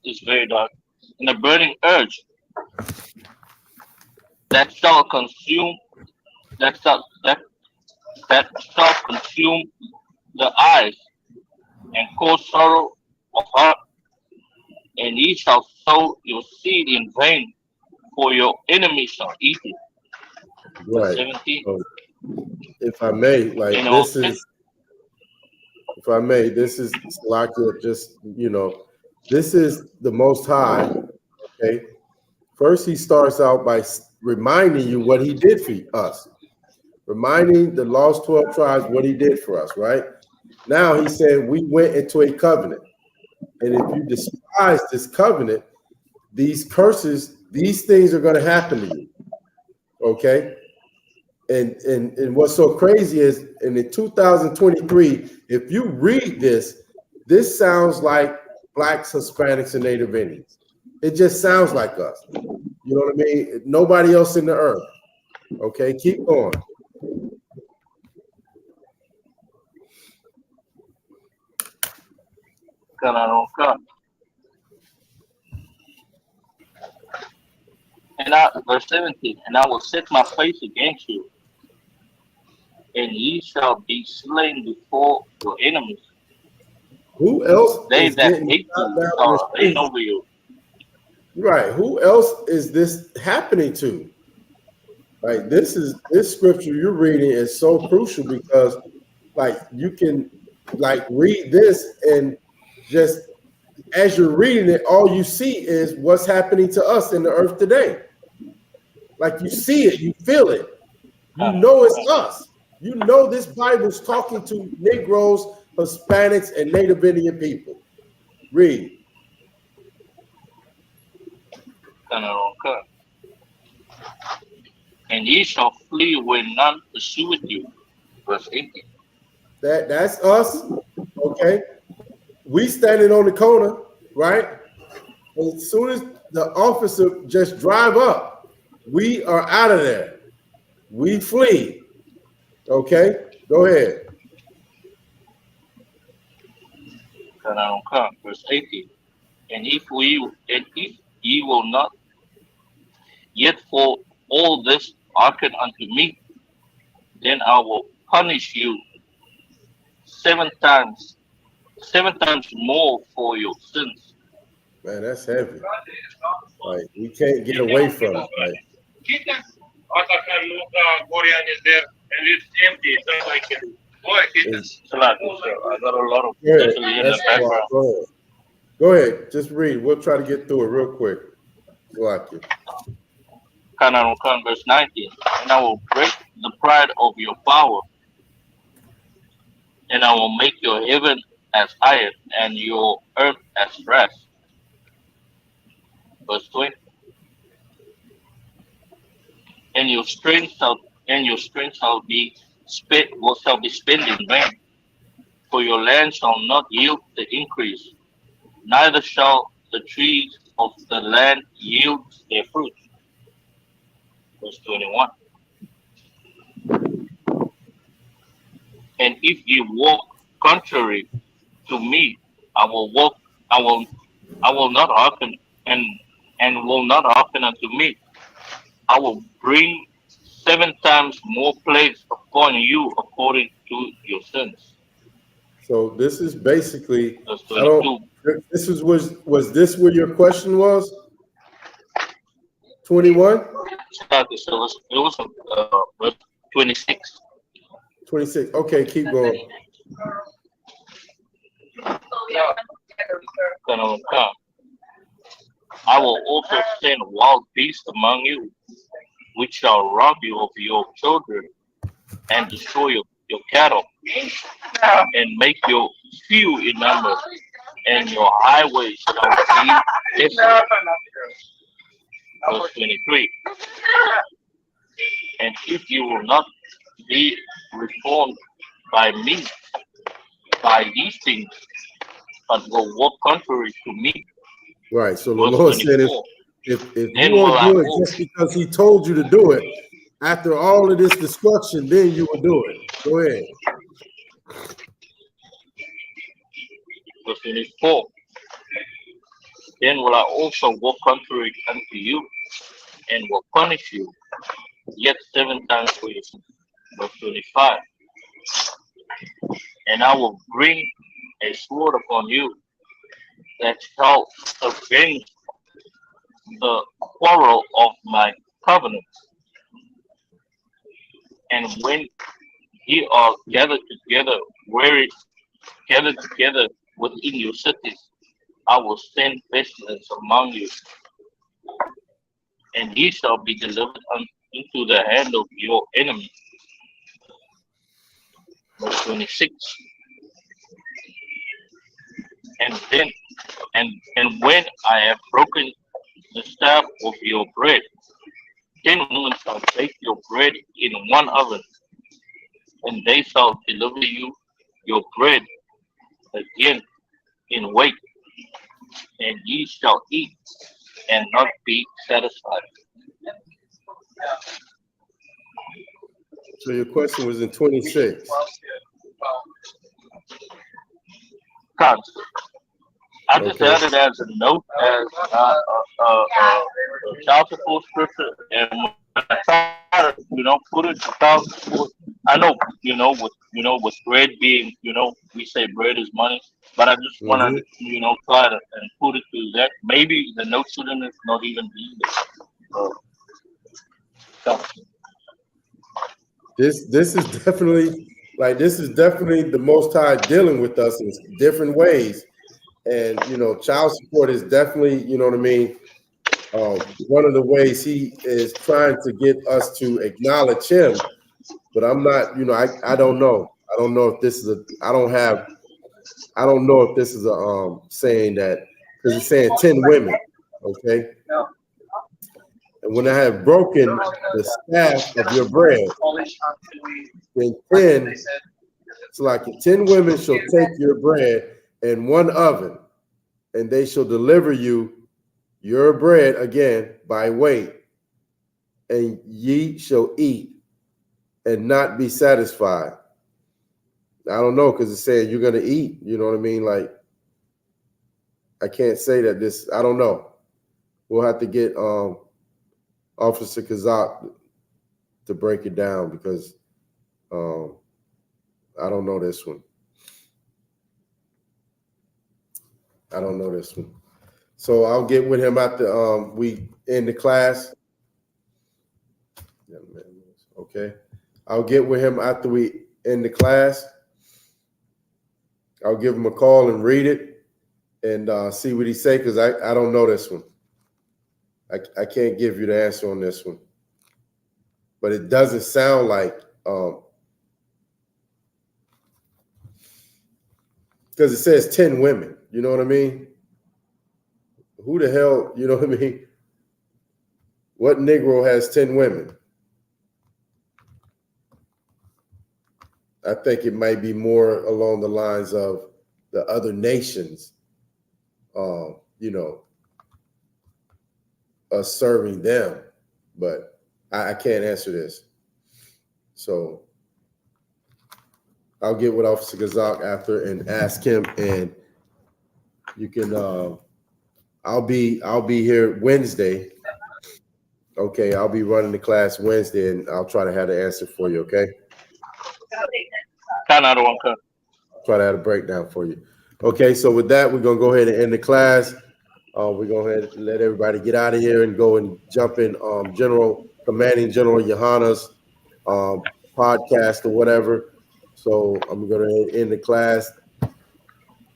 Speaker 8: it's very dark, and a burning urge that shall consume the eyes, and cause sorrow of heart, and ye shall sow your seed in vain, for your enemies shall eat it.
Speaker 6: Right.
Speaker 8: 17.
Speaker 6: So, if I may, this is Salakia, just, this is the Most High, okay? First, he starts out by reminding you what he did for us, reminding the lost 12 tribes what he did for us, right? Now he said we went into a covenant, and if you despise this covenant, these curses, these things are going to happen to you, okay? And what's so crazy is in the 2023, if you read this sounds like blacks, Hispanics, and Native Indians. It just sounds like us. You know what I mean? Nobody else in the earth. Okay, keep going.
Speaker 8: Verse 17, and I will set my face against you, and ye shall be slain before your enemies.
Speaker 6: Who else
Speaker 8: they
Speaker 6: is
Speaker 8: that
Speaker 6: getting
Speaker 8: hate you shall reign over you.
Speaker 6: Right. Who else is this happening to? Like this scripture you're reading is so crucial because you can read this and just as you're reading it, all you see is what's happening to us in the earth today. Like you see it, you feel it. You know it's us. You know this Bible's talking to Negroes, Hispanics, and Native Indian people. Read.
Speaker 8: and ye shall flee when none pursueth you. Verse 18.
Speaker 6: That's us. Okay. We standing on the corner, right? And as soon as the officer just drive up, we are out of there. We flee. Okay, go ahead.
Speaker 8: Verse 18. And if ye will not yet for all this hearken unto me, then I will punish you 7 times more for your sins.
Speaker 6: Man, that's heavy. Like, we can't get away from it. Like,
Speaker 9: it's empty. It's not like
Speaker 8: I got a lot of actually in the background.
Speaker 6: Go ahead, just read. We'll try to get through it real quick.
Speaker 8: Verse 19. And I will break the pride of your power, and I will make your heaven as iron and your earth as brass. Verse 20. And your strength shall be spent in vain, for your land shall not yield the increase, neither shall the trees of the land yield their fruit. Verse 21. And if you walk contrary to me, I will not hearken, and will not hearken unto me. I will bring 7 times more plagues upon you according to your sins.
Speaker 6: So this is basically, was this where your question was? 21?
Speaker 8: It was verse 26.
Speaker 6: 26. Okay, keep going.
Speaker 8: I will also send wild beasts among you, which shall rob you of your children and destroy your cattle, and make you few in number, and your highways shall be desolate. Verse 23. And if you will not be reformed by me, by these things, but will walk contrary to me.
Speaker 6: Right. So the Lord said, if you won't do it just because He told you to do it, after all of this destruction, then you will do it. Go ahead.
Speaker 8: Verse 24. Then will I also walk contrary unto you, and will punish you yet 7 times for your sins. Verse 25. And I will bring a sword upon you that shall avenge the quarrel of my covenant. And when ye are gathered together within your cities, I will send pestilence among you, and ye shall be delivered into the hand of your enemy. Verse 26. And when I have broken the staff of your bread, then women shall bake your bread in one oven, and they shall deliver you your bread again in weight, and ye shall eat and not be satisfied.
Speaker 6: So your question was in 26.
Speaker 8: I just added as a note as child support scripture, and when I try to, put it to child support. I know, with bread being, we say bread is money, but I just want to, try to and put it to that. Maybe the note shouldn't not even be there.
Speaker 6: This is definitely the Most High dealing with us in different ways. And, child support is definitely, one of the ways He is trying to get us to acknowledge Him. But I'm not, I don't know. I don't know if this is I don't know if this is a saying that, because it's saying 10 women. Okay. And when I have broken the staff of your bread, then 10, it's like 10 women shall take your bread in one oven, and they shall deliver you your bread again by weight, and ye shall eat and not be satisfied. I don't know, because it's saying you're going to eat. You know what I mean? Like, I can't say that this, I don't know. We'll have to get Officer Kazak to break it down, because I don't know this one. I don't know this one. So I'll get with him after we end the class. Okay. I'll get with him after we end the class. I'll give him a call and read it and see what he say, because I don't know this one. I can't give you the answer on this one. But it doesn't sound like, because it says 10 women. You know what I mean? Who the hell, you know what I mean? What Negro has 10 women? I think it might be more along the lines of the other nations, you know, us serving them. But I can't answer this. So I'll get with Officer Kazak after and ask him, and you can I'll be here Wednesday. Okay, I'll be running the class Wednesday, and I'll try to have the answer for you, okay?
Speaker 8: Try
Speaker 6: to have a breakdown for you. Okay, so with that, we're gonna go ahead and end the class. We're going to ahead and let everybody get out of here and go and jump in Commanding General Yahanna's podcast or whatever. So I'm going to end the class.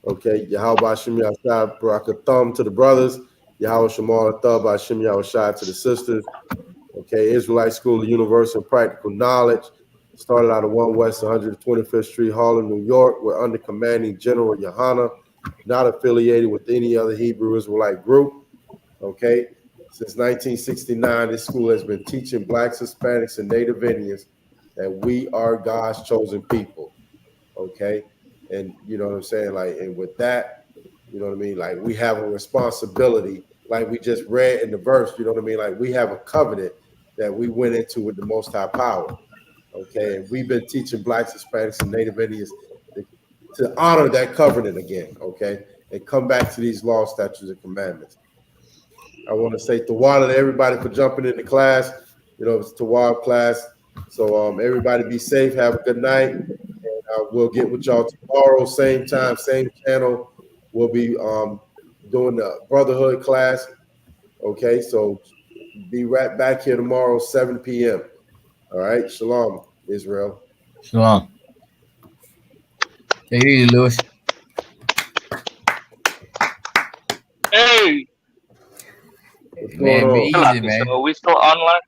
Speaker 6: Okay, Yahweh Hashem Yahshai Barakathum to the brothers. Yahweh Shemal Athab Hashem Yahushai to the sisters. Okay, Israelite School of Universal and Practical Knowledge. Started out of 1 West 125th Street, Harlem, New York. We're under Commanding General Yahanna, not affiliated with any other Hebrew Israelite group. Okay, since 1969, this school has been teaching Blacks, Hispanics, and Native Indians that we are God's chosen people. Okay, and you know what I'm saying? Like, and with that, you know what I mean? Like, we have a responsibility, like we just read in the verse, you know what I mean? Like, we have a covenant that we went into with the Most High Power. Okay, and we've been teaching Blacks, Hispanics, and Native Indians to honor that covenant again, okay, and come back to these laws, statutes, and commandments. I want to say tawada to everybody for jumping into class. You know, it's tawada class. So everybody be safe. Have a good night. And we'll get with y'all tomorrow, same time, same channel. We'll be doing the brotherhood class. Okay, so be right back here tomorrow, 7 p.m. All right, shalom, Israel.
Speaker 11: Shalom. Take it easy, Lewis.
Speaker 8: Hey.
Speaker 11: Man, be easy, man.
Speaker 8: So are we still online?